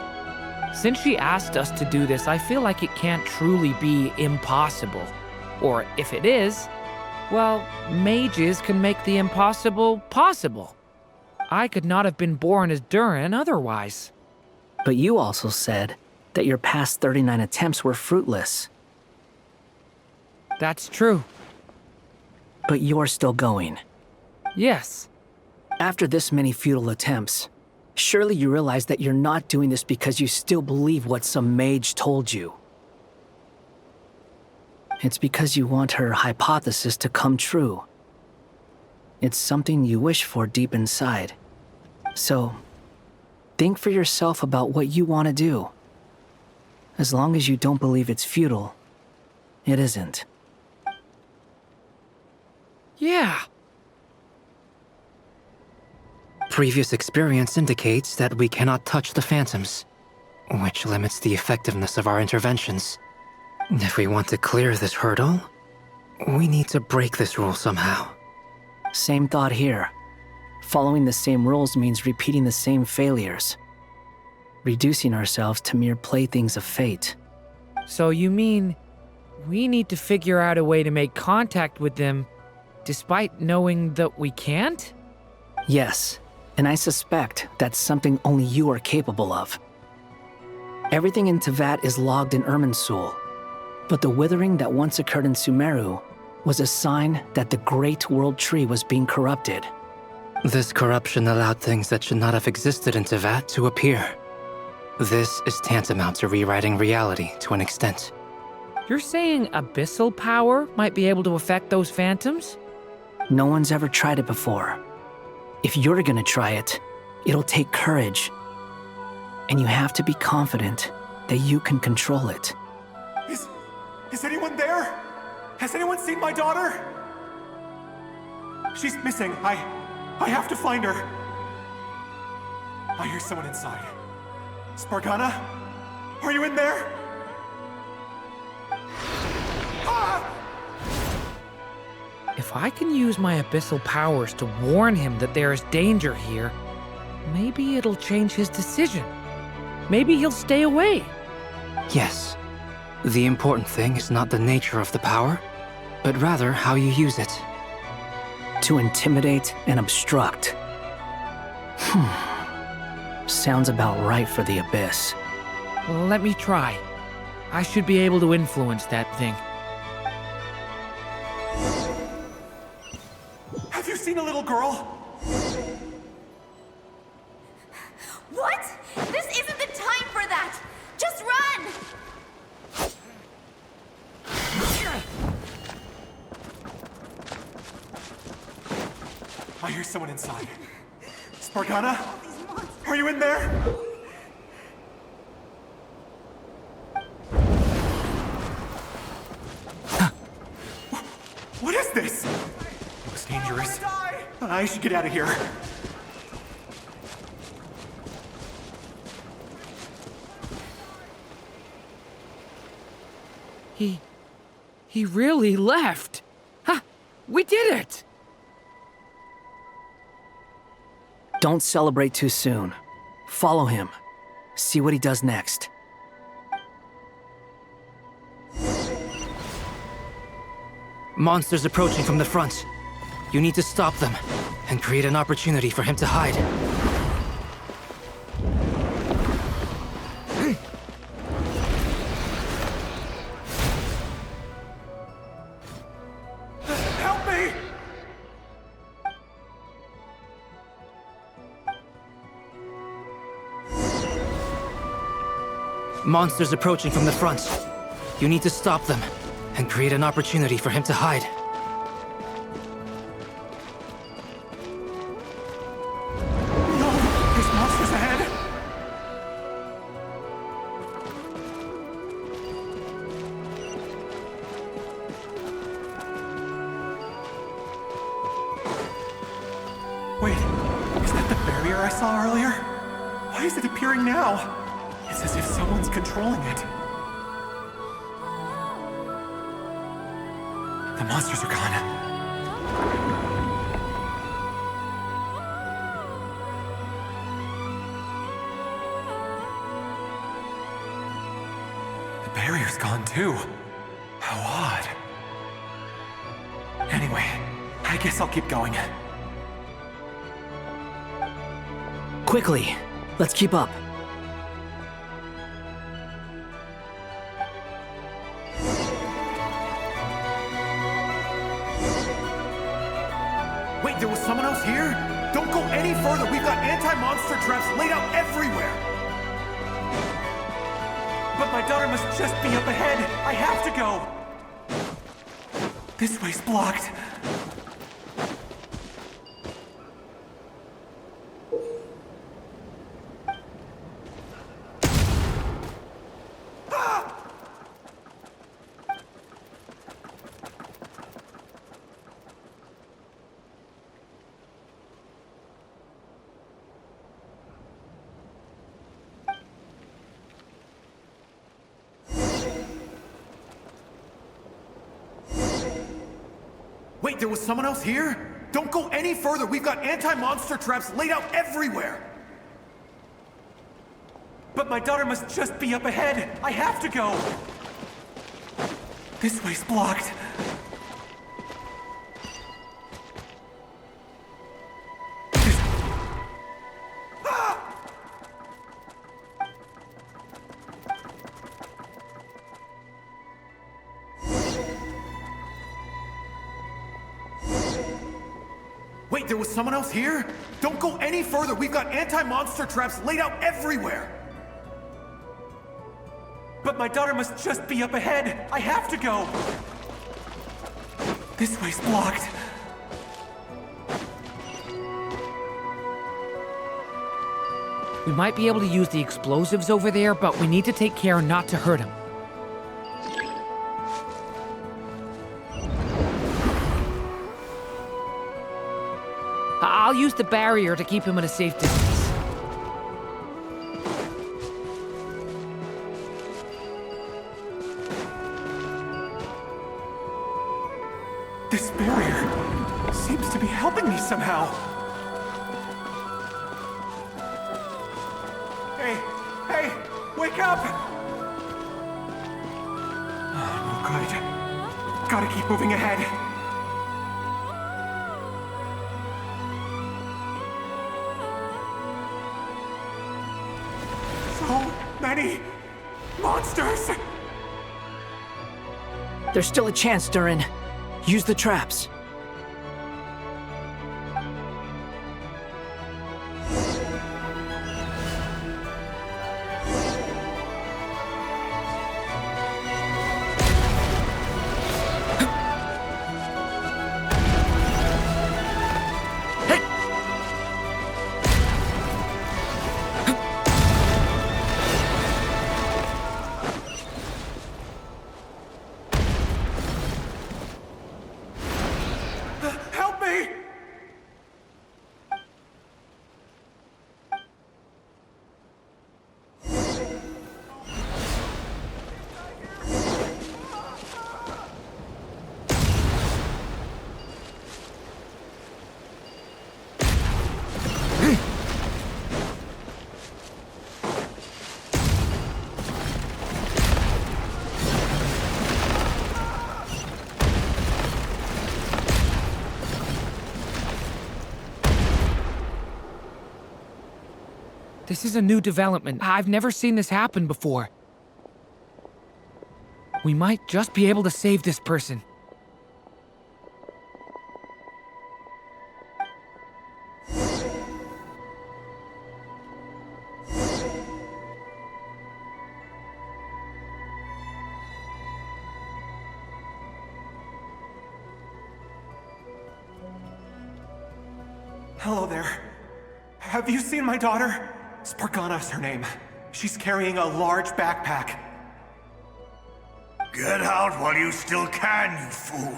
Since she asked us to do this, I feel like it can't truly be impossible. Or if it is, well, mages can make the impossible possible. I could not have been born as Durin otherwise. But you also said that your past 39 attempts were fruitless. That's true. But you're still going. Yes. After this many futile attempts, surely you realize that you're not doing this because you still believe what some mage told you. It's because you want her hypothesis to come true. It's something you wish for deep inside. So, think for yourself about what you want to do. As long as you don't believe it's futile, it isn't. Yeah. Previous experience indicates that we cannot touch the phantoms, which limits the effectiveness of our interventions. If we want to clear this hurdle, we need to break this rule somehow. Same thought here. Following the same rules means repeating the same failures. Reducing ourselves to mere playthings of fate. So you mean we need to figure out a way to make contact with them, despite knowing that we can't? Yes, and I suspect that's something only you are capable of. Everything in Tevat is logged in Irminsul, but the withering that once occurred in Sumeru was a sign that the Great World Tree was being corrupted. This corruption allowed things that should not have existed in Tevat to appear. This is tantamount to rewriting reality to an extent. You're saying abyssal power might be able to affect those phantoms? No one's ever tried it before. If you're gonna try it, it'll take courage. And you have to be confident that you can control it. Is anyone there? Has anyone seen my daughter? She's missing. I have to find her. I hear someone inside. Spargana? Are you in there? If I can use my abyssal powers to warn him that there is danger here, maybe it'll change his decision. Maybe he'll stay away. Yes. The important thing is not the nature of the power, but rather how you use it. To intimidate and obstruct. Sounds about right for the Abyss. Well, let me try. I should be able to influence that thing. Have you seen a little girl? What? This isn't the time for that! Just run! I hear someone inside. Spargana? Are you in there? What is this? Looks dangerous. I should get out of here. He really left. Ha! We did it! Don't celebrate too soon. Follow him. See what he does next. Monsters approaching from the front. You need to stop them and create an opportunity for him to hide. Help me! Monsters approaching from the front. You need to stop them and create an opportunity for him to hide. No! There's monsters ahead! Wait, is that the barrier I saw earlier? Why is it appearing now? It's as if someone's controlling it. The monsters are gone. The barrier's gone too. How odd. Anyway, I guess I'll keep going. Quickly, let's keep up. Wait, there was someone else here? Don't go any further. We've got anti-monster traps laid out everywhere. But my daughter must just be up ahead. I have to go. This way's blocked. Wait, there was someone else here? Don't go any further. We've got anti-monster traps laid out everywhere. But my daughter must just be up ahead. I have to go. This way's blocked. Wait, there was someone else here? Don't go any further. We've got anti-monster traps laid out everywhere. But my daughter must just be up ahead. I have to go. This way's blocked. We might be able to use the explosives over there, but we need to take care not to hurt him. I'll use the barrier to keep him at a safe distance. This barrier seems to be helping me somehow. Hey, wake up! Oh, no good. Gotta keep moving ahead. So many monsters! There's still a chance, Durin. Use the traps. Help me! This is a new development. I've never seen this happen before. We might just be able to save this person. Hello there. Have you seen my daughter? Spargana's her name. She's carrying a large backpack. Get out while you still can, you fool.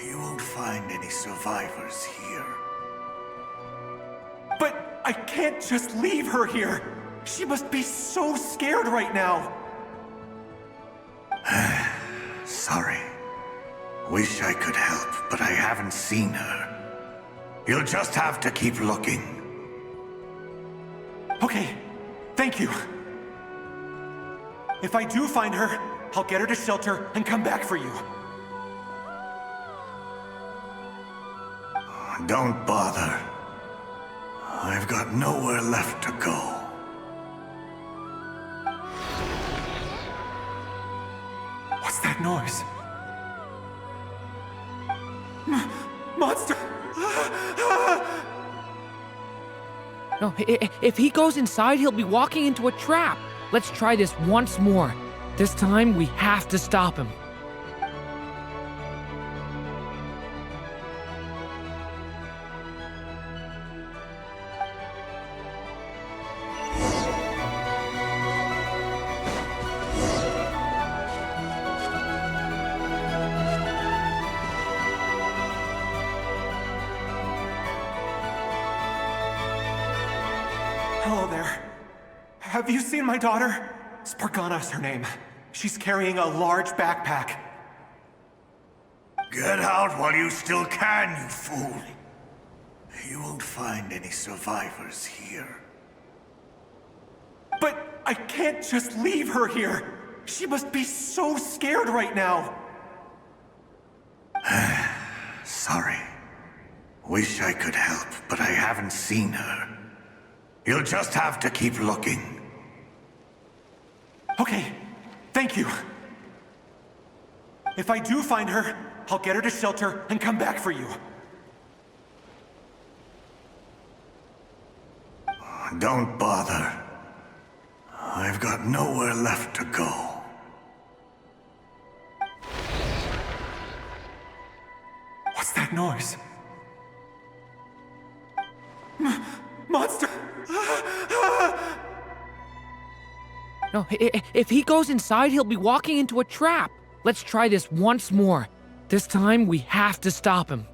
You won't find any survivors here. But I can't just leave her here. She must be so scared right now. Sorry. Wish I could help, but I haven't seen her. You'll just have to keep looking. Okay, thank you. If I do find her, I'll get her to shelter and come back for you. Don't bother. I've got nowhere left to go. What's that noise? Monster! No, if he goes inside, he'll be walking into a trap. Let's try this once more. This time, we have to stop him. Hello there. Have you seen my daughter? Spargana's her name. She's carrying a large backpack. Get out while you still can, you fool. You won't find any survivors here. But I can't just leave her here. She must be so scared right now. Sorry. Wish I could help, but I haven't seen her. You'll just have to keep looking. Okay, thank you. If I do find her, I'll get her to shelter and come back for you. Don't bother. I've got nowhere left to go. What's that noise? Monster! No, if he goes inside, he'll be walking into a trap. Let's try this once more. This time, we have to stop him.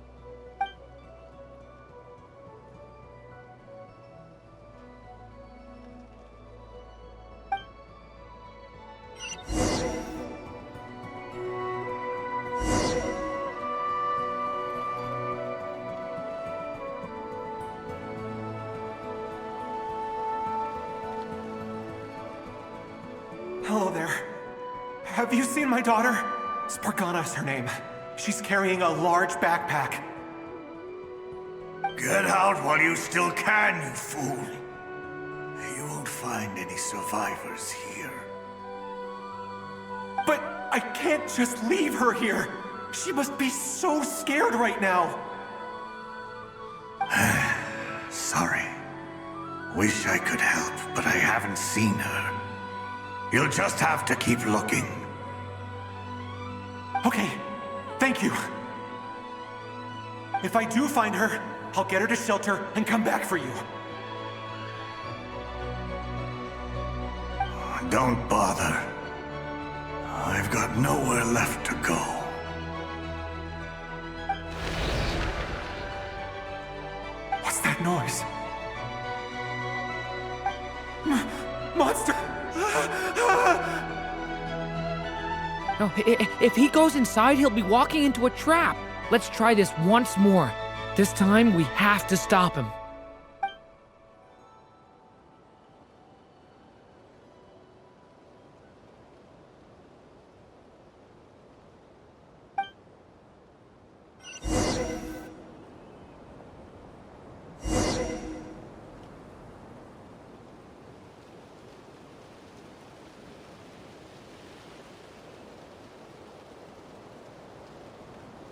Hello there. Have you seen my daughter? Spargana is her name. She's carrying a large backpack. Get out while you still can, you fool. You won't find any survivors here. But I can't just leave her here. She must be so scared right now. Sorry. Wish I could help, but I haven't seen her. You'll just have to keep looking. Okay, thank you. If I do find her, I'll get her to shelter and come back for you. Don't bother. I've got nowhere left to go. What's that noise? Monster! No, if he goes inside, he'll be walking into a trap. Let's try this once more. This time, we have to stop him.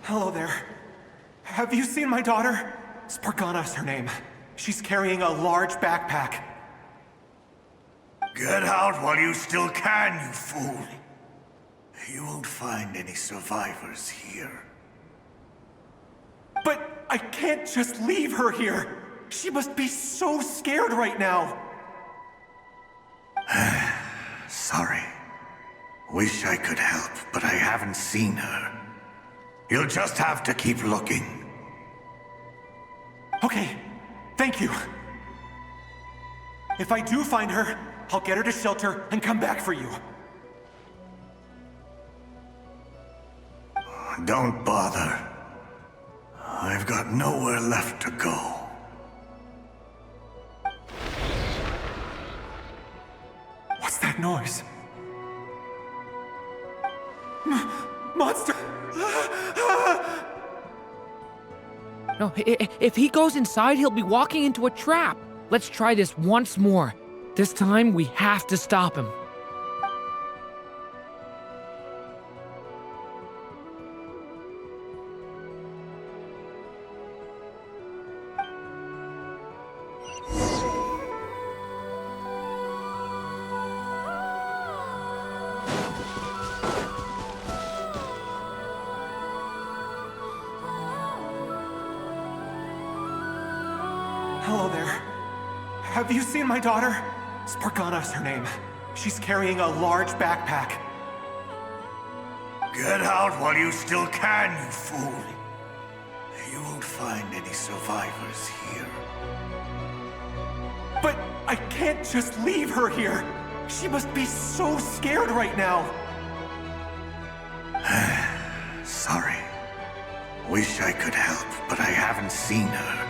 Hello there. Have you seen my daughter? Spargana is her name. She's carrying a large backpack. Get out while you still can, you fool. You won't find any survivors here. But I can't just leave her here. She must be so scared right now. Sorry. Wish I could help, but I haven't seen her. You'll just have to keep looking. Okay, thank you. If I do find her, I'll get her to shelter and come back for you. Don't bother. I've got nowhere left to go. What's that noise? Monster! No, if he goes inside, he'll be walking into a trap. Let's try this once more. This time, we have to stop him. Hello there. Have you seen my daughter? Spargana is her name. She's carrying a large backpack. Get out while you still can, you fool. You won't find any survivors here. But I can't just leave her here. She must be so scared right now. Sorry. Wish I could help, but I haven't seen her.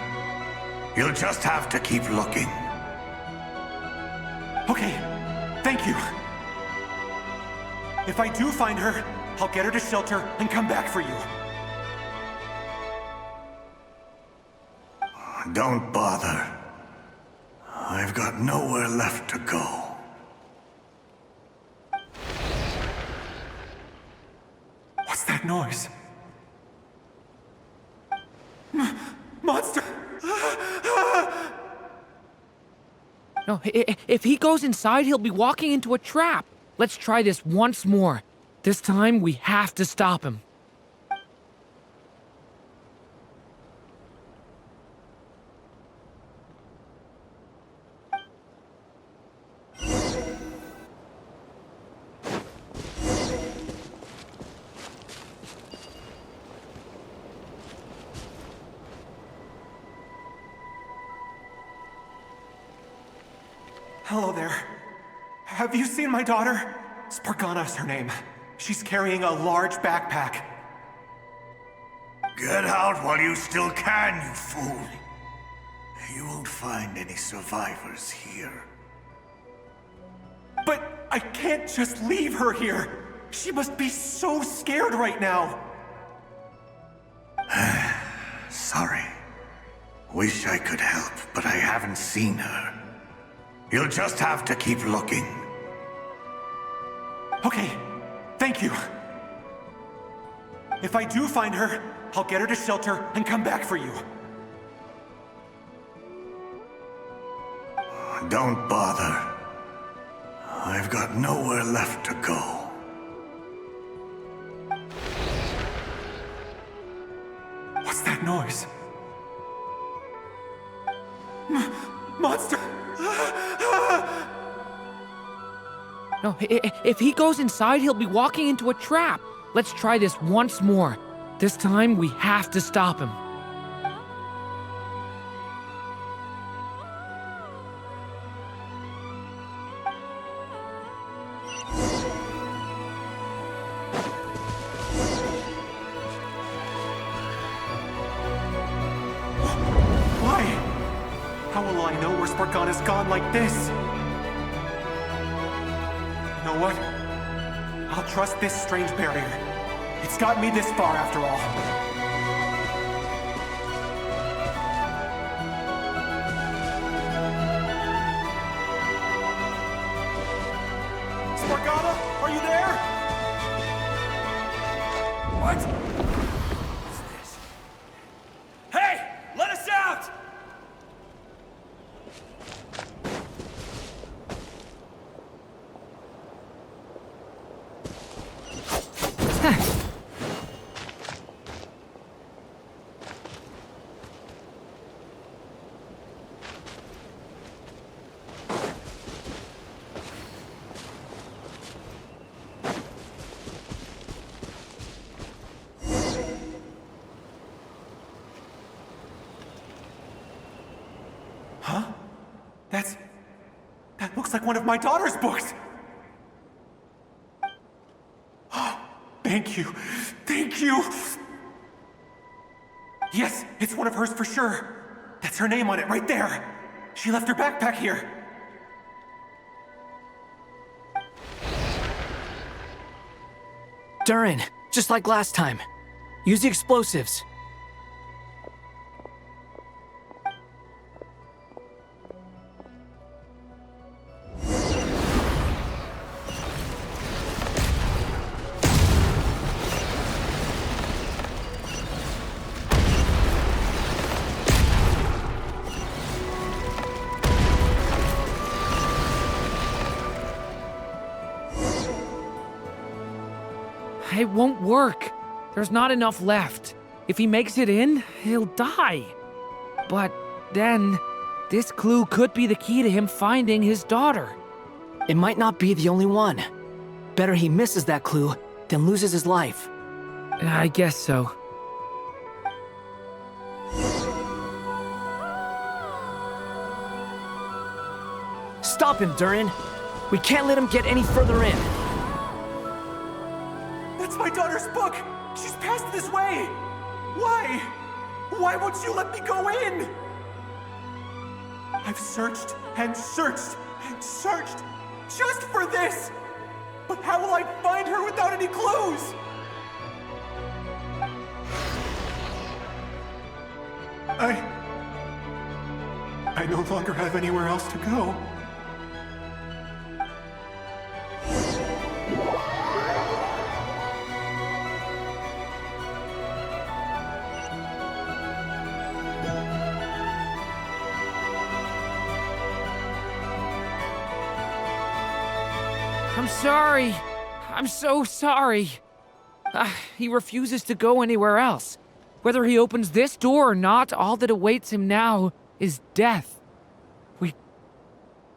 You'll just have to keep looking. Okay, thank you. If I do find her, I'll get her to shelter and come back for you. Don't bother. I've got nowhere left to go. What's that noise? Monster! No, if he goes inside, he'll be walking into a trap. Let's try this once more. This time, we have to stop him. Hello there. Have you seen my daughter? Spargana is her name. She's carrying a large backpack. Get out while you still can, you fool. You won't find any survivors here. But I can't just leave her here. She must be so scared right now. Sorry. Wish I could help, but I haven't seen her. You'll just have to keep looking. Okay, thank you. If I do find her, I'll get her to shelter and come back for you. Don't bother. I've got nowhere left to go. What's that noise? Monster! No, if he goes inside, he'll be walking into a trap. Let's try this once more. This time, we have to stop him. Why? How will I know where Spargana's gone like this? You know what? I'll trust this strange barrier. It's got me this far after all. Spargana, are you there? What? What's this? Hey! Let us out! Huh? That looks like one of my daughter's books! Thank you. Thank you! Yes, it's one of hers for sure. That's her name on it right there. She left her backpack here. Durin, just like last time. Use the explosives. It won't work. There's not enough left. If he makes it in, he'll die. But then, this clue could be the key to him finding his daughter. It might not be the only one. Better he misses that clue than loses his life. I guess so. Stop him, Durin. We can't let him get any further in. That's my daughter's book! She's passed this way! Why? Why won't you let me go in? I've searched and searched and searched just for this! But How will I find her without any clues? I no longer have anywhere else to go. I'm sorry. I'm so sorry. He refuses to go anywhere else. Whether he opens this door or not, all that awaits him now is death. We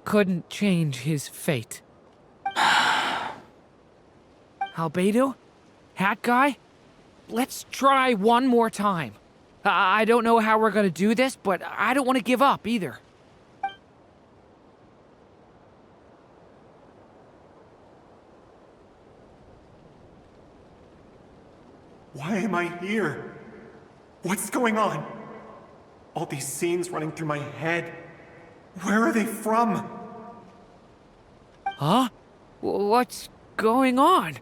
couldn't change his fate. Albedo? Hat guy? Let's try one more time. I don't know how we're gonna do this, but I don't want to give up either. Why am I here? What's going on? All these scenes running through my head. Where are they from? Huh? What's going on?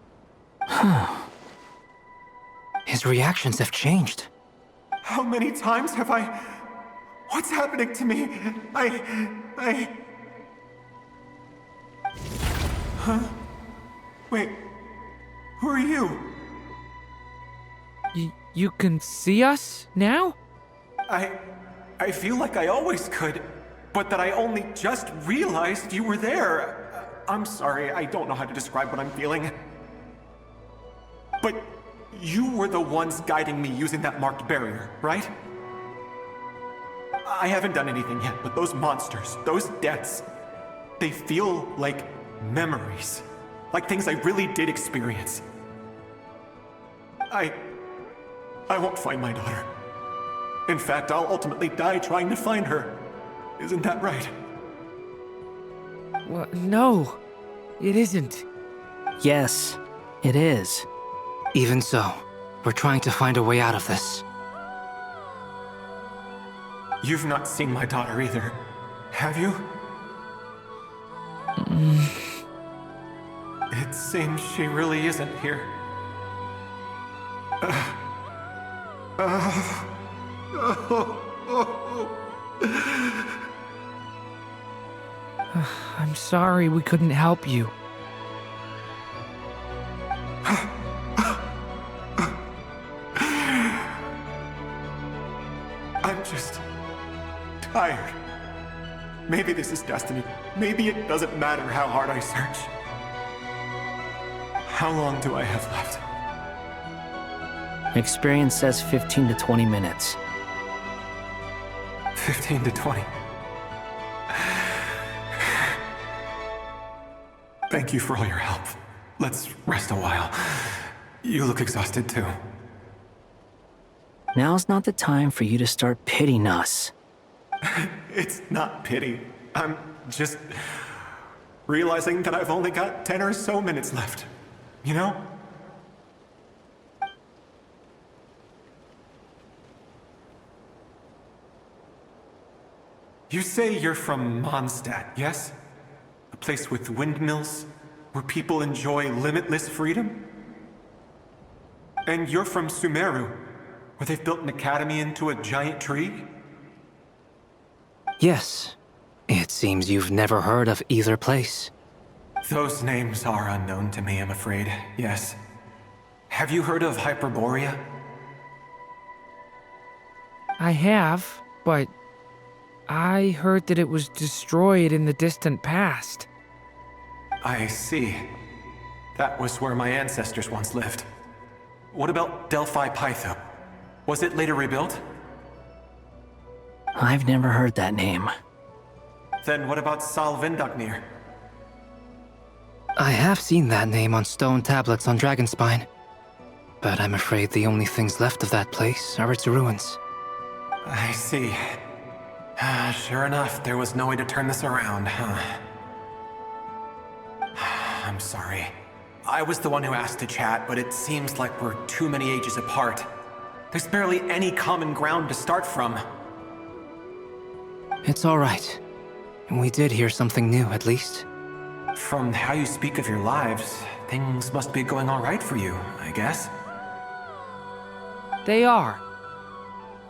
His reactions have changed. How many times have I... What's happening to me? Huh? Wait, who are you? You can see us now? I feel like I always could, but that I only just realized you were there. I'm sorry, I don't know how to describe what I'm feeling. But you were the ones guiding me using that marked barrier, right? I haven't done anything yet, but those monsters, those deaths, they feel like memories. Like things I really did experience. I won't find my daughter. In fact, I'll ultimately die trying to find her. Isn't that right? Well, no, it isn't. Yes, it is. Even so, we're trying to find a way out of this. You've not seen my daughter either, have you? It seems she really isn't here. I'm sorry we couldn't help you. I'm just tired. Maybe this is destiny. Maybe it doesn't matter how hard I search. How long do I have left? Experience says 15 to 20 minutes. 15 to 20. Thank you for all your help. Let's rest a while. You look exhausted too. Now's not the time for you to start pitying us. It's not pity. I'm just realizing that I've only got 10 or so minutes left. You know? You say you're from Mondstadt, yes? A place with windmills, where people enjoy limitless freedom? And you're from Sumeru, where they've built an academy into a giant tree? Yes. It seems you've never heard of either place. Those names are unknown to me, I'm afraid, yes. Have you heard of Hyperborea? I have, but I heard that it was destroyed in the distant past. I see. That was where my ancestors once lived. What about Delphi Pytho? Was it later rebuilt? I've never heard that name. Then what about Sal Vindagnir? I have seen that name on stone tablets on Dragonspine. But I'm afraid the only things left of that place are its ruins. I see. Sure enough, there was no way to turn this around, huh? I'm sorry. I was the one who asked to chat, but it seems like we're too many ages apart. There's barely any common ground to start from. It's all right. We did hear something new, at least. From how you speak of your lives, things must be going all right for you, I guess. They are.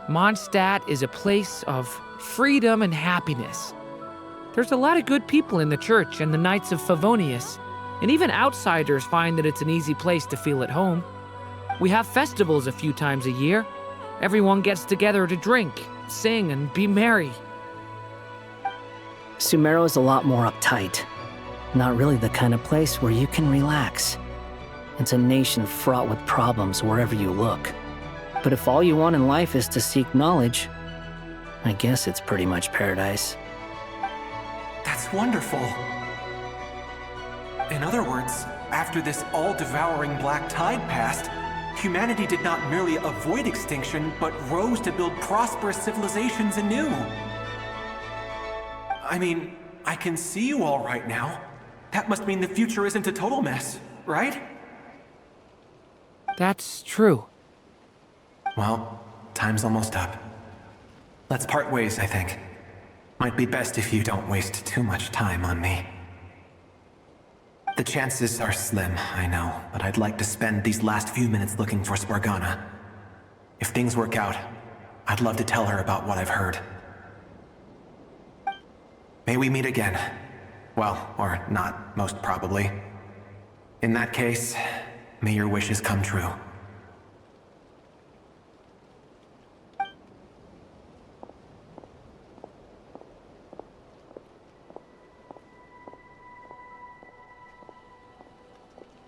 Mondstadt is a place of freedom and happiness. There's a lot of good people in the church and the Knights of Favonius, and even outsiders find that it's an easy place to feel at home. We have festivals a few times a year. Everyone gets together to drink, sing, and be merry. Sumeru is a lot more uptight. Not really the kind of place where you can relax. It's a nation fraught with problems wherever you look. But if all you want in life is to seek knowledge, I guess it's pretty much paradise. That's wonderful. In other words, after this all-devouring black tide passed, humanity did not merely avoid extinction, but rose to build prosperous civilizations anew. I mean, I can see you all right now. That must mean the future isn't a total mess, right? That's true. Well, time's almost up. Let's part ways, I think. Might be best if you don't waste too much time on me. The chances are slim, I know, but I'd like to spend these last few minutes looking for Spargana. If things work out, I'd love to tell her about what I've heard. May we meet again. Well, or not, most probably. In that case, may your wishes come true.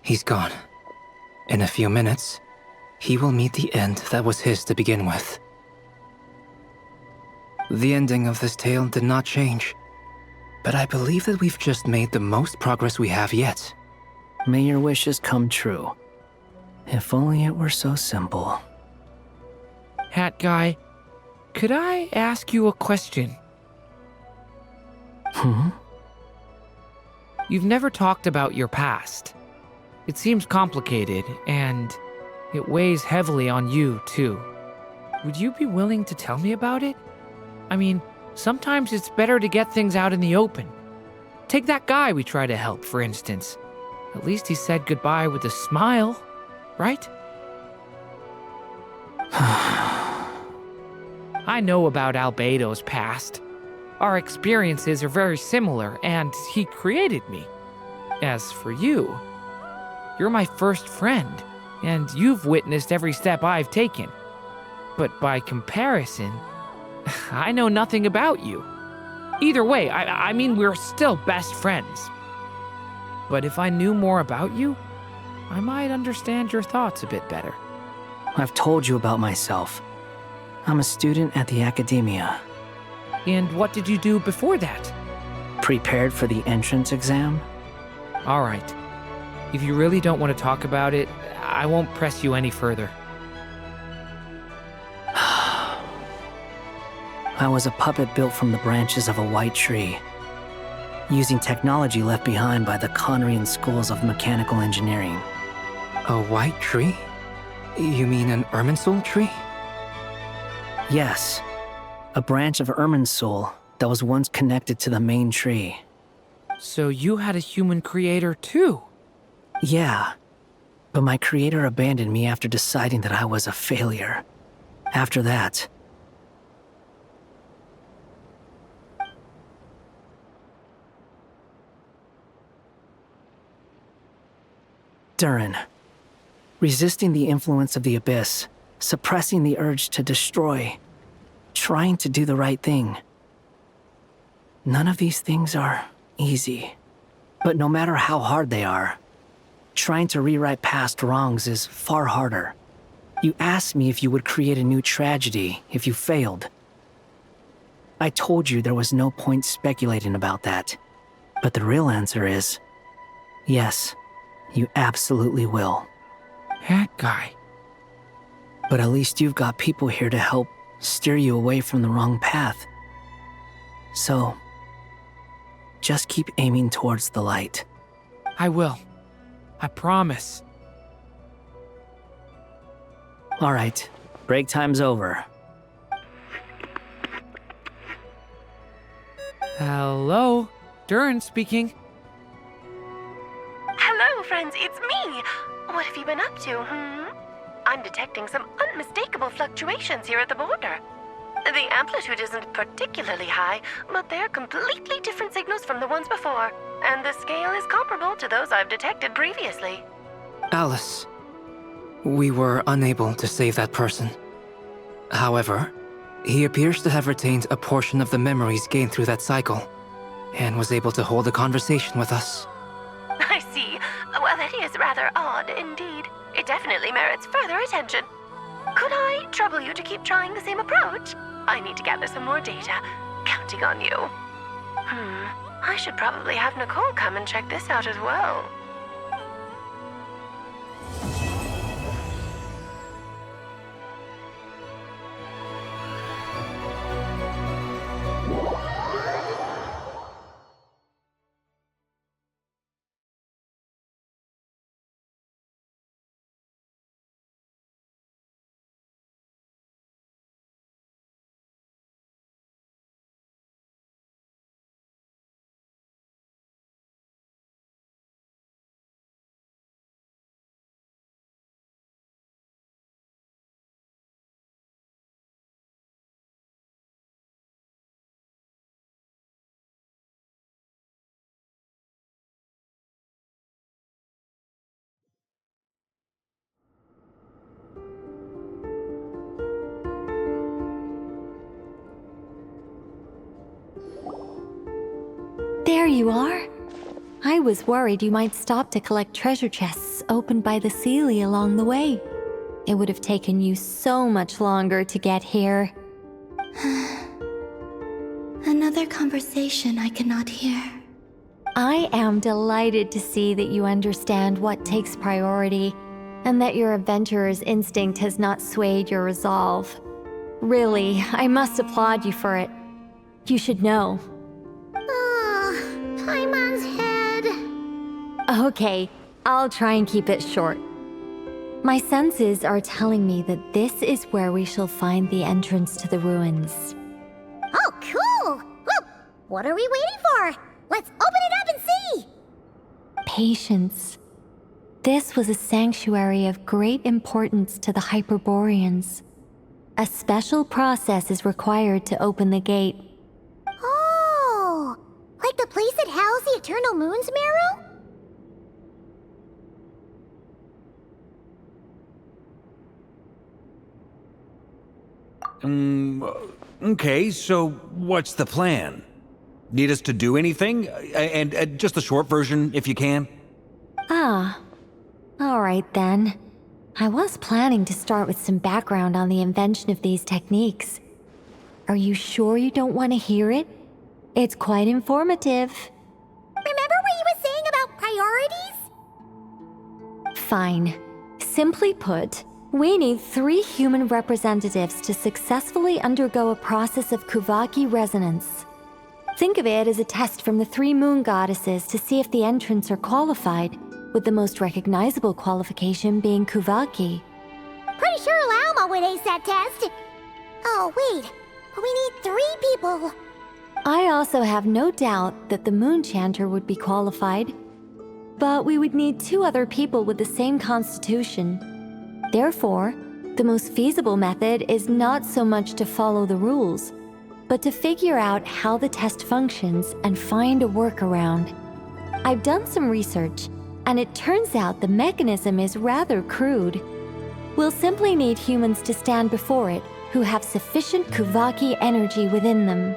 He's gone. In a few minutes, he will meet the end that was his to begin with. The ending of this tale did not change, but I believe that we've just made the most progress we have yet. May your wishes come true. If only it were so simple. Hat Guy, could I ask you a question? You've never talked about your past. It seems complicated, and it weighs heavily on you, too. Would you be willing to tell me about it? I mean, sometimes it's better to get things out in the open. Take that guy we try to help, for instance. At least he said goodbye with a smile, right? I know about Albedo's past. Our experiences are very similar, and he created me. As for you, you're my first friend, and you've witnessed every step I've taken. But by comparison, I know nothing about you. Either way, I mean, we're still best friends. But if I knew more about you, I might understand your thoughts a bit better. I've told you about myself. I'm a student at the academia. And what did you do before that? Prepared for the entrance exam? All right. If you really don't want to talk about it, I won't press you any further. I was a puppet built from the branches of a white tree, using technology left behind by the Conrian schools of mechanical engineering. A white tree? You mean an Irminsul tree? Yes, a branch of Irminsul that was once connected to the main tree. So you had a human creator too? Yeah, but my creator abandoned me after deciding that I was a failure. After that, Durin. Resisting the influence of the Abyss, suppressing the urge to destroy, trying to do the right thing. None of these things are easy. But no matter how hard they are, trying to rewrite past wrongs is far harder. You asked me if you would create a new tragedy if you failed. I told you there was no point speculating about that. But the real answer is, yes, you absolutely will. Hat Guy. But at least you've got people here to help steer you away from the wrong path. So, just keep aiming towards the light. I will. I promise. All right, break time's over. Hello, Durin speaking. Hello, friends, it's me! What have you been up to, I'm detecting some unmistakable fluctuations here at the border. The amplitude isn't particularly high, but they're completely different signals from the ones before, and the scale is comparable to those I've detected previously. Alice, we were unable to save that person. However, he appears to have retained a portion of the memories gained through that cycle, and was able to hold a conversation with us. I see. Well, that is rather odd indeed. It definitely merits further attention. Could I trouble you to keep trying the same approach? I need to gather some more data. Counting on you. I should probably have Nicole come and check this out as well. There you are. I was worried you might stop to collect treasure chests opened by the Seelie along the way. It would have taken you so much longer to get here. Another conversation I cannot hear. I am delighted to see that you understand what takes priority, and that your adventurer's instinct has not swayed your resolve. Really, I must applaud you for it. You should know. Paimon's head. Okay, I'll try and keep it short. My senses are telling me that this is where we shall find the entrance to the ruins. Oh, cool! Well, what are we waiting for? Let's open it up and see! Patience. This was a sanctuary of great importance to the Hyperboreans. A special process is required to open the gate. Oh! Like the place that housed the Eternal Moon's marrow? Okay, so what's the plan? Need us to do anything? And just the short version, if you can. Ah. Alright then. I was planning to start with some background on the invention of these techniques. Are you sure you don't want to hear it? It's quite informative. Remember what you were saying about priorities? Fine. Simply put, we need 3 human representatives to successfully undergo a process of Kuvaki resonance. Think of it as a test from the 3 moon goddesses to see if the entrants are qualified, with the most recognizable qualification being Kuvaki. Pretty sure Lauma would ace that test. Oh, wait. We need 3 people. I also have no doubt that the Moon Chanter would be qualified. But we would need 2 other people with the same constitution. Therefore, the most feasible method is not so much to follow the rules, but to figure out how the test functions and find a workaround. I've done some research, and it turns out the mechanism is rather crude. We'll simply need humans to stand before it who have sufficient Kuvaki energy within them.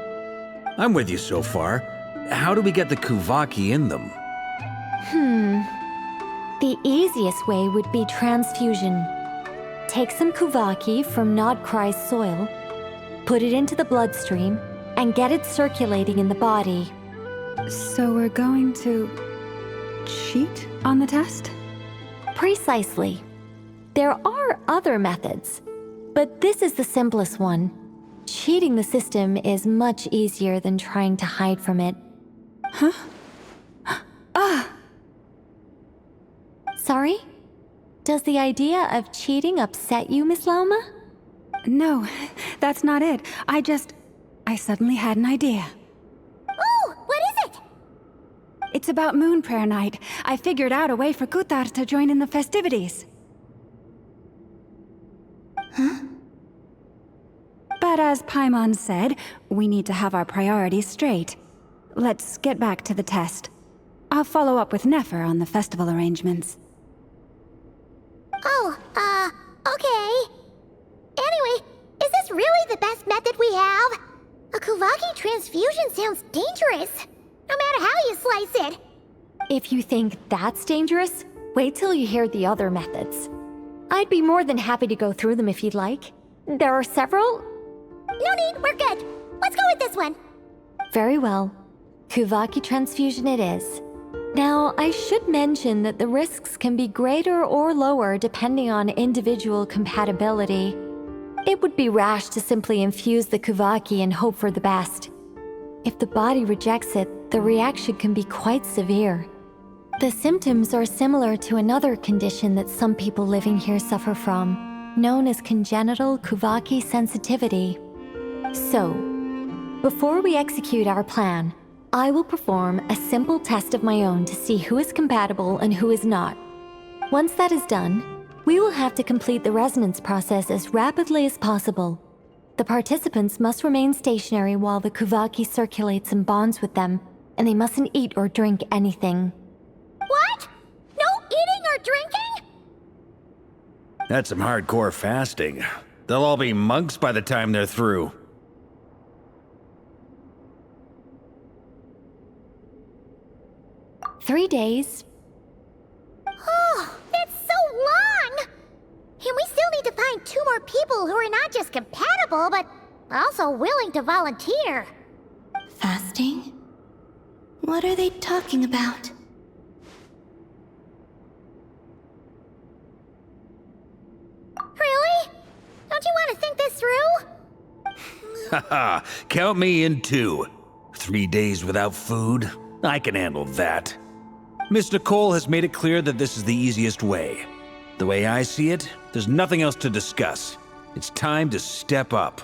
I'm with you so far. How do we get the Kuvaki in them? The easiest way would be transfusion. Take some Kuvaki from Nodkrai's soil, put it into the bloodstream, and get it circulating in the body. So we're going to cheat on the test? Precisely. There are other methods, but this is the simplest one. Cheating the system is much easier than trying to hide from it. Huh? Ah! Sorry? Does the idea of cheating upset you, Miss Lauma? No, that's not it. I suddenly had an idea. Oh, what is it? It's about Moon Prayer Night. I figured out a way for Kutar to join in the festivities. Huh? But as Paimon said, we need to have our priorities straight. Let's get back to the test. I'll follow up with Nefer on the festival arrangements. Oh, okay. Anyway, is this really the best method we have? A Kuvaki transfusion sounds dangerous, no matter how you slice it. If you think that's dangerous, wait till you hear the other methods. I'd be more than happy to go through them if you'd like. There are several. No need, we're good. Let's go with this one. Very well. Kuvaki transfusion it is. Now, I should mention that the risks can be greater or lower depending on individual compatibility. It would be rash to simply infuse the Kuvaki and hope for the best. If the body rejects it, the reaction can be quite severe. The symptoms are similar to another condition that some people living here suffer from, known as congenital Kuvaki sensitivity. So, before we execute our plan, I will perform a simple test of my own to see who is compatible and who is not. Once that is done, we will have to complete the resonance process as rapidly as possible. The participants must remain stationary while the Kuvaki circulates and bonds with them, and they mustn't eat or drink anything. What? No eating or drinking? That's some hardcore fasting. They'll all be monks by the time they're through. "3 days. Oh, that's so long! And we still need to find 2 more people who are not just compatible, but also willing to volunteer. Fasting? What are they talking about? Really? Don't you want to think this through? Haha, count me in too. 3 days without food? I can handle that. Miss Nicole has made it clear that this is the easiest way. The way I see it, there's nothing else to discuss. It's time to step up.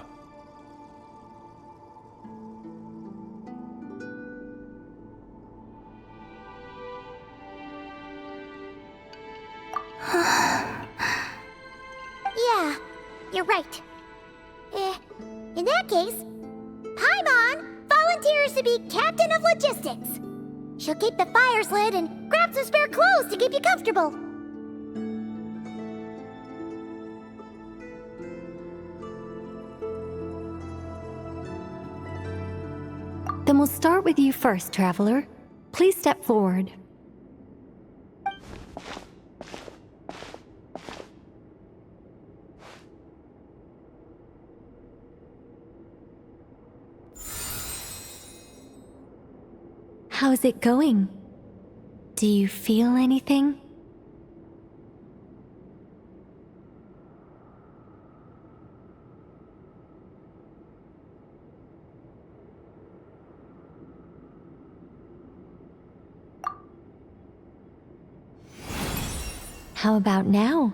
Yeah, you're right. In that case, Paimon volunteers to be Captain of Logistics. She'll keep the fires lit and grab some spare clothes to keep you comfortable. Then we'll start with you first, Traveler. Please step forward. How's it going? Do you feel anything? How about now?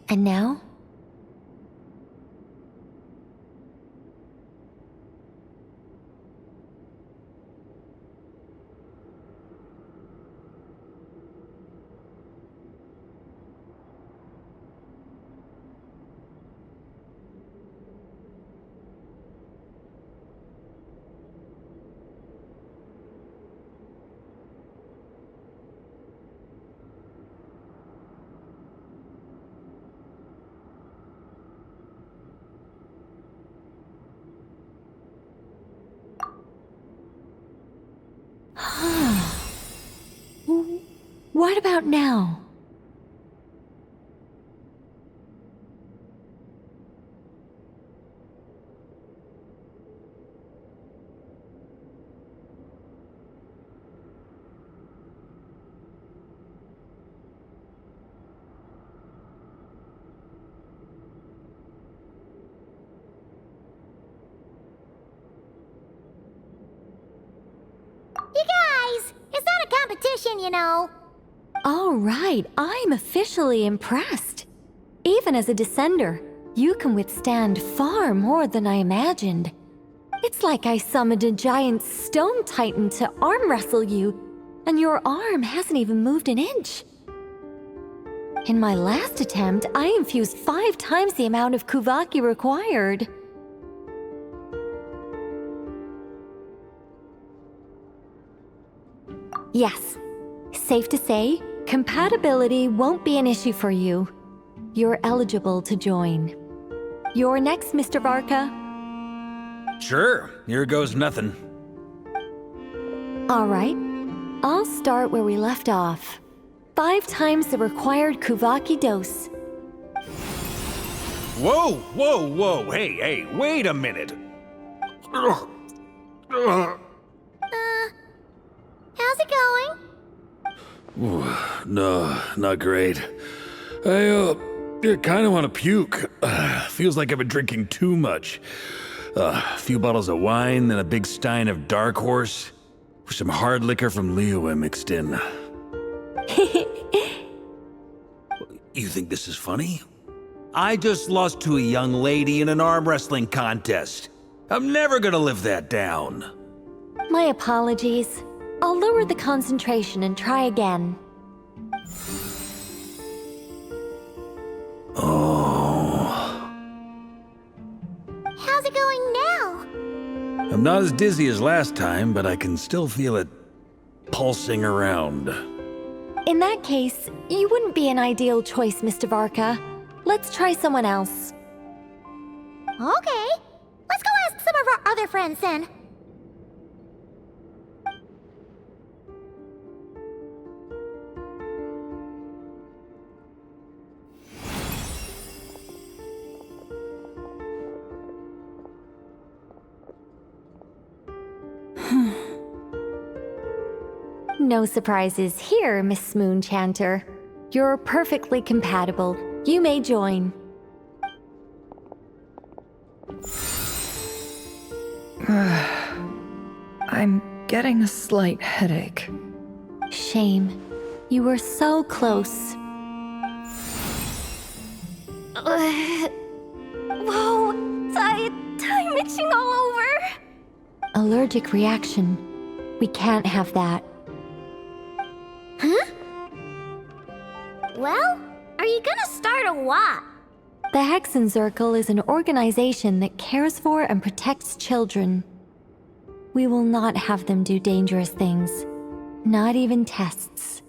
And now? What about now? tradition, you know. All right, I'm officially impressed. Even as a descender, you can withstand far more than I imagined. It's like I summoned a giant stone titan to arm wrestle you, and your arm hasn't even moved an inch. In my last attempt, I infused 5 times the amount of Kuvaki required. Yes, safe to say, compatibility won't be an issue for you. You're eligible to join. You're next, Mr. Varka. Sure, here goes nothing. All right, I'll start where we left off. 5 times the required Kuvaki dose. Whoa, whoa, whoa, hey, wait a minute. How's it going? No, not great. I kind of want to puke. Feels like I've been drinking too much. A few bottles of wine, then a big stein of Dark Horse, with some hard liquor from Liyue mixed in. You think this is funny? I just lost to a young lady in an arm wrestling contest. I'm never gonna live that down. My apologies. I'll lower the concentration and try again. Oh. How's it going now? I'm not as dizzy as last time, but I can still feel it pulsing around. In that case, you wouldn't be an ideal choice, Mr. Varka. Let's try someone else. Okay. Let's go ask some of our other friends then. No surprises here, Miss Moonchanter. You're perfectly compatible. You may join. I'm getting a slight headache. Shame. You were so close. Whoa, I'm itching all over. Allergic reaction. We can't have that. Huh? Well, are you gonna start a what? The Hexen Circle is an organization that cares for and protects children. We will not have them do dangerous things. Not even tests.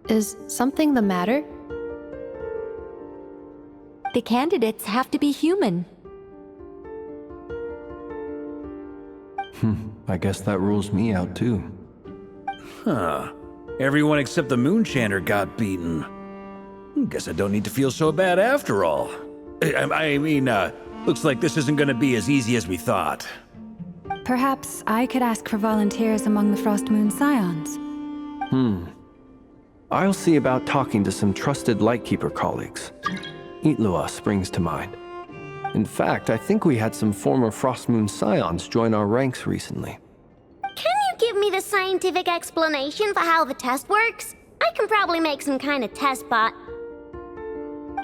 Is something the matter? The candidates have to be human. I guess that rules me out too. Huh. Everyone except the Moonchanter got beaten. Guess I don't need to feel so bad after all. I mean, looks like this isn't gonna be as easy as we thought. Perhaps I could ask for volunteers among the Frost Moon Scions. I'll see about talking to some trusted Lightkeeper colleagues. Itlua springs to mind. In fact, I think we had some former Frost Moon Scions join our ranks recently. Can you give me the scientific explanation for how the test works? I can probably make some kind of test bot.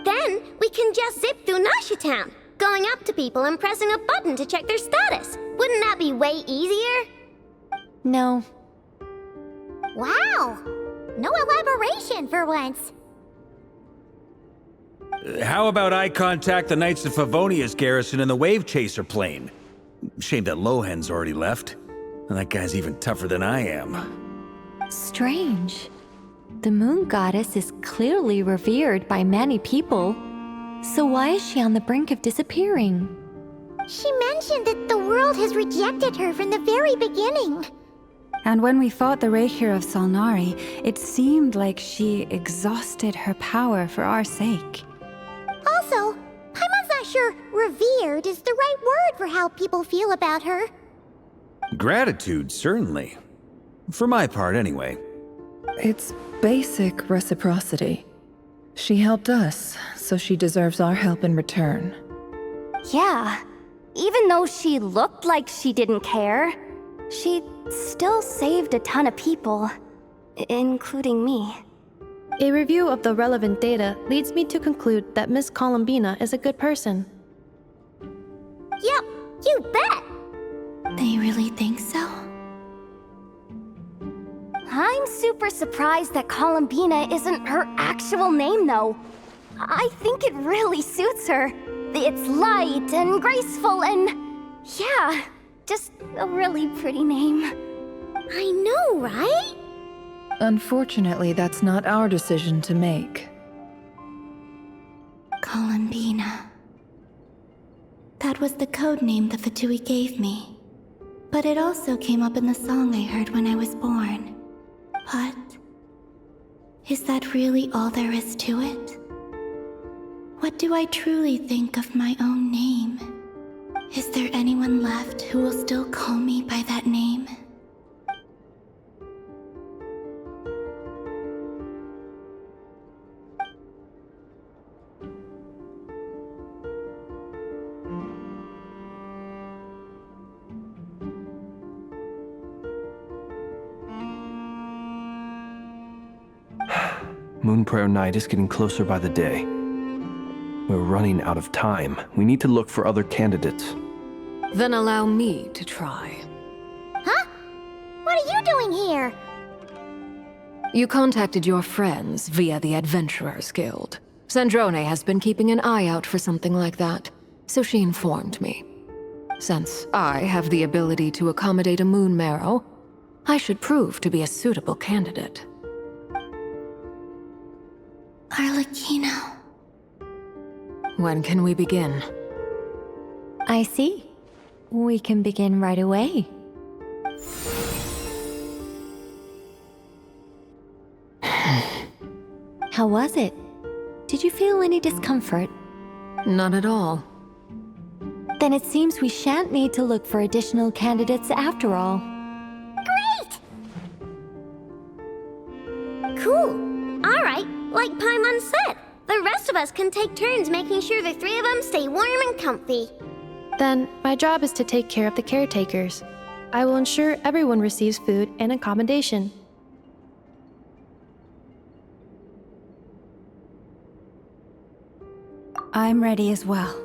Then we can just zip through Nasha Town, going up to people and pressing a button to check their status. Wouldn't that be way easier? No. Wow! No elaboration for once. How about I contact the Knights of Favonia's garrison in the Wave Chaser plane? Shame that Lohan's already left. That guy's even tougher than I am. Strange. The Moon Goddess is clearly revered by many people. So why is she on the brink of disappearing? She mentioned that the world has rejected her from the very beginning. And when we fought the Reikir of Salnari, it seemed like she exhausted her power for our sake. Also, Paimon's not sure revered is the right word for how people feel about her. Gratitude, certainly. For my part, anyway. It's basic reciprocity. She helped us, so she deserves our help in return. Yeah. even though she looked like she didn't care, she still saved a ton of people, including me. A review of the relevant data leads me to conclude that Miss Columbina is a good person. Yep, you bet! They really think so? I'm super surprised that Columbina isn't her actual name, though. I think it really suits her. It's light and graceful and... yeah, just a really pretty name. I know, right? Unfortunately, that's not our decision to make. Columbina. That was the code name the Fatui gave me. But it also came up in the song I heard when I was born. But... is that really all there is to it? What do I truly think of my own name? Is there anyone left who will still call me by that name? Moon Prayer Night is getting closer by the day. We're running out of time. We need to look for other candidates. Then allow me to try. Huh? What are you doing here? You contacted your friends via the Adventurers Guild. Sandrone has been keeping an eye out for something like that, so she informed me. Since I have the ability to accommodate a moon marrow, I should prove to be a suitable candidate. Arlecchino. When can we begin? I see. We can begin right away. How was it? Did you feel any discomfort? Not at all. Then it seems we shan't need to look for additional candidates after all. Great! Cool. Alright, like Paimon said, the rest of us can take turns making sure the three of them stay warm and comfy. Then, my job is to take care of the caretakers. I will ensure everyone receives food and accommodation. I'm ready as well.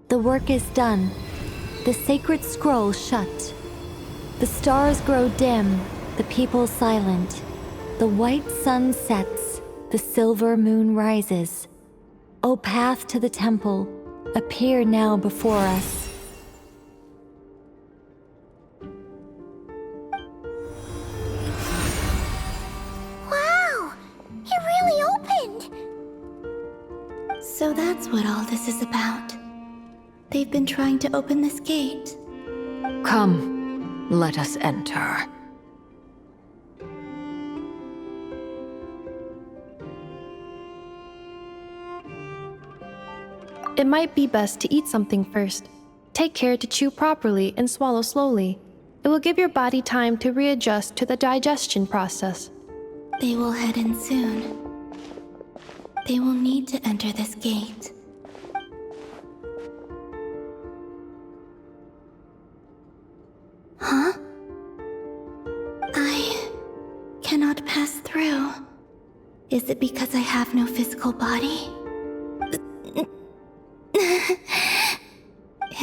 The work is done. The sacred scroll shut. The stars grow dim, the people silent. The white sun sets, the silver moon rises. O path to the temple, appear now before us. Wow! It really opened! So that's what all this is about. They've been trying to open this gate. Come, let us enter. It might be best to eat something first. Take care to chew properly and swallow slowly. It will give your body time to readjust to the digestion process. They will head in soon. They will need to enter this gate. Huh? I cannot pass through. Is it because I have no physical body?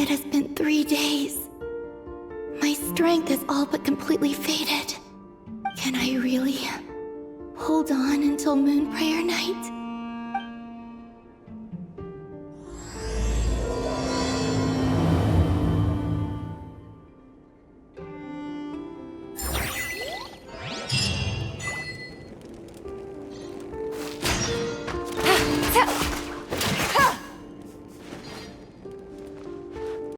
It has been 3 days. My strength is all but completely faded. Can I really hold on until Moon Prayer Night?